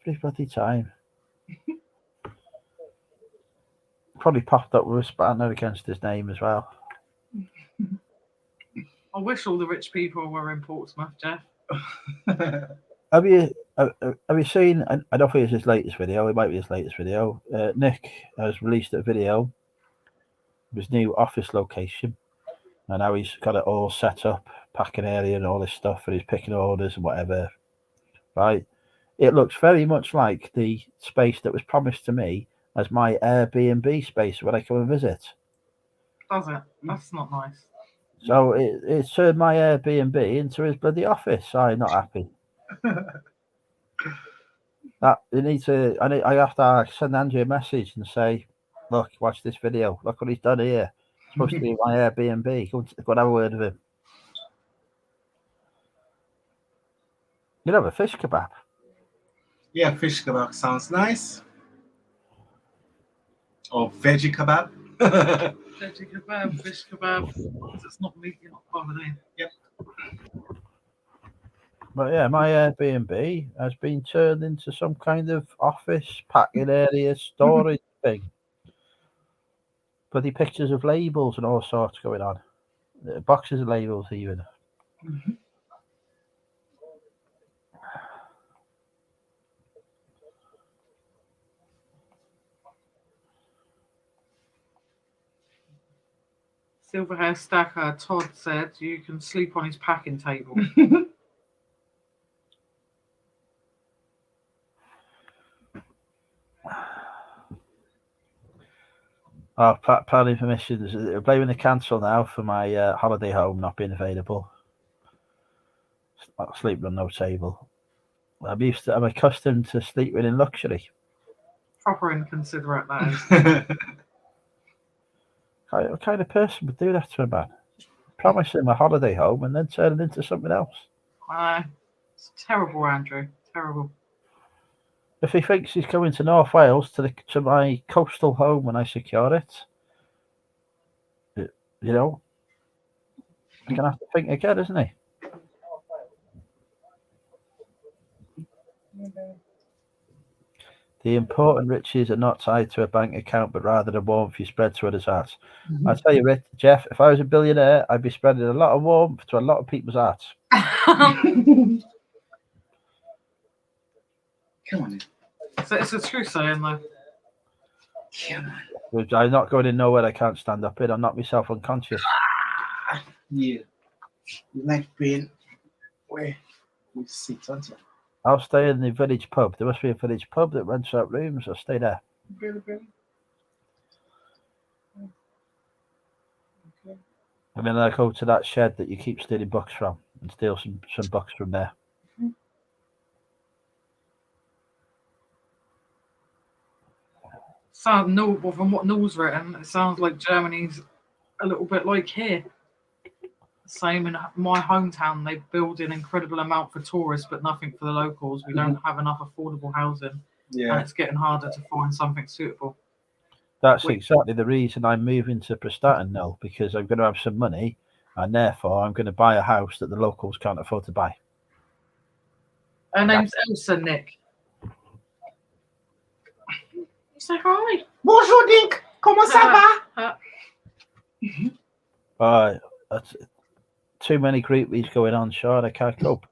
Every bloody time. Probably popped up with a spanner against his name as well. I wish all the rich people were in Portsmouth, Jeff. Have you seen? I don't think it's his latest video. It might be his latest video. Nick has released a video of his new office location, and how he's got it all set up, packing area and all this stuff, and he's picking orders and whatever. Right? It looks very much like the space that was promised to me as my Airbnb space when I come and visit. Does it? That's not nice. So it turned my Airbnb into his bloody office. I'm not happy. That you need to. I have to send Andrew a message and say, "Look, watch this video. Look what he's done here. It's supposed to be my Airbnb. Go and have a word with him." You have a fish kebab. Yeah, fish kebab sounds nice. Or veggie kebab. Veggie kebab, fish kebab. It's not meat, you're not bothered in. Yep. But yeah, my Airbnb has been turned into some kind of office, packing area, storage thing. Bloody pictures of labels and all sorts going on. Boxes of labels even. Mm-hmm. Silver hair stacker Todd said you can sleep on his packing table. Oh, planning permissions. They're blaming the cancel now for my holiday home not being available. Sleeping on no table. I'm accustomed to sleeping in luxury. Proper inconsiderate, that is. What kind of person would do that to a man? Promising him a holiday home and then turn it into something else. It's terrible, Andrew. Terrible. If he thinks he's coming to North Wales to my coastal home when I secure it, you know, he's gonna have to think again, isn't he? The important riches are not tied to a bank account, but rather the warmth you spread to others' hearts. Mm-hmm. I tell you, Jeff, if I was a billionaire, I'd be spreading a lot of warmth to a lot of people's hearts. Come on. So it's a true saying, though. Come on. I'm not going in nowhere I can't stand up in. I'll knock myself unconscious. Yeah. You like being where we sit, don't you? I'll stay in the village pub. There must be a village pub that rents out rooms. I'll stay there. Really? Okay. And then I go to that shed that you keep stealing books from and steal some books from there. Mm-hmm. From what Noel's written, it sounds like Germany's a little bit like here. Same in my hometown, they build an incredible amount for tourists, but nothing for the locals. We don't have enough affordable housing, and it's getting harder to find something suitable. That's exactly the reason I'm moving to Prestatyn now, because I'm going to have some money, and therefore I'm going to buy a house that the locals can't afford to buy. Her name's Elsa, Nick. You say hi. Bonjour, Nick. Comment ça va? That's too many groupies going on, Sean. I can't cope.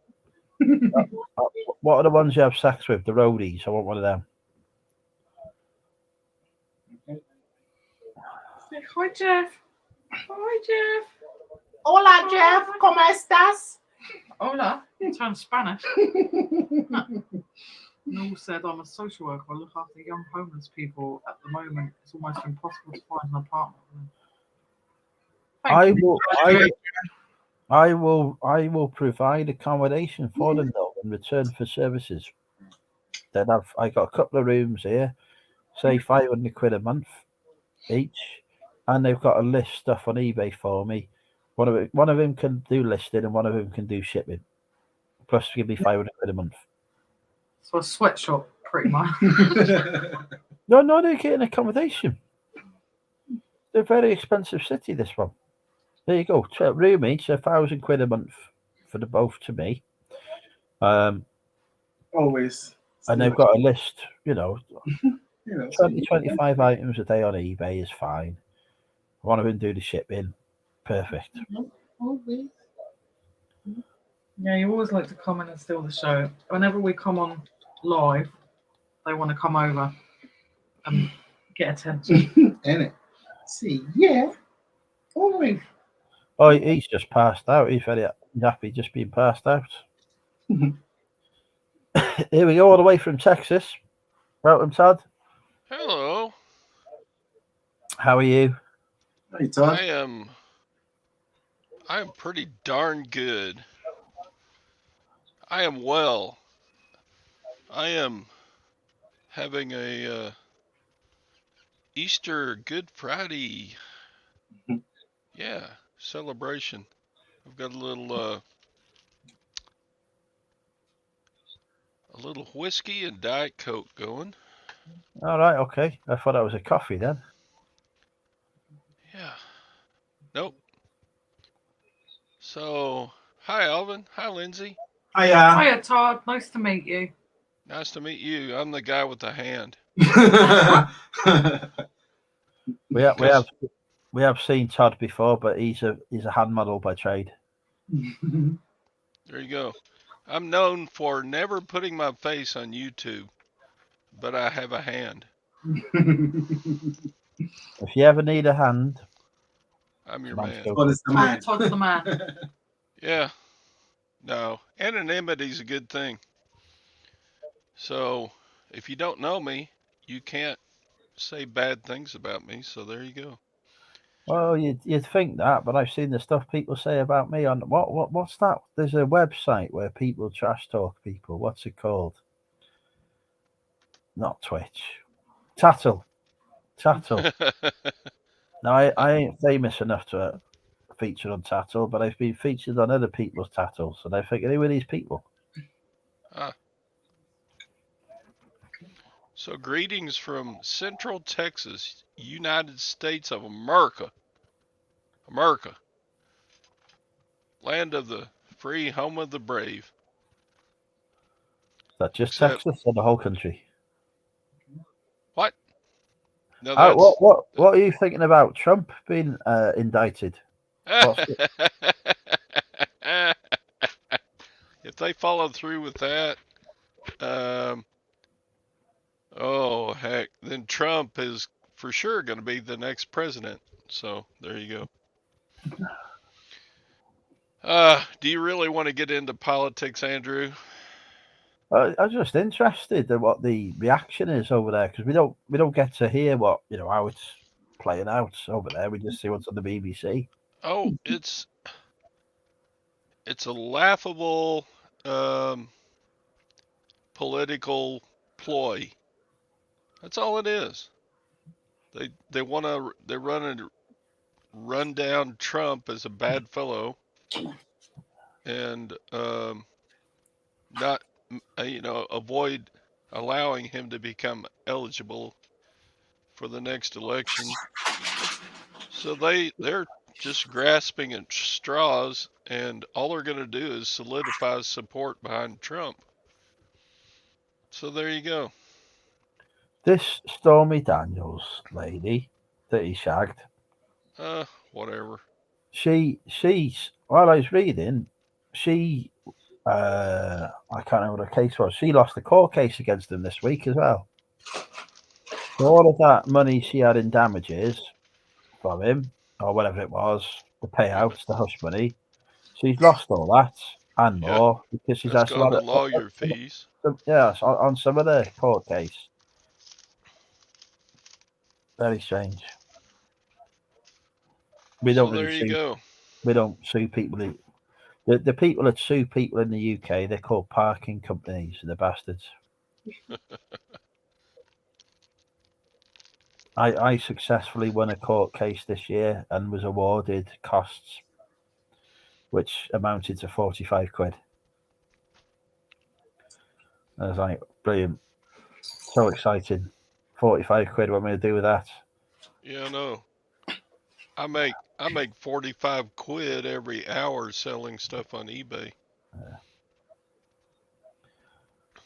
What are the ones you have sex with? The roadies. I want one of them. Hi, Jeff. Hi, Jeff. Hola, Jeff. ¿Cómo estás? Hola. Turn Spanish. Noel said, I'm a social worker. I look after young homeless people. At the moment, it's almost impossible to find an apartment. I will provide accommodation for them though in return for services. Then I got a couple of rooms here, say £500 a month each, and they've got to list stuff on eBay for me. One of them can do listing, and one of them can do shipping. Plus, give me £500 a month. So a sweatshop, pretty much. No, they're getting accommodation. They're a very expensive city, this one. There you go. Room each, £1,000 a month for the both to me. Always. And they've got a list, 20, So 25 items a day on eBay is fine. One of them do the shipping. Perfect. always. Yeah, you always like to comment and steal the show. Whenever we come on live, they want to come over and get attention. Ain't it? See, yeah. Always. Oh, he's just passed out. He's very happy just being passed out. Here we go, all the way from Texas. Welcome, Todd. Hello. How are you? Hey, Todd. I am pretty darn good. I am well. I am having a Easter Good Friday, celebration. I've got a little whiskey and Diet Coke going. All right, okay. I thought that was a coffee then. Yeah. Nope. So, hi Alvin. Hi Lindsay. Hiya. Hiya, Todd. Nice to meet you. Nice to meet you. I'm the guy with the hand. We have seen Todd before, but he's a hand model by trade. There you go. I'm known for never putting my face on YouTube, but I have a hand. If you ever need a hand, I'm your man's man. go. Todd's the man. Yeah. No, anonymity is a good thing. So, if you don't know me, you can't say bad things about me. So there you go. Well, you'd think that, but I've seen the stuff people say about me on what's that? There's a website where people trash talk people. What's it called? Not Twitch. Tattle. Now I ain't famous enough to feature on Tattle, but I've been featured on other people's Tattles, and I think who are these people? So greetings from Central Texas, United States of America. America. Land of the free, home of the brave. Is that just Except- Texas or the whole country? What? No, that's... What are you thinking about Trump being indicted? If they follow through with that, oh heck, then Trump is for sure going to be the next president. So there you go. Do you really want to get into politics, Andrew? I'm just interested in what the reaction is over there, because we don't get to hear what how it's playing out over there. We just see what's on the BBC. Oh, it's a laughable political ploy. That's all it is. They want to run down Trump as a bad fellow, and not avoid allowing him to become eligible for the next election. So they're just grasping at straws, and all they're going to do is solidify support behind Trump. So there you go. This Stormy Daniels lady that he shagged. Whatever. She's while I was reading, I can't remember what the case was. She lost a court case against him this week as well. So all of that money she had in damages from him, or whatever it was, the payouts, the hush money, she's lost all that and more because she's That's had gone to lawyer fees. Yes, on some of the court case. Very strange. We don't sue people. The people that sue people in the UK, they're called parking companies. The bastards. I successfully won a court case this year and was awarded costs, which amounted to 45 quid. I was like, brilliant. So exciting. 45 quid, what am I going to do with that? Yeah, no. I make 45 quid every hour selling stuff on eBay.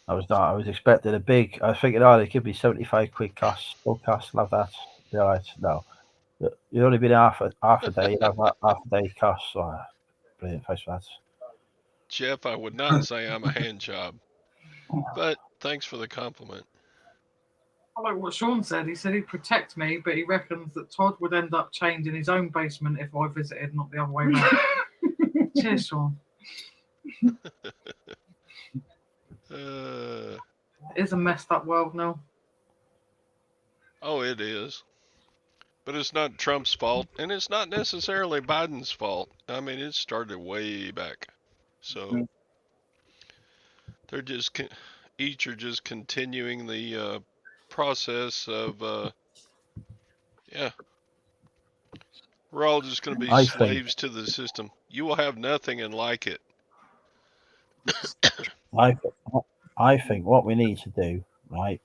I was expecting a big, I was thinking, oh, they give me 75 quid costs, full cost, love that. Be all right. No. You've only been half a day, you have half a day costs. Oh, brilliant, thanks for that. Jeff, I would not say I'm a hand job, but thanks for the compliment. I like what Sean said. He said he'd protect me, but he reckons that Todd would end up chained in his own basement if I visited, not the other way around. Cheers, Sean. It is a messed up world now. Oh, it is. But it's not Trump's fault, and it's not necessarily Biden's fault. I mean, it started way back. So they're just each are just continuing the process of yeah. We're all just going to be slaves to the system. You will have nothing and like it. I think what we need to do, right,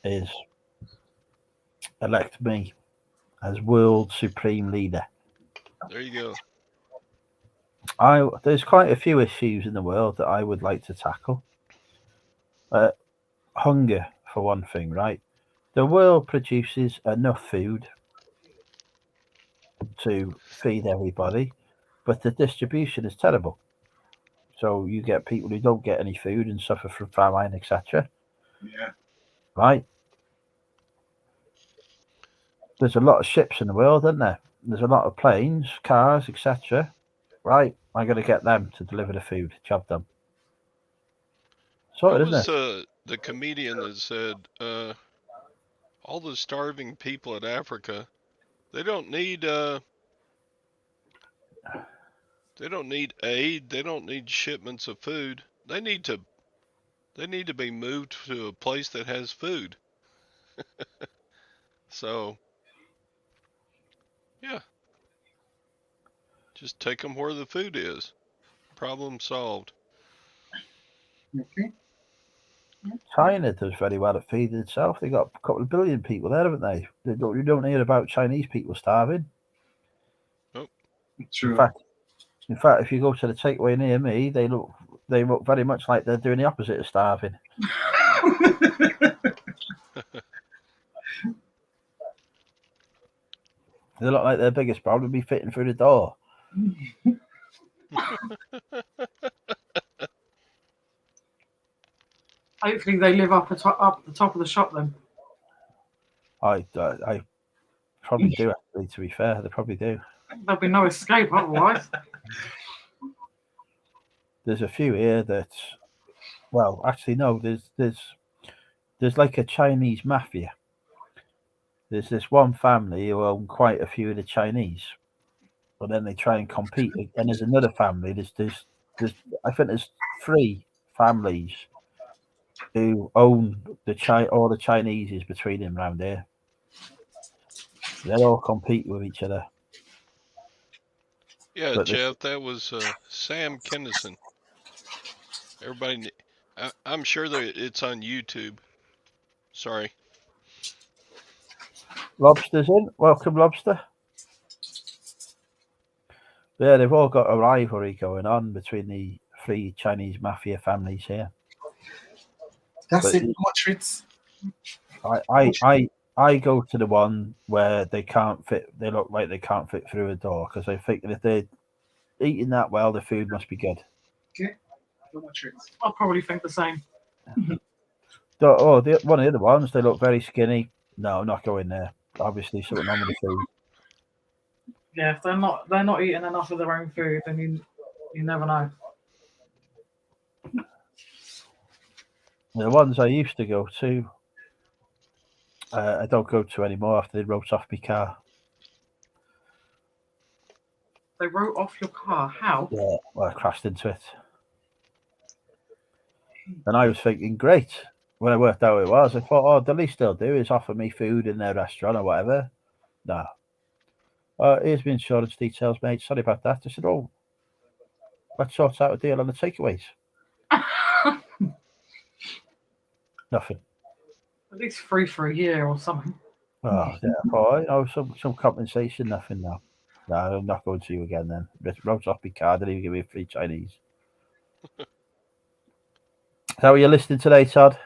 is elect me as world supreme leader. There you go. There's quite a few issues in the world that I would like to tackle. Hunger, for one thing, right? The world produces enough food to feed everybody, but the distribution is terrible. So you get people who don't get any food and suffer from famine, etc. Yeah. Right? There's a lot of ships in the world, isn't there? There's a lot of planes, cars, etc. Right? I'm going to get them to deliver the food. Job done. Sorted, isn't it? The comedian that said all the starving people in Africa, they don't need aid, they don't need shipments of food. They need to be moved to a place that has food. So yeah, just take them where the food is. Problem solved. Okay. China does very well at feeding itself. They got a couple of billion people there, haven't they? You don't hear about Chinese people starving. Nope. True. In fact, if you go to the takeaway near me, they look very much like they're doing the opposite of starving. They look like their biggest problem would be fitting through the door. Hopefully they live up the top of the shop then. I probably do, actually, to be fair. They probably do. There'll be no escape otherwise. There's a few here that, well, actually, no, there's like a Chinese mafia. There's this one family who own quite a few of the Chinese, but then they try and compete. And there's another family. There's I think there's 3 families who own all the Chinese is between them around here. They all compete with each other. Yeah, but Jeff, that was Sam Kinison. Everybody, I'm sure that it's on YouTube. Sorry. Lobster's in. Welcome, Lobster. Yeah, they've all got a rivalry going on between the 3 Chinese mafia families here. That's it. What treats? I go to the one where they can't fit. They look like they can't fit through a door because I think if they're eating that well, the food must be good. Okay. What treats? I'll probably think the same. One of the other ones, they look very skinny. No, not going there. Obviously, something wrong with the food. Yeah, if they're not eating enough of their own food, then you never know. The ones I used to go to, I don't go to anymore after they wrote off my car. They wrote off your car? How? Yeah, well, I crashed into it. And I was thinking, great, when I worked out who it was, I thought, oh, the least they'll do is offer me food in their restaurant or whatever. No. Here's my insurance details, mate. Sorry about that. I said, oh, let's sort out a deal on the takeaways. Nothing. At least free for a year or something. Oh, yeah. Oh, some compensation, nothing, no. No, I'm not going to you again then. Roads off my card and even give me a free Chinese. Is that what you're listening today, Todd?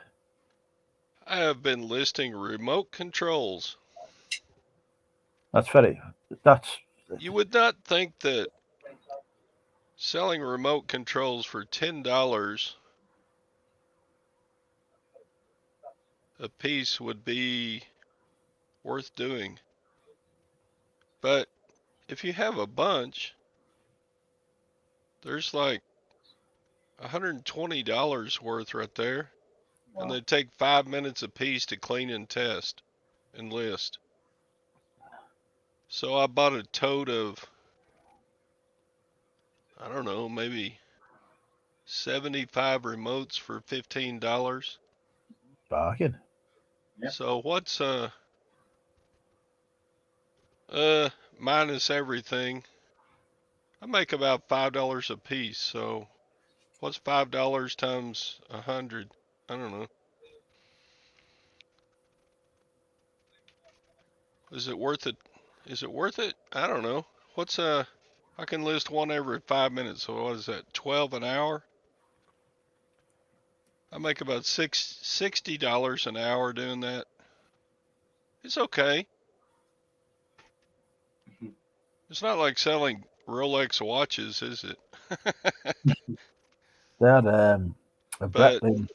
I have been listing remote controls. That's You would not think that selling remote controls for $10 a piece would be worth doing. But if you have a bunch, there's like $120 worth right there. And they take 5 minutes a piece to clean and test and list. So I bought a tote of, I don't know, maybe 75 remotes for $15. bargain. Yep. So what's minus everything, I make about $5 a piece. So what's $5 times 100? I don't know. Is it worth it? Is it worth it? I don't know. What's I can list one every 5 minutes. So what is that? 12 an hour? I make about $60 an hour doing that. It's okay. It's not like selling Rolex watches, is it? They had a But Breitling.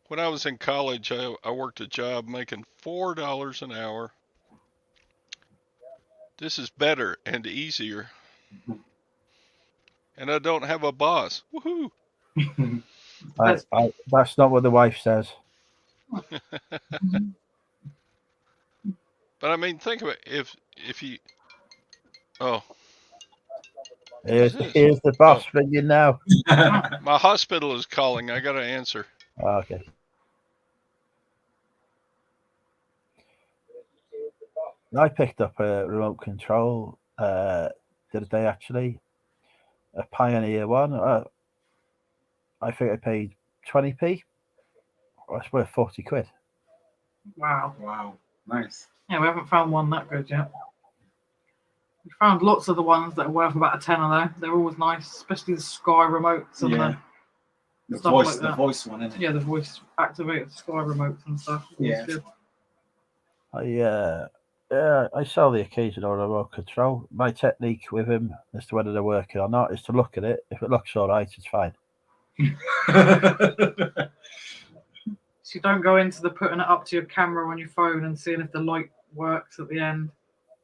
when I was in college, I worked a job making $4 an hour. This is better and easier. And I don't have a boss. Woohoo! That's not what the wife says. But I mean, think of it. If you, oh, Here's this? the boss ringing now. My hospital is calling. I gotta answer. Okay. I picked up a remote control the other day, actually. A Pioneer one. I think I paid 20p. It's worth 40 quid. Wow. Wow. Nice. Yeah, we haven't found one that good yet. We found lots of the ones that are worth about a tenner though. They're always nice, especially the Sky remotes and Yeah. The stuff voice, like the that. voice one, isn't it? yeah, the voice activated Sky remotes and stuff. Always Yeah. good. I sell the occasional remote control. My technique with him as to whether they're working or not is to look at it. If it looks all right, it's fine. So you don't go into the putting it up to your camera on your phone and seeing if the light works at the end.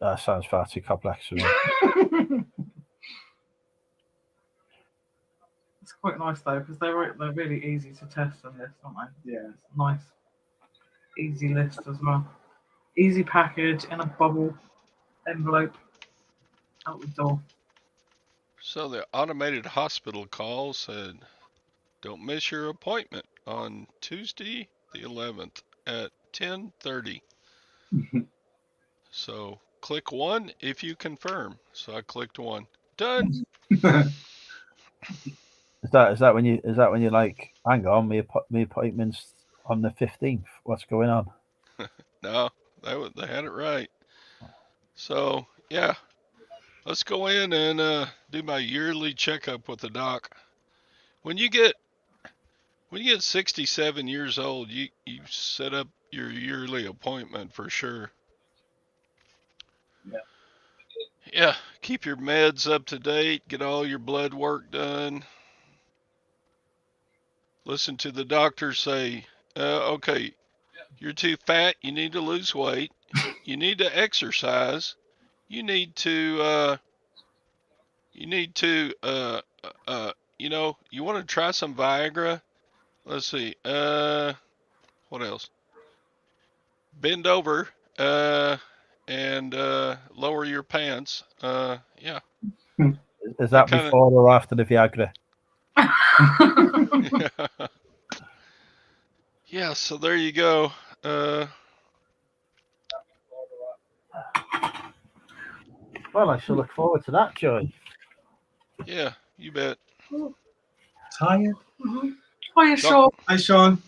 That sounds far too complex for me. It's quite nice though because they're really easy to test and list, aren't they? Yeah. It's nice, easy list as well. Easy package in a bubble envelope out the door. So the automated hospital call said, "Don't miss your appointment on Tuesday the 11th at 10:30." So click 1 if you confirm. So I clicked 1. Done. Is that when you like? Hang on, my appointment's on the 15th. What's going on? No, they had it right. So yeah, let's go in and do my yearly checkup with the doc. When you get 67 years old, you set up your yearly appointment for sure. Yeah. Yeah, keep your meds up to date, get all your blood work done. Listen to the doctor say, okay, you're too fat, you need to lose weight, you need to exercise, you need to you want to try some Viagra? Let's see. What else? Bend over and lower your pants. Yeah. Is that before or after the Viagra? Yeah. Yeah, so there you go. Well, I shall look forward to that, Joy. Yeah, you bet. Tired? Hiya, Sean. Hi, Sean.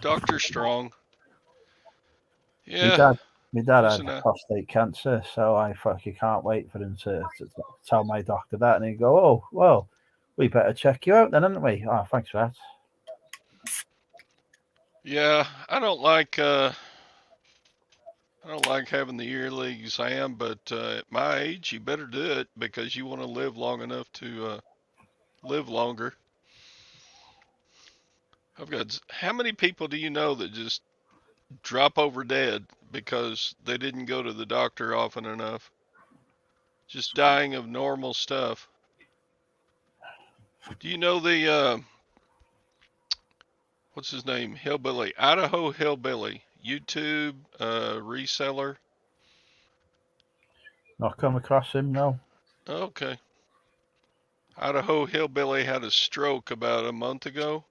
Dr. Strong. My Yeah, dad, my dad listen, had prostate cancer, so I fucking can't wait for him to tell my doctor that, and he'd go, "Oh, well, we better check you out then, haven't we?" Oh, thanks for that. yeah, I don't like having the yearly exam, but at my age, you better do it because you want to live long enough to live longer. How many people do you know that just drop over dead because they didn't go to the doctor often enough? Just dying of normal stuff. Do you know the what's his name? Hillbilly, Idaho Hillbilly, YouTube reseller. Not come across him, no. Okay. Idaho Hillbilly had a stroke about a month ago.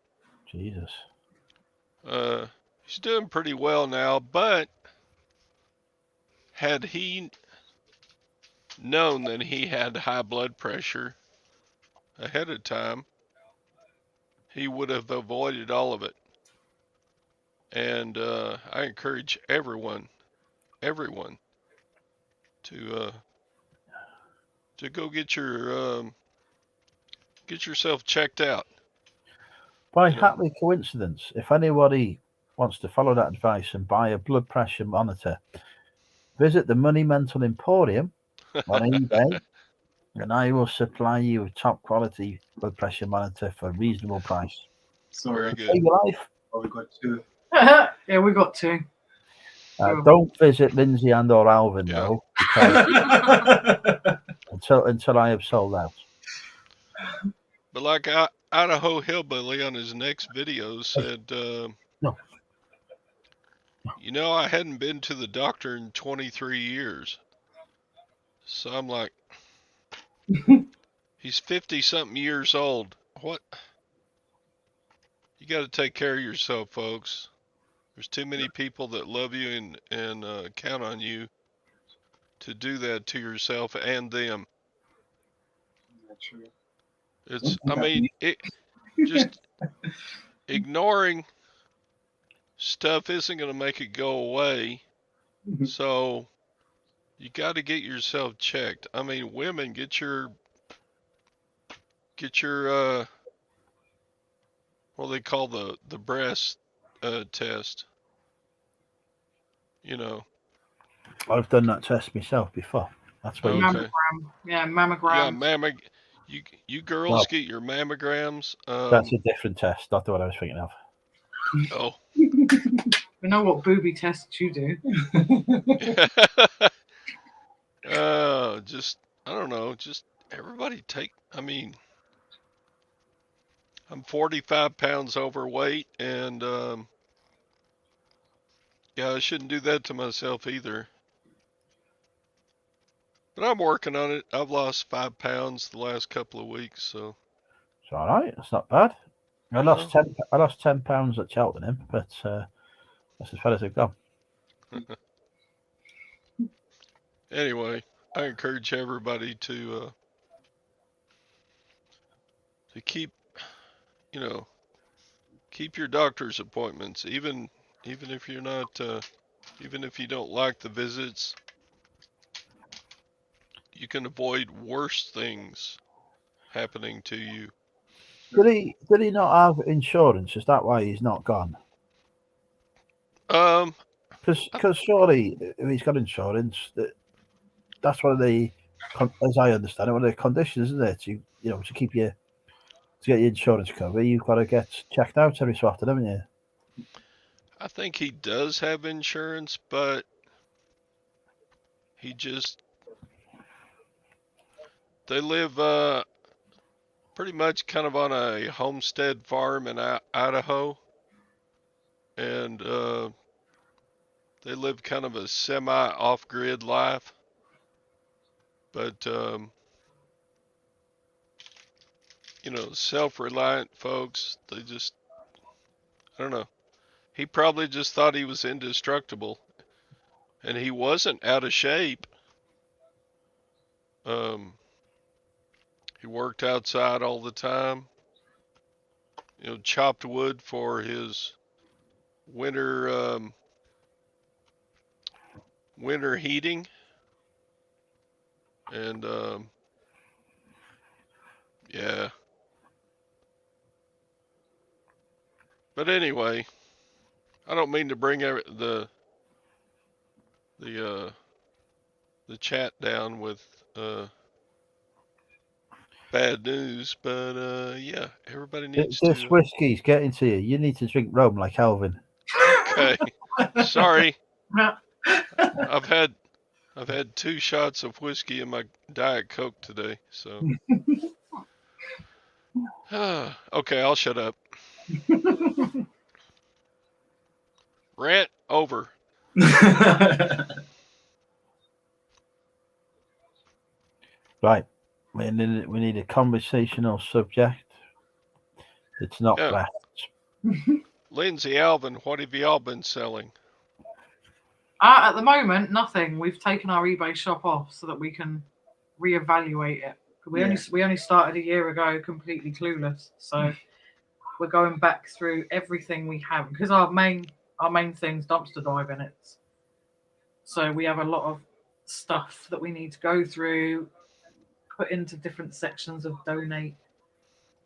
Jesus. He's doing pretty well now, but had he known that he had high blood pressure ahead of time, he would have avoided all of it. And I encourage everyone to go get yourself checked out. By You know, happy coincidence, if anybody wants to follow that advice and buy a blood pressure monitor, visit the Money Mental Emporium on eBay, and I will supply you a top quality blood pressure monitor for a reasonable price. Very Sorry. good. Save your life. Oh, we got two. Yeah, we got two. Cool. Don't visit Lindsay and or Alvin Yeah. though, because until I have sold out. But like Idaho Hillbilly on his next video said, No. you know, I hadn't been to the doctor in 23 years. So I'm like, he's 50 something years old. What? You got to take care of yourself, folks. There's too many people that love you and count on you to do that to yourself and them. I mean, just ignoring stuff isn't going to make it go away. So you got to get yourself checked. I mean, women, get your what do they call the breast test. You know. I've done that test myself before. That's what you do. Okay. Mammogram. Yeah, mammogram. Yeah, you girls Well, get your mammograms. That's a different test, not the one I was thinking of. Oh. We know what booby tests you do. Just I don't know. Just everybody take. I mean, I'm 45 pounds overweight, and yeah, I shouldn't do that to myself either. But I'm working on it. I've lost 5 pounds the last couple of weeks, so It's all right. It's not bad. I No. lost 10. I lost 10 pounds at Cheltenham, but that's as far as I've gone. Anyway, I encourage everybody to keep, keep your doctor's appointments, even if you're not, even if you don't like the visits. You can avoid worse things happening to you. Did he not have insurance? Is that why he's not gone? Because surely if he's got insurance, that's one of the, as I understand it, one of the conditions, isn't it? To keep you to get your insurance cover, you've got to get checked out every so often, haven't you? I think he does have insurance, but they live pretty much kind of on a homestead farm in Idaho, and they live kind of a semi off-grid life. But self-reliant folks, they just, I don't know. He probably just thought he was indestructible, and he wasn't out of shape. He worked outside all the time. Chopped wood for his winter winter heating, and yeah. But anyway, I don't mean to bring the chat down with bad news, but yeah, everybody needs This to. whiskey's getting to you. You need to drink rum like Alvin. Okay, sorry. I've had 2 shots of whiskey in my Diet Coke today, so. Okay, I'll shut up. Rant over. Right. We need a conversational subject. It's not Yeah. breasts. Lindsay, Alvin, what have y'all been selling? At the moment, nothing. We've taken our eBay shop off so that we can reevaluate it. We only started a year ago, completely clueless. So we're going back through everything we have because our main thing's dumpster diving. So we have a lot of stuff that we need to go through, put into different sections of donate,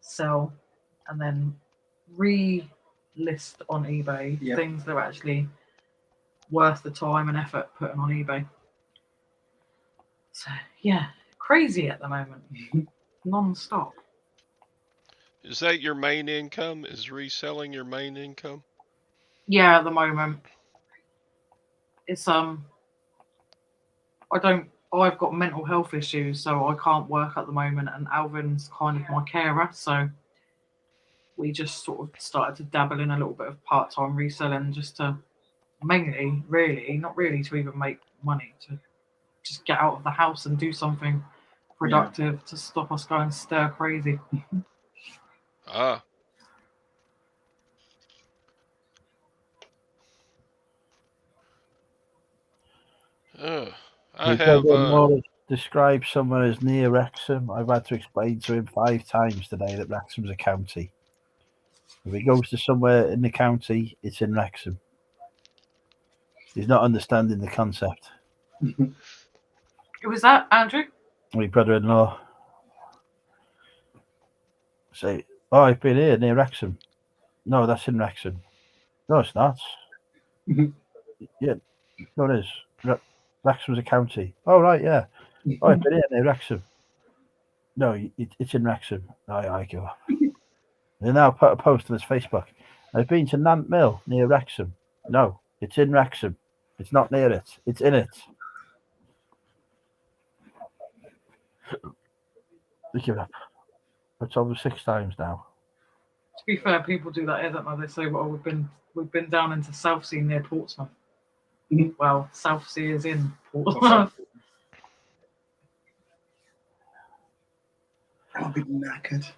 sell, and then re-list on eBay things that are actually worth the time and effort putting on eBay. So yeah, crazy at the moment, non-stop. Is that your main income? Is reselling your main income? Yeah, at the moment, it's I've got mental health issues, so I can't work at the moment, and Alvin's kind of my carer, so we just sort of started to dabble in a little bit of part-time reselling, just to mainly, really, not really to even make money, to just get out of the house and do something productive to stop us going stir crazy. Ah. I have. Describe someone as near Wrexham. I've had to explain to him 5 times today that Wrexham's a county. If he goes to somewhere in the county, it's in Wrexham. He's not understanding the concept. Who was that, Andrew? My brother-in-law. Say, oh, I've been here near Wrexham. No, that's in Wrexham. No, it's not. Yeah, no, it is. Wrexham's a county. Oh, right, yeah. Oh, I've been here near Wrexham. No, it's in Wrexham. I give up. They now put a post on his Facebook. I've been to Nant Mill near Wrexham. No, it's in Wrexham. It's not near it. It's in it. They give up. It's over 6 times now. To be fair, people do that here, don't they? They say, "Well, we've been down into Southsea near Portsmouth." Well, Southsea is in Portsmouth. I'm a bit knackered.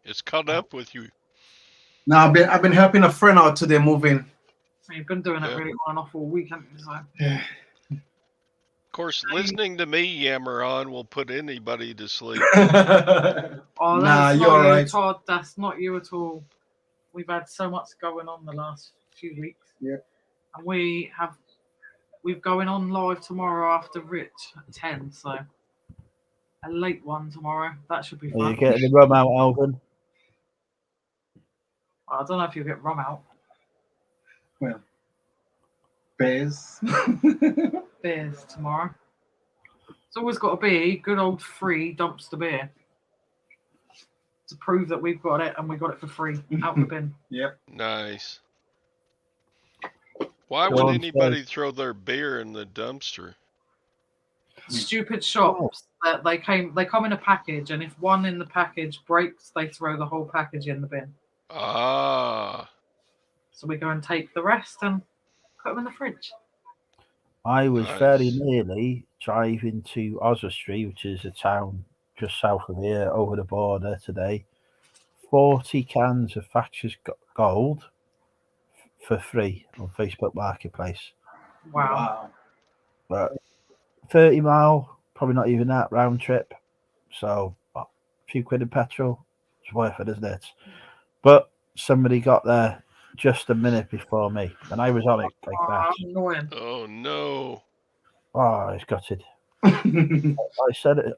It's caught up with you. No, I've been helping a friend out today moving. So you've been doing it really on and off all week, haven't you? So. Yeah. Of course, listening to me yammer on will put anybody to sleep. Oh, nah, you're all right. Todd. That's not you at all. We've had so much going on the last few weeks. Yeah. And we're going on live tomorrow after Rich at 10, so a late one tomorrow. That should be fun. Are you getting the rum out, Alvin? I don't know if you'll get rum out. Well, beers. Beers tomorrow. It's always got to be good old free dumpster beer to prove that we've got it and we got it for free out the bin. Yep. Nice. Why would anybody throw their beer in the dumpster? Stupid shops that they come in a package, and if one in the package breaks, they throw the whole package in the bin. Ah. So we go and take the rest and put them in the fridge. I was very nearly driving to Oswestry, which is a town just south of here, over the border today. 40 cans of Thatcher's Gold for free on Facebook Marketplace. Wow. But 30 mile, probably not even that round trip. So a few quid in petrol, it's worth it, isn't it? But somebody got there just a minute before me, and I was on it like that. Annoying. Oh no. Oh, it's gutted. I said it.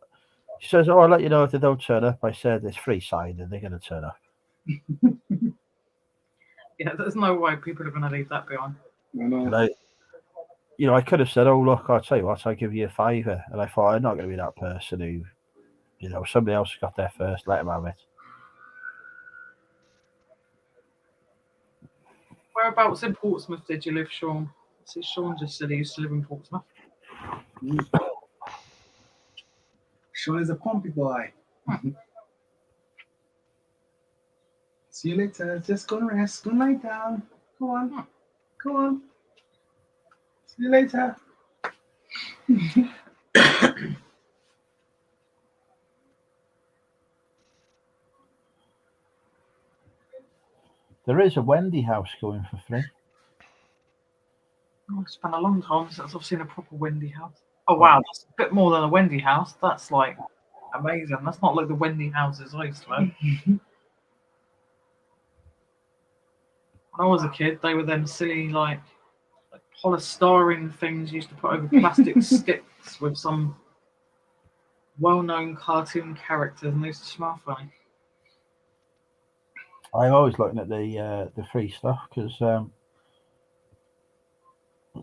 She says, "Oh, I'll let you know if they don't turn up." I said, "It's free signing. They're going to turn up." Yeah, there's no way people are going to leave that behind. And I could have said, "Oh, look, I'll tell you what, I'll give you a £5." And I thought, I'm not going to be that person who, somebody else got there first. Let them have it. Whereabouts in Portsmouth did you live, Sean? See, Sean just said he used to live in Portsmouth. Sean is a pumpy boy. See you later. Just go and rest. Go and lie down. Go on. Go on. See you later. There is a Wendy house going for free. Oh, it's been a long time since I've seen a proper Wendy house. Oh wow, that's a bit more than a Wendy house. That's like amazing. That's not like the Wendy houses I used to have. When I was a kid, they were them silly like polystyrene things you used to put over plastic sticks with some well-known cartoon characters, and they used to smell funny. I'm always looking at the free stuff because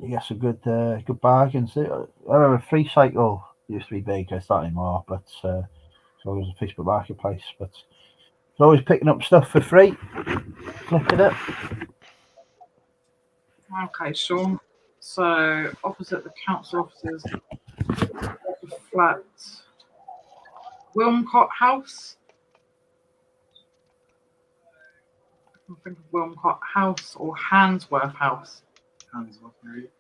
you get some good bargains. I remember Free Cycle used to be big. It's not anymore, but so was a Facebook Marketplace. But it's always picking up stuff for free, flipping it. Okay, Sean. So opposite the council offices, the flat, Wilmcott House. I think of Wilmcott House or Handsworth House. Handsworth, right?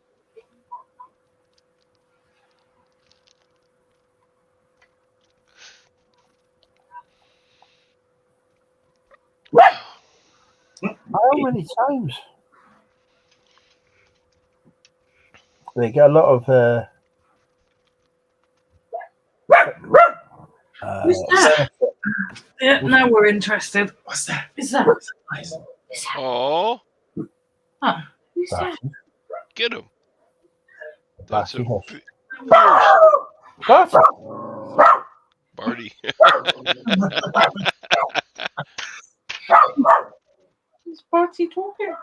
How many times? They get a lot of. Who's that? Yeah, now we're interested. What's that? Is that? Nice. Oh, Huh. Who's that? get him. That's a Barty. fierce What? Barty. Is Barty talking?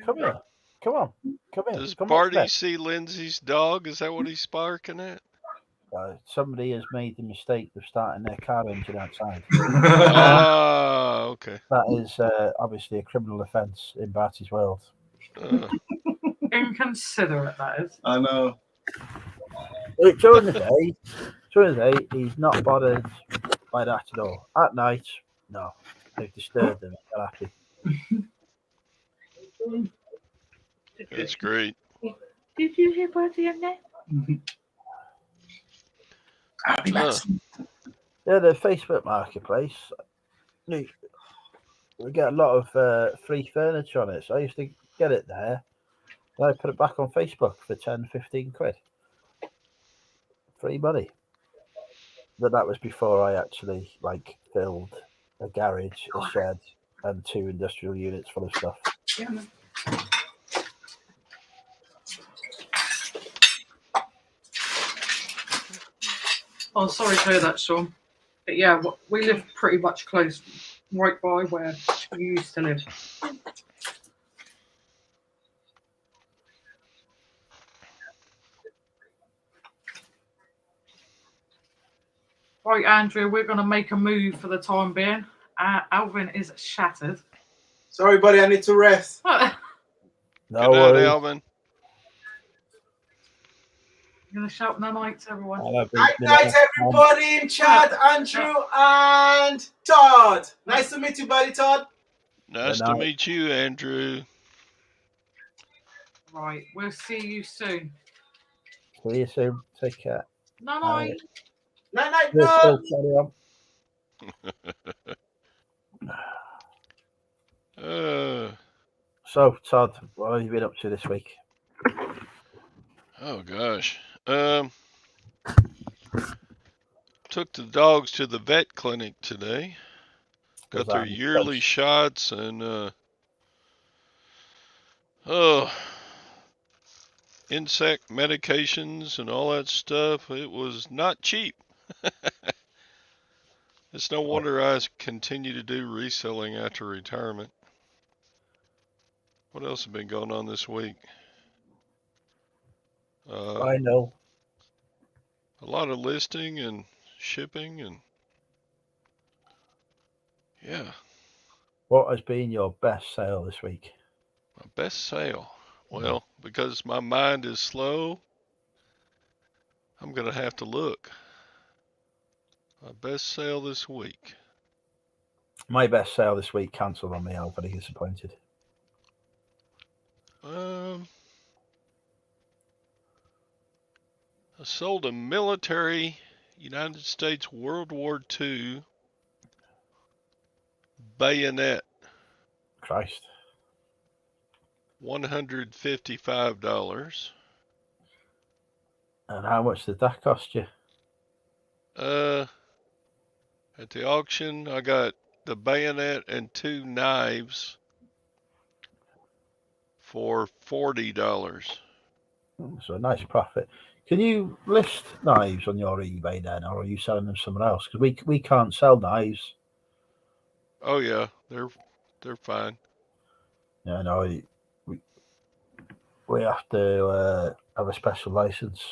Come here. Come on. Come here. Does Come Barty see Lindsay's dog? Is that what he's barking at? Somebody has made the mistake of starting their car engine outside. Ah, okay. That is obviously a criminal offence in Barty's world. Inconsiderate, that is. I know. During the day, he's not bothered by that at all. At night, no. They've disturbed him. They're happy. That's great. Did you hear Barty in there? I'll be back. Yeah, the Facebook Marketplace. We get a lot of free furniture on it. So I used to get it there. Then I put it back on Facebook for 10, 15 quid. Free money. But that was before I actually filled a garage, a shed, and 2 industrial units full of stuff. Yeah, man. Oh, sorry to hear that, Sean. But yeah, we live pretty much close, right by where you used to live. Right, Andrew, we're going to make a move for the time being. Alvin is shattered. Sorry, buddy. I need to rest. No Good night, worries. Alvin. I'm going to shout no night to everyone. Night, everybody in chat. Andrew and Todd. Nice to meet you, buddy, Todd. Nice to meet you, Andrew. Right, we'll see you soon. See you soon. Take care. No, Bye. No. We'll still carry on. So, Todd, what have you been up to this week? Oh gosh. Took the dogs to the vet clinic today. Was Got their that yearly close? shots and oh, insect medications and all that stuff. It was not cheap. It's no wonder I continue to do reselling after retirement. What else has been going on this week? I know. A lot of listing and shipping and yeah. What has been your best sale this week? My best sale. Well, because my mind is slow, I'm gonna have to look. My best sale this week. My best sale this week cancelled on me. I'm very disappointed. I sold a military United States World War II bayonet, Christ. $155. And how much did that cost you? At the auction, I got the bayonet and 2 knives for $40. So a nice profit. Can you list knives on your eBay then, or are you selling them somewhere else? Because we can't sell knives. Oh yeah, they're fine. Yeah, no, we have to have a special license.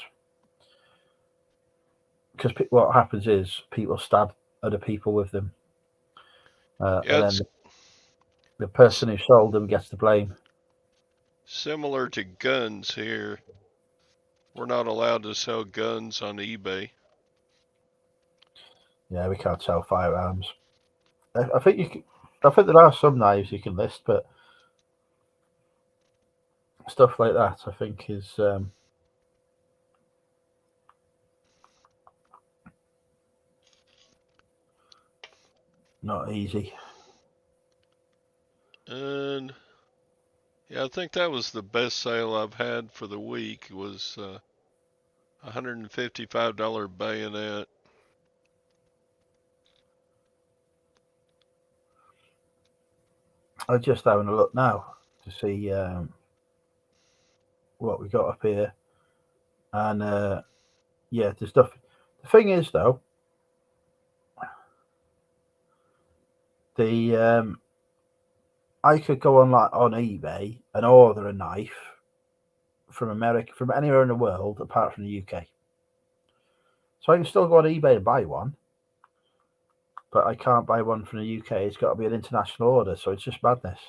Because what happens is people stab other people with them, Yeah, and then the person who sold them gets the blame. similar to guns here. We're not allowed to sell guns on eBay. Yeah, we can't sell firearms. I think you can, I think there are some knives you can list, but stuff like that I think is not easy. And yeah, I think that was the best sale I've had for the week. It was $155 bayonet. I'm just having a look now to see what we got up here, and yeah, the stuff. The thing is, though, the I could go on eBay and order a knife from America, from anywhere in the world apart from the UK. So I can still go on eBay and buy one, but I can't buy one from the UK. It's got to be an international order, so it's just madness.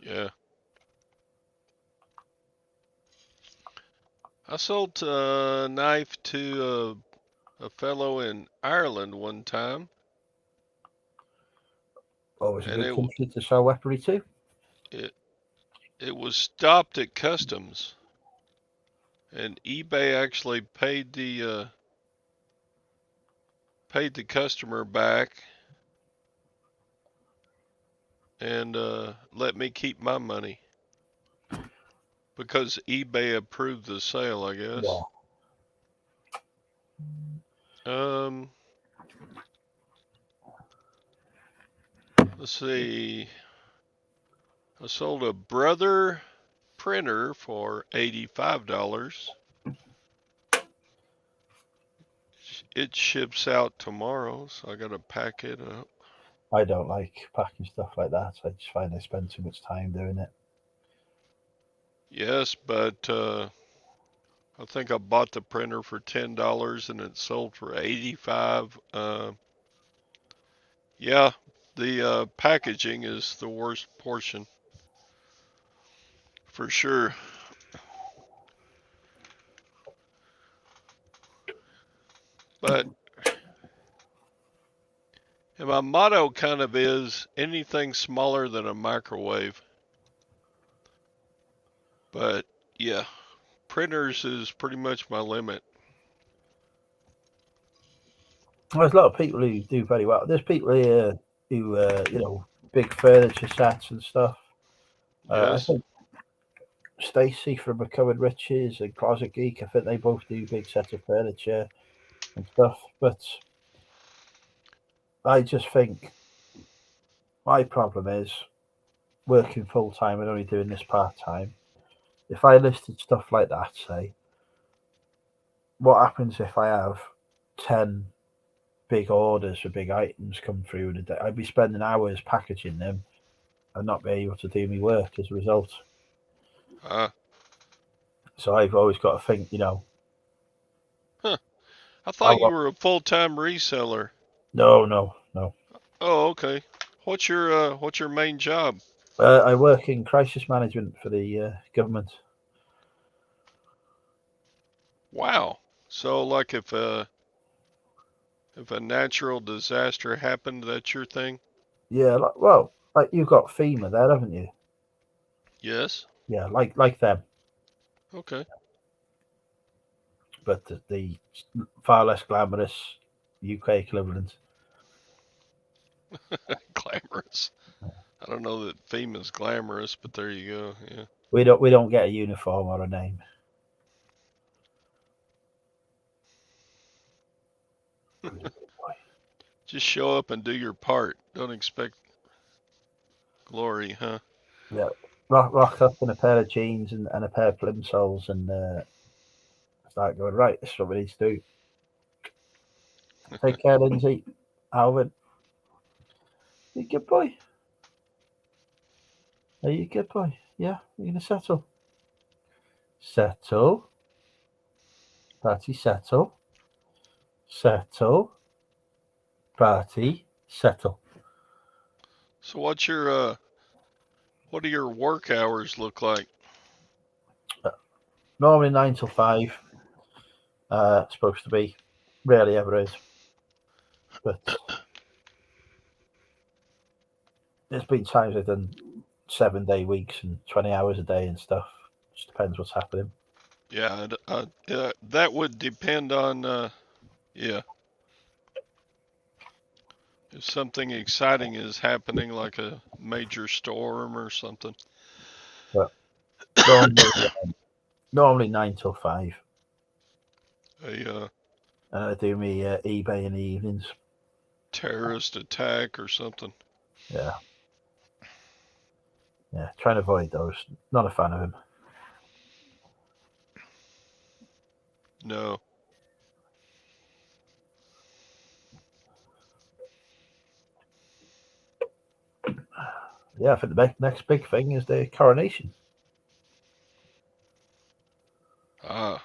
Yeah. I sold a knife to a fellow in Ireland one time. Always a And good country to sell weaponry to. It was stopped at customs, and eBay actually paid the customer back and let me keep my money because eBay approved the sale, I guess. Yeah. Let's see. I sold a Brother printer for $85. It ships out tomorrow, so I gotta pack it up. I don't like packing stuff like that. I just find I spend too much time doing it. Yes, but I think I bought the printer for $10 and it sold for $85. Yeah, the packaging is the worst portion for sure. But and my motto kind of is anything smaller than a microwave. But yeah, Printers is pretty much my limit. There's a lot of people who do very well. There's people here who, big furniture sets and stuff. I Yes. think Stacey from Recovered Riches and Closet Geek, I think they both do big sets of furniture and stuff. But I just think my problem is working full time and only doing this part time. If I listed stuff like that, say, what happens if I have 10 big orders for big items come through in a day? I'd be spending hours packaging them and not be able to do my work as a result. So I've always got to think, I thought you were a full-time reseller. No. Oh, okay. What's your main job? I work in crisis management for the government. Wow. So, like, if a natural disaster happened, that's your thing? Yeah, like you've got FEMA there, haven't you? Yes. Yeah, like them, Okay. but the far less glamorous UK equivalent. Glamorous. I don't know that FEMA's glamorous, but there you go. Yeah. We don't get a uniform or a name. Just show up and do your part. Don't expect glory, huh? Yeah, rock up in a pair of jeans and a pair of plimsolls and start going, right, this is what we need to do. Take care, Lindsay. Alvin. You good boy? Are you a good boy? Yeah, you're going to settle. Settle. Party, settle. Settle. Party, settle. So what do your work hours look like? Normally 9 till 5. Supposed to be. Rarely ever is. But there's been times I've done 7-day weeks and 20 hours a day and stuff. Just depends what's happening. Yeah, that would depend on, yeah. If something exciting is happening, like a major storm or something. But normally 9 till 5. A And I do me eBay in the evenings. terrorist attack or something. Yeah. Yeah, trying to avoid those. Not a fan of them. No. Yeah, I think the next big thing is the coronation. Ah.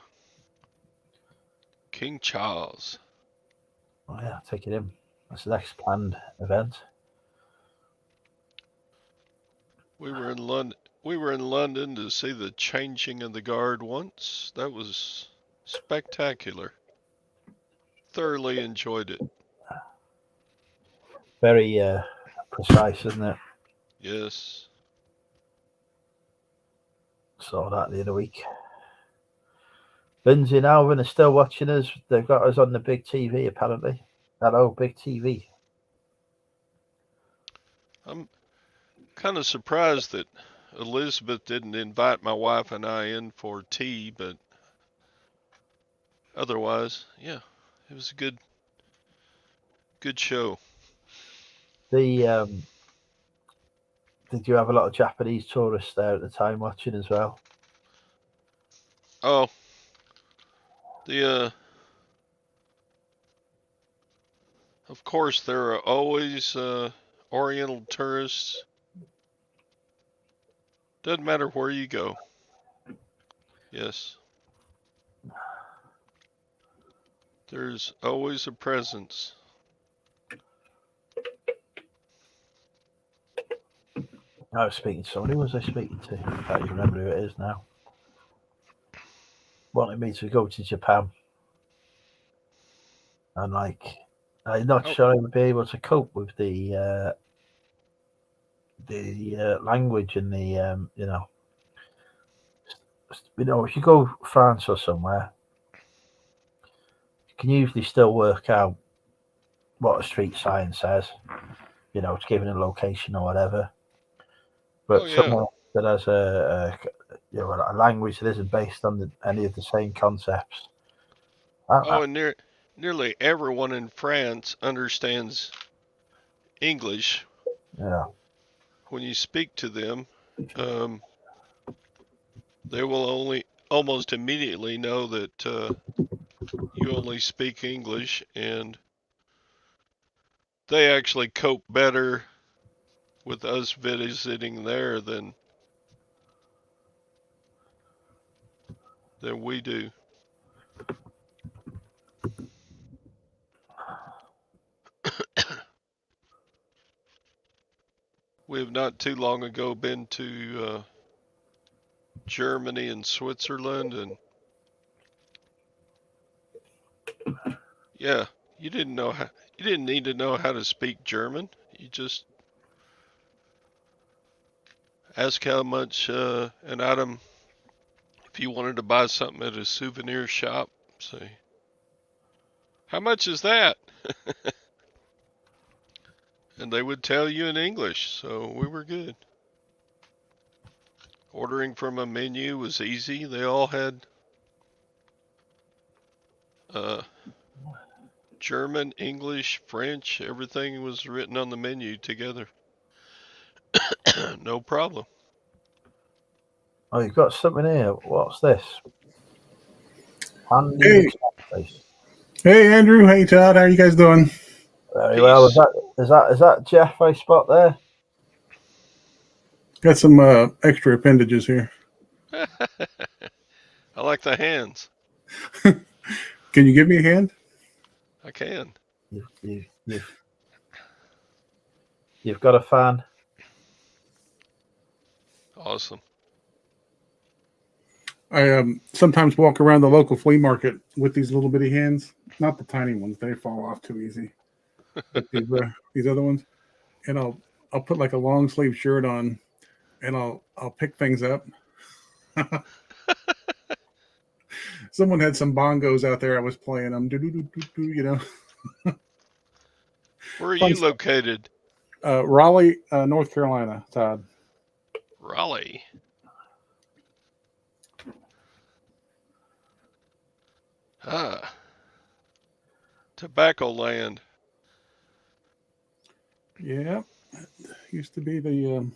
King Charles. Oh yeah, taking him. That's the next planned event. We were in London to see the changing of the guard once. That was spectacular. Thoroughly enjoyed it. Very precise, isn't it? Yes. Saw that the other week. Lindsay and Alvin are still watching us. They've got us on the big TV, apparently. Hello, big TV. I'm kind of surprised that Elizabeth didn't invite my wife and I in for tea, but otherwise, yeah, it was a good show. Did you have a lot of Japanese tourists there at the time watching as well? Oh, of course, there are always Oriental tourists. Doesn't matter where you go. Yes. There's always a presence. I was speaking to somebody. Who was I speaking to? I can't even remember who it is now. Wanted me to go to Japan. And I'm not sure I would be able to cope with the language and the if you go France or somewhere, you can usually still work out what a street sign says. It's given a location or whatever. But Oh yeah. somewhere that has a language that isn't based on any of the same concepts. Oh, and nearly everyone in France understands English Yeah. when you speak to them. They will almost immediately know that you only speak English, and they actually cope better with us visiting there than we do. We have not too long ago been to Germany and Switzerland, and yeah, you didn't need to know how to speak German. You just ask how much an item, if you wanted to buy something at a souvenir shop, say, how much is that? And they would tell you in English, so we were good. Ordering from a menu was easy. They all had German, English, French, everything was written on the menu together. No problem. Oh, you've got something here. What's this? Handy Hey. McSnappy. Hey, Andrew. Hey, Todd. How are you guys doing? Very well. Is that Jeff I spot there? Got some extra appendages here. I like the hands. Can you give me a hand? I can. You've got a fan. Awesome. I sometimes walk around the local flea market with these little bitty hands. Not the tiny ones; they fall off too easy. But these other ones, and I'll put like a long sleeve shirt on, and I'll pick things up. Someone had some bongos out there. I was playing them. Where are Fun you stuff. located? Raleigh, North Carolina, Todd. Raleigh. Ah. Tobacco land. Yeah, used to be the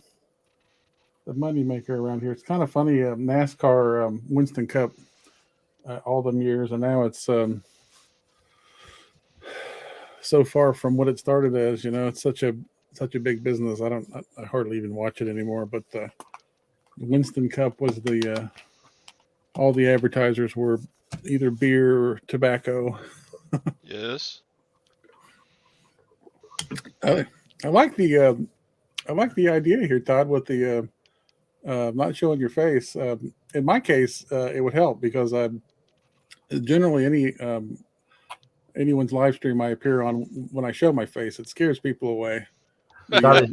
money maker around here. It's kind of funny. NASCAR Winston Cup, all them years, and now it's so far from what it started as. It's such a big business. I hardly even watch it anymore. But the Winston Cup was the all the advertisers were either beer or tobacco. Yes. I like the idea here, Todd, with the not showing your face. In my case, it would help because generally anyone's live stream I appear on, when I show my face, it scares people away. That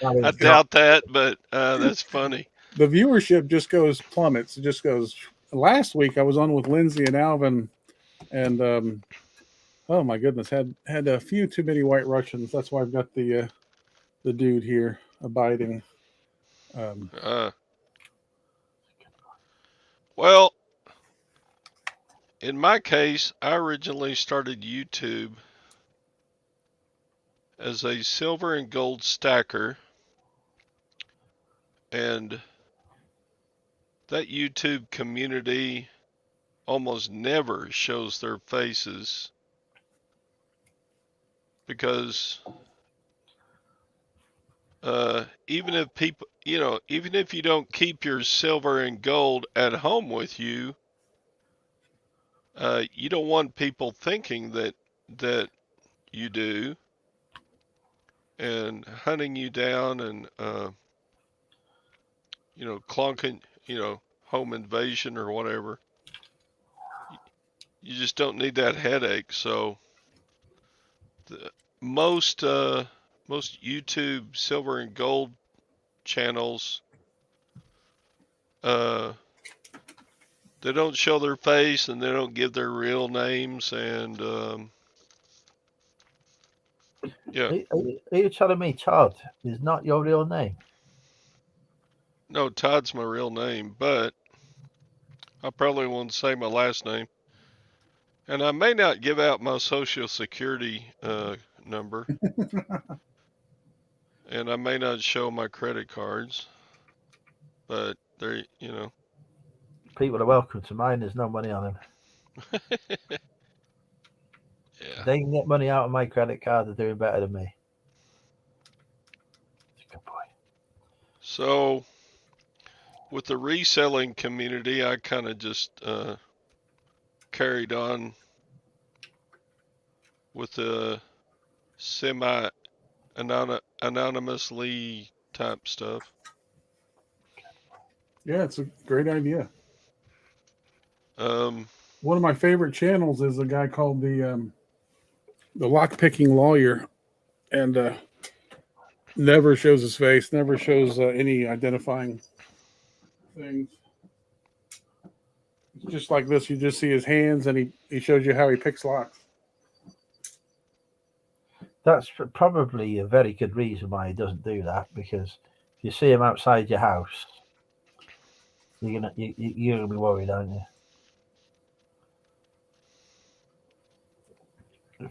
I doubt that, but that's funny. The viewership just plummets. It just goes. Last week I was on with Lindsay and Alvin, and oh my goodness, had a few too many White Russians. That's why I've got the dude here abiding. Well, in my case, I originally started YouTube as a silver and gold stacker, and that YouTube community almost never shows their faces because even if people, even if you don't keep your silver and gold at home with you, you don't want people thinking that you do and hunting you down and clunking, home invasion or whatever. You just don't need that headache. So most YouTube silver and gold channels they don't show their face and they don't give their real names, and yeah. Are you telling me Todd is not your real name? No, Todd's my real name, but I probably won't say my last name. And I may not give out my social security number. And I may not show my credit cards. But they're, People are welcome to mine. There's no money on them. yeah. They can get money out of my credit card. They're doing better than me. Good boy. So, with the reselling community, I kind of just carried on with the anonymously type stuff. Yeah, it's a great idea. Um, One of my favorite channels is a guy called the lock-picking lawyer, and never shows his face, never shows any identifying things. Just like this, you just see his hands, and he shows you how he picks locks. That's probably a very good reason why he doesn't do that, because if you see him outside your house, you're gonna be worried, aren't you?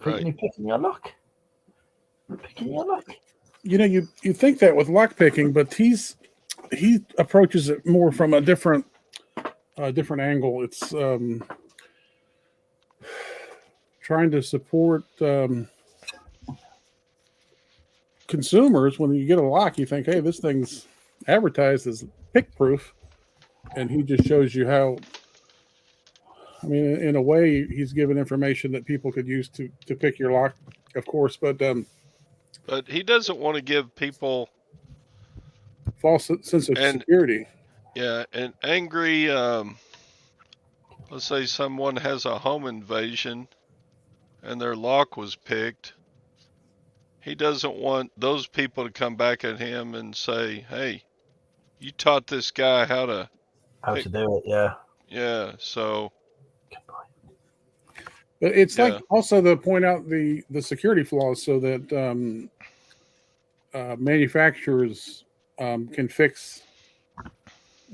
right. Picking your lock. Picking your lock. You know, you think that with lock picking, but he approaches it more from a different angle. It's trying to support consumers. When you get a lock, you think, hey, this thing's advertised as pick proof, and he just shows you how. I mean, in a way, he's given information that people could use to pick your lock, of course, but he doesn't want to give people false sense of security. Yeah, an angry, let's say someone has a home invasion and their lock was picked. He doesn't want those people to come back at him and say, hey, you taught this guy how to do it, yeah. Yeah, so. It's like also to point out the security flaws so that manufacturers can fix,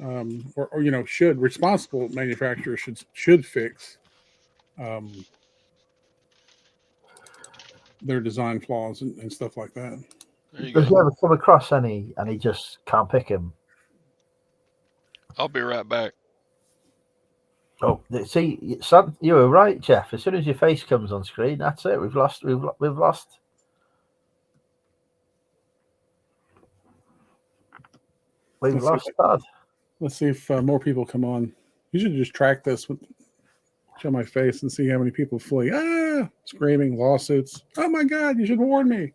or responsible manufacturers should fix their design flaws and stuff like that. Does he ever come across any and he just can't pick him? I'll be right back. Oh, see, you were right, Jeff. As soon as your face comes on screen, that's it. We've lost. We've lost. We've lost Todd. Let's see if more people come on. You should just track this show my face and see how many people flee. Screaming, lawsuits. Oh my God! You should warn me.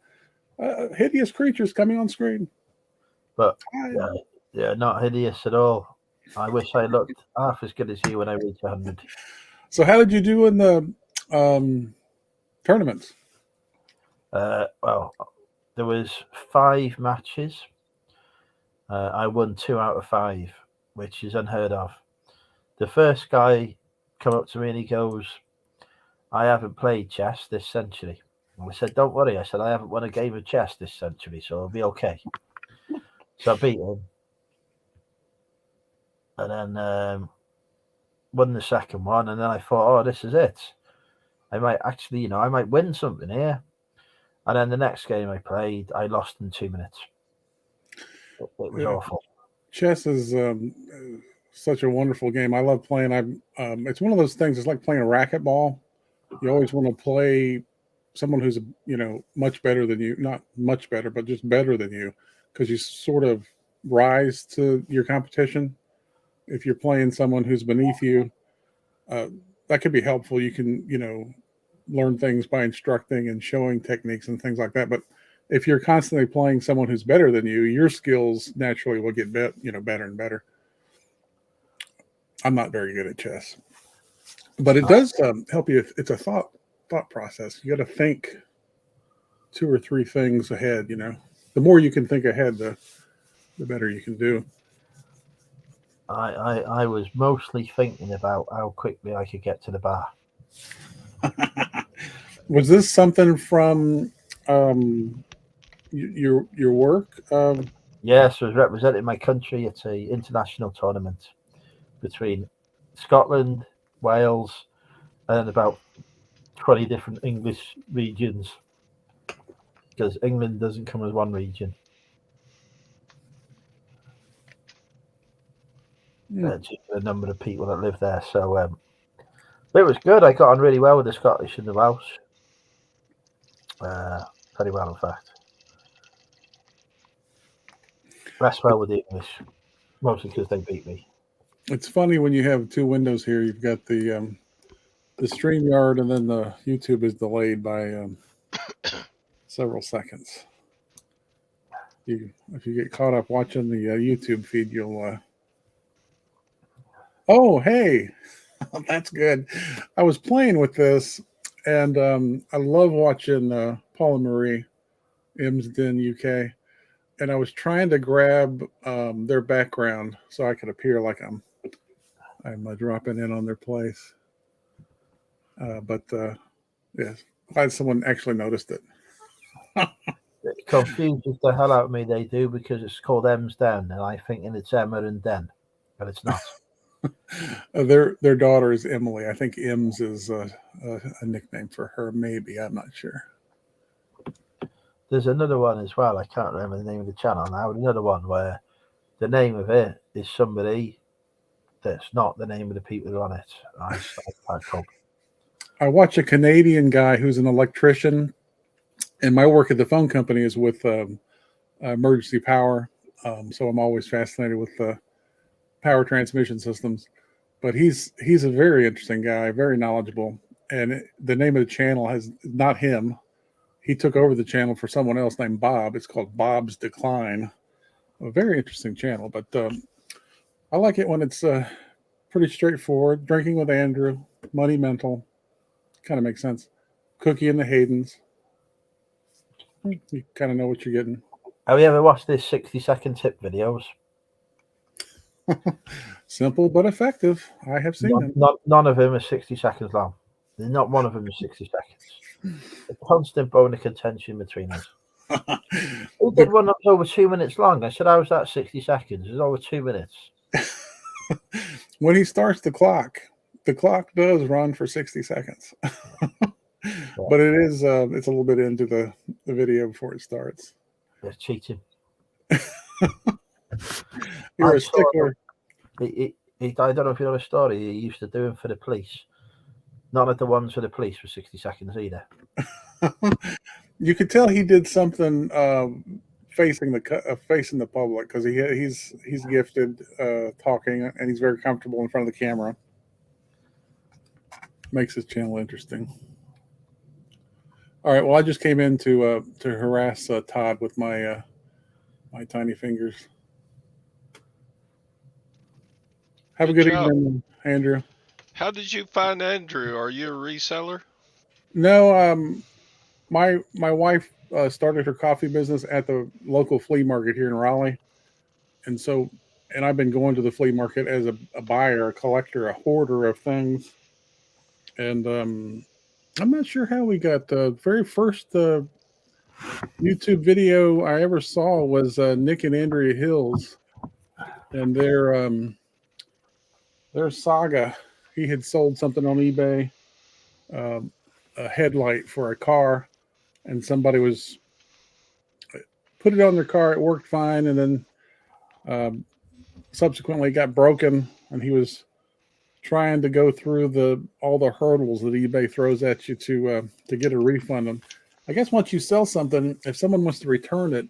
Hideous creatures coming on screen. But yeah, not hideous at all. I wish I looked half as good as you when I reached 100. So how did you do in the tournaments? Well, there was 5 matches. I won 2 out of 5, which is unheard of. The first guy come up to me and he goes, I haven't played chess this century. And I said, don't worry. I said, I haven't won a game of chess this century, so I'll be okay. So I beat him. And then won the second one. And then I thought, oh, this is it. I might actually, I might win something here. And then the next game I played, I lost in 2 minutes. It was awful. Chess is such a wonderful game. I love playing. It's one of those things. It's like playing a racquetball. You always want to play someone who's much better than you. Not much better, but just better than you, because you sort of rise to your competition. If you're playing someone who's beneath you, that could be helpful. You can learn things by instructing and showing techniques and things like that. But if you're constantly playing someone who's better than you, your skills naturally will get better and better. I'm not very good at chess, but it does help you. It's a thought process. You got to think 2 or 3 things ahead. The more you can think ahead, the better you can do. I was mostly thinking about how quickly I could get to the bar. Was this something from your work? Yes, I was representing my country at a international tournament between Scotland, Wales, and about 20 different English regions, because England doesn't come as one region. Due to the number of people that live there. So it was good. I got on really well with the Scottish and the Welsh. Very well, in fact. Less well with the English, mostly because they beat me. It's funny when you have two windows here. You've got the StreamYard, and then the YouTube is delayed by several seconds. If you get caught up watching the YouTube feed, you'll. Oh, hey, that's good. I was playing with this, and I love watching Paul and Marie, Imsden, UK, and I was trying to grab their background so I could appear like I'm dropping in on their place. But yes, glad someone actually noticed it. It confuses the hell out of me. They do, because it's called Emsden, and I think it's Emma and Den, but it's not. Their daughter is Emily. I think Ems is a nickname for her. Maybe, I'm not sure. There's another one as well. I can't remember the name of the channel now. Another one where the name of it is somebody that's not the name of the people who are on it. I can't cope. I watch a Canadian guy who's an electrician, and my work at the phone company is with emergency power. So I'm always fascinated with power transmission systems. But he's a very interesting guy, very knowledgeable. And the name of the channel has not him. He took over the channel for someone else named Bob. It's called Bob's Decline. A very interesting channel, but I like it when it's pretty straightforward. Drinking with Andrew, Money Mental, kind of makes sense. Cookie and the Haydens. You kind of know what you're getting. Have you ever watched this 60-second tip videos? Simple but effective. I have seen them. None of them are 60 seconds long. Not one of them is 60 seconds. A constant bone of contention between us. Who did one that was over 2 minutes long? I said, how was that 60 seconds? It was over 2 minutes. When he starts the clock does run for 60 seconds. But it is it's a little bit into the video before it starts. They're cheating. You're a stickler. I don't know if you know the story. He used to do them for the police. None of the ones for the police were 60 seconds either. You could tell he did something facing the public, because he's gifted talking, and he's very comfortable in front of the camera. Makes his channel interesting. All right. Well, I just came in to harass Todd with my my tiny fingers. Have a good evening, Andrew. How did you find Andrew? Are you a reseller? No, my wife started her coffee business at the local flea market here in Raleigh, and I've been going to the flea market as a buyer, a collector, a hoarder of things, and I'm not sure how we got the very first YouTube video I ever saw was Nick and Andrea Hills and their saga. He had sold something on eBay, a headlight for a car, and somebody was put it on their car. It worked fine, and then subsequently got broken, and he was trying to go through all the hurdles that eBay throws at you to get a refund. And I guess once you sell something, if someone wants to return it,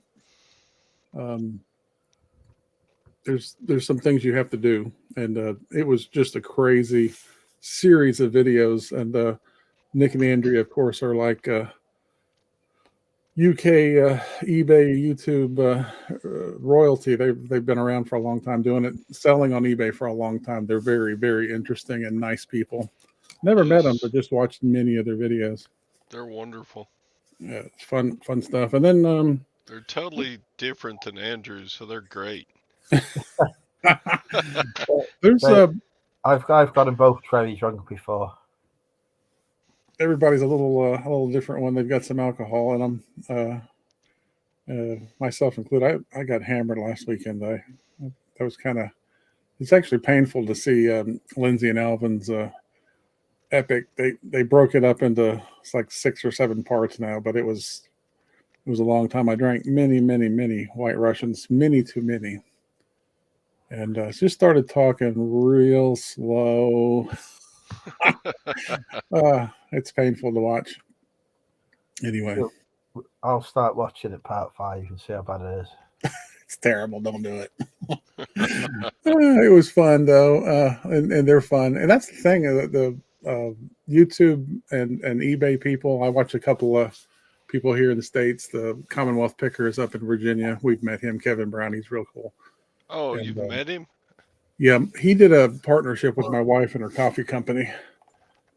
there's some things you have to do, and it was just a crazy series of videos. And Nick and Andrea, of course, are like UK eBay, YouTube royalty. They've been around for a long time doing it, selling on eBay for a long time. They're very, very interesting and nice people. Never met them, but just watched many of their videos. They're wonderful. Yeah, it's fun stuff. And then they're totally different than Andrew's, so they're great. There's But I've got them both very drunk before. everybody's a little different when they've got some alcohol in them. Myself included. I got hammered last weekend. That was kind of. It's actually painful to see Lindsay and Alvin's epic. They broke it up into it's like 6 or 7 parts now, but it was a long time. I drank many White Russians, many too many, and just started talking real slow. It's painful to watch. Anyway, I'll start watching it part 5 and see how bad it is. it's terrible. Don't do it. It was fun though, and they're fun, and that's the thing. The YouTube and eBay people. I watch a couple of people here in the States. The Commonwealth Picker is up in Virginia. We've met him, Kevin Brown. He's real cool. Oh, And, you've met him? Yeah, he did a partnership with my wife and her coffee company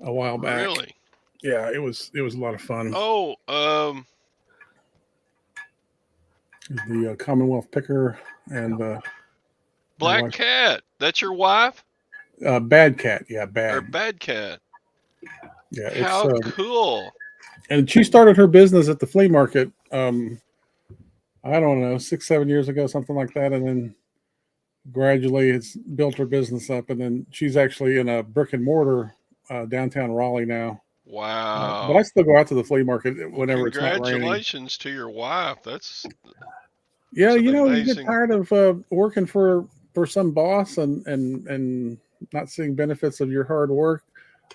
a while back. Really? Yeah, it was a lot of fun. Oh, The Commonwealth Picker and Black wife. Cat. That's your wife? Bad Cat. Yeah, Or bad. Bad Cat? Yeah, How cool. And she started her business at the flea market. I don't know, 6-7 years ago, something like that, and then gradually it's built her business up, and then she's actually in a brick and mortar downtown Raleigh now. Wow. But I still go out to the flea market whenever it's not raining. Congratulations to your wife. That's Yeah, an you get amazing- tired of working for some boss and not seeing benefits of your hard work.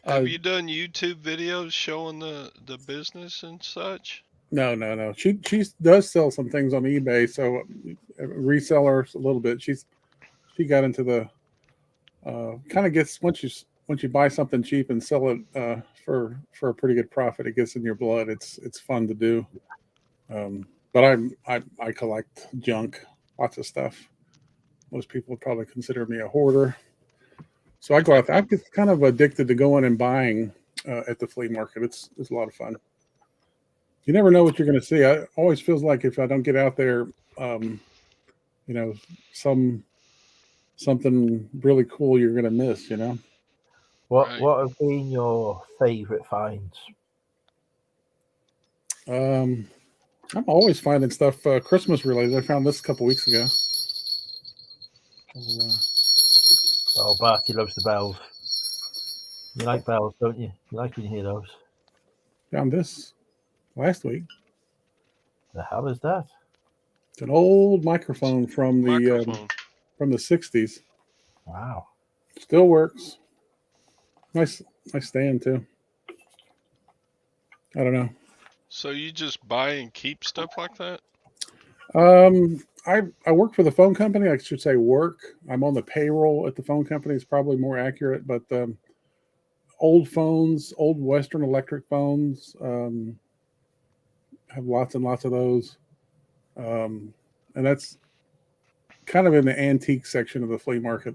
Have you done YouTube videos showing the business and such? No. She does sell some things on eBay, so reseller a little bit. She got into the kind of gets once you buy something cheap and sell it for a pretty good profit, it gets in your blood. It's fun to do. But I collect junk, lots of stuff. Most people would probably consider me a hoarder. So I go out there. I'm kind of addicted to going and buying at the flea market. It's a lot of fun. You never know what you're going to see. I always feels like if I don't get out there, something really cool you're going to miss. What Right. What have been your favourite finds? I'm always finding stuff Christmas related. I found this a couple weeks ago. Oh, Barty loves the bells. You like bells, don't you? You like when you hear those. Found this last week. The hell is that? It's an old microphone from the Microphone. from the 60s. Wow. Still works. Nice stand too. I don't know. So you just buy and keep stuff like that? I work for the phone company. I should say work. I'm on the payroll at the phone company. It's probably more accurate, but old phones, old Western Electric phones, have lots and lots of those. And that's kind of in the antique section of the flea market.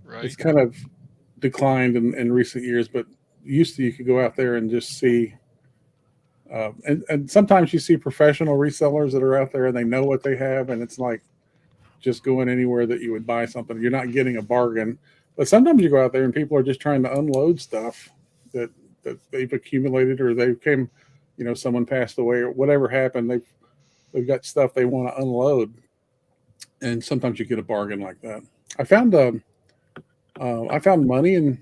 Right. It's kind of declined in recent years, but used to you could go out there and just see. And sometimes you see professional resellers that are out there and they know what they have, and it's like just going anywhere that you would buy something. You're not getting a bargain. But sometimes you go out there and people are just trying to unload stuff that they've accumulated, or they came, someone passed away or whatever happened. They've got stuff they want to unload, and sometimes you get a bargain like that. I found money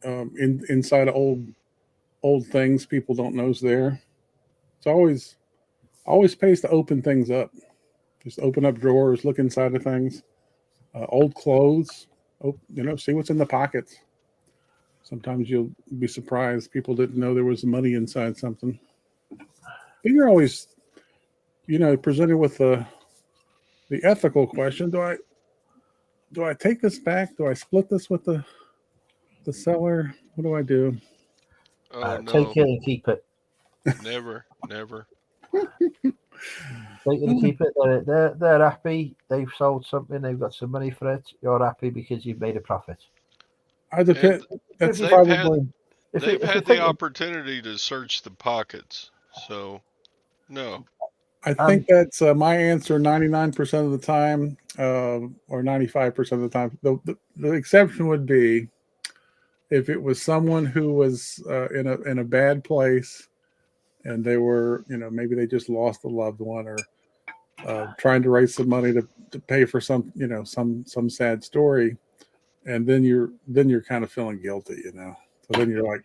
inside of old things people don't know's there. It's always pays to open things up. Just open up drawers, look inside of things. Old clothes, see what's in the pockets. Sometimes you'll be surprised. People didn't know there was money inside something. And you're always, presented with the ethical question: Do I take this back? Do I split this with the seller? What do I do? Oh no. Take it and keep it. Never. Take it and keep it. They're happy. They've sold something. They've got some money for it. You're happy because you've made a profit. I depend. That's They've probably. They've had the opportunity to search the pockets. So no. I think that's my answer 99% of the time, or 95% of the time. The exception would be if it was someone who was in a bad place, and they were, maybe they just lost a loved one, or trying to raise some money to pay for some, some sad story, and then you're kind of feeling guilty, So then you're like,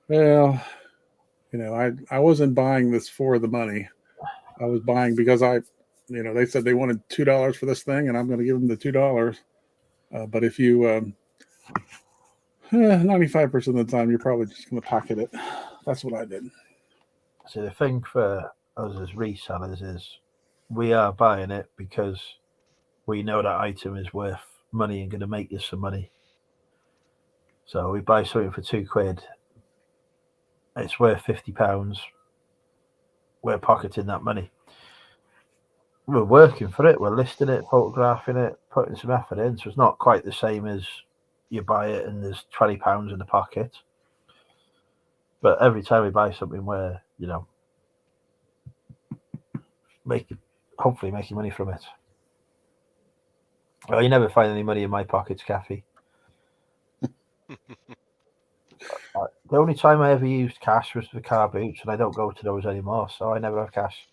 well, I wasn't buying this for the money. I was buying because they said they wanted $2 for this thing, and I'm going to give them the $2. But if you 95% of the time, you're probably just going to pocket it. That's what I did. So the thing for us as resellers is we are buying it because we know that item is worth money and going to make us some money. So we buy something for £2. It's worth £50. We're pocketing that money. We're working for it. We're listing it, photographing it, putting some effort in. So it's not quite the same as you buy it and there's £20 in the pocket. But every time we buy something, we're, hopefully making money from it. Well, you never find any money in my pockets, Kathy. The only time I ever used cash was for car boots, and I don't go to those anymore, so I never have cash.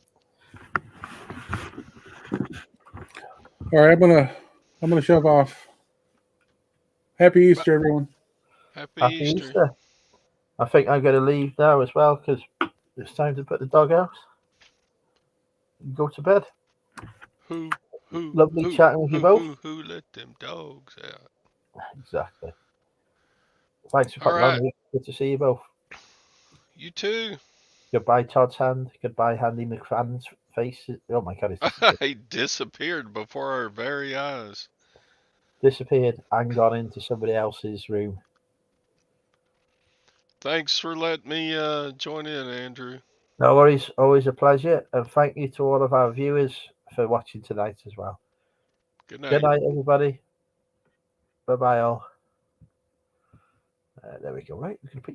All right, I'm gonna shove off. Happy Easter, everyone. Happy Easter. I think I'm going to leave now as well because it's time to put the dog out and go to bed. Lovely chatting with you both. Who let them dogs out? Exactly. Thanks for coming on. Good to see you both. You too. Goodbye, Todd's hand. Goodbye, Handy McFadden's face. Oh my God, he disappeared before our very eyes. Disappeared and gone into somebody else's room. Thanks for letting me join in, Andrew. No worries. Always a pleasure. And thank you to all of our viewers for watching tonight as well. Good night. Good night, everybody. Bye-bye all. There we go. Right, we're going to put you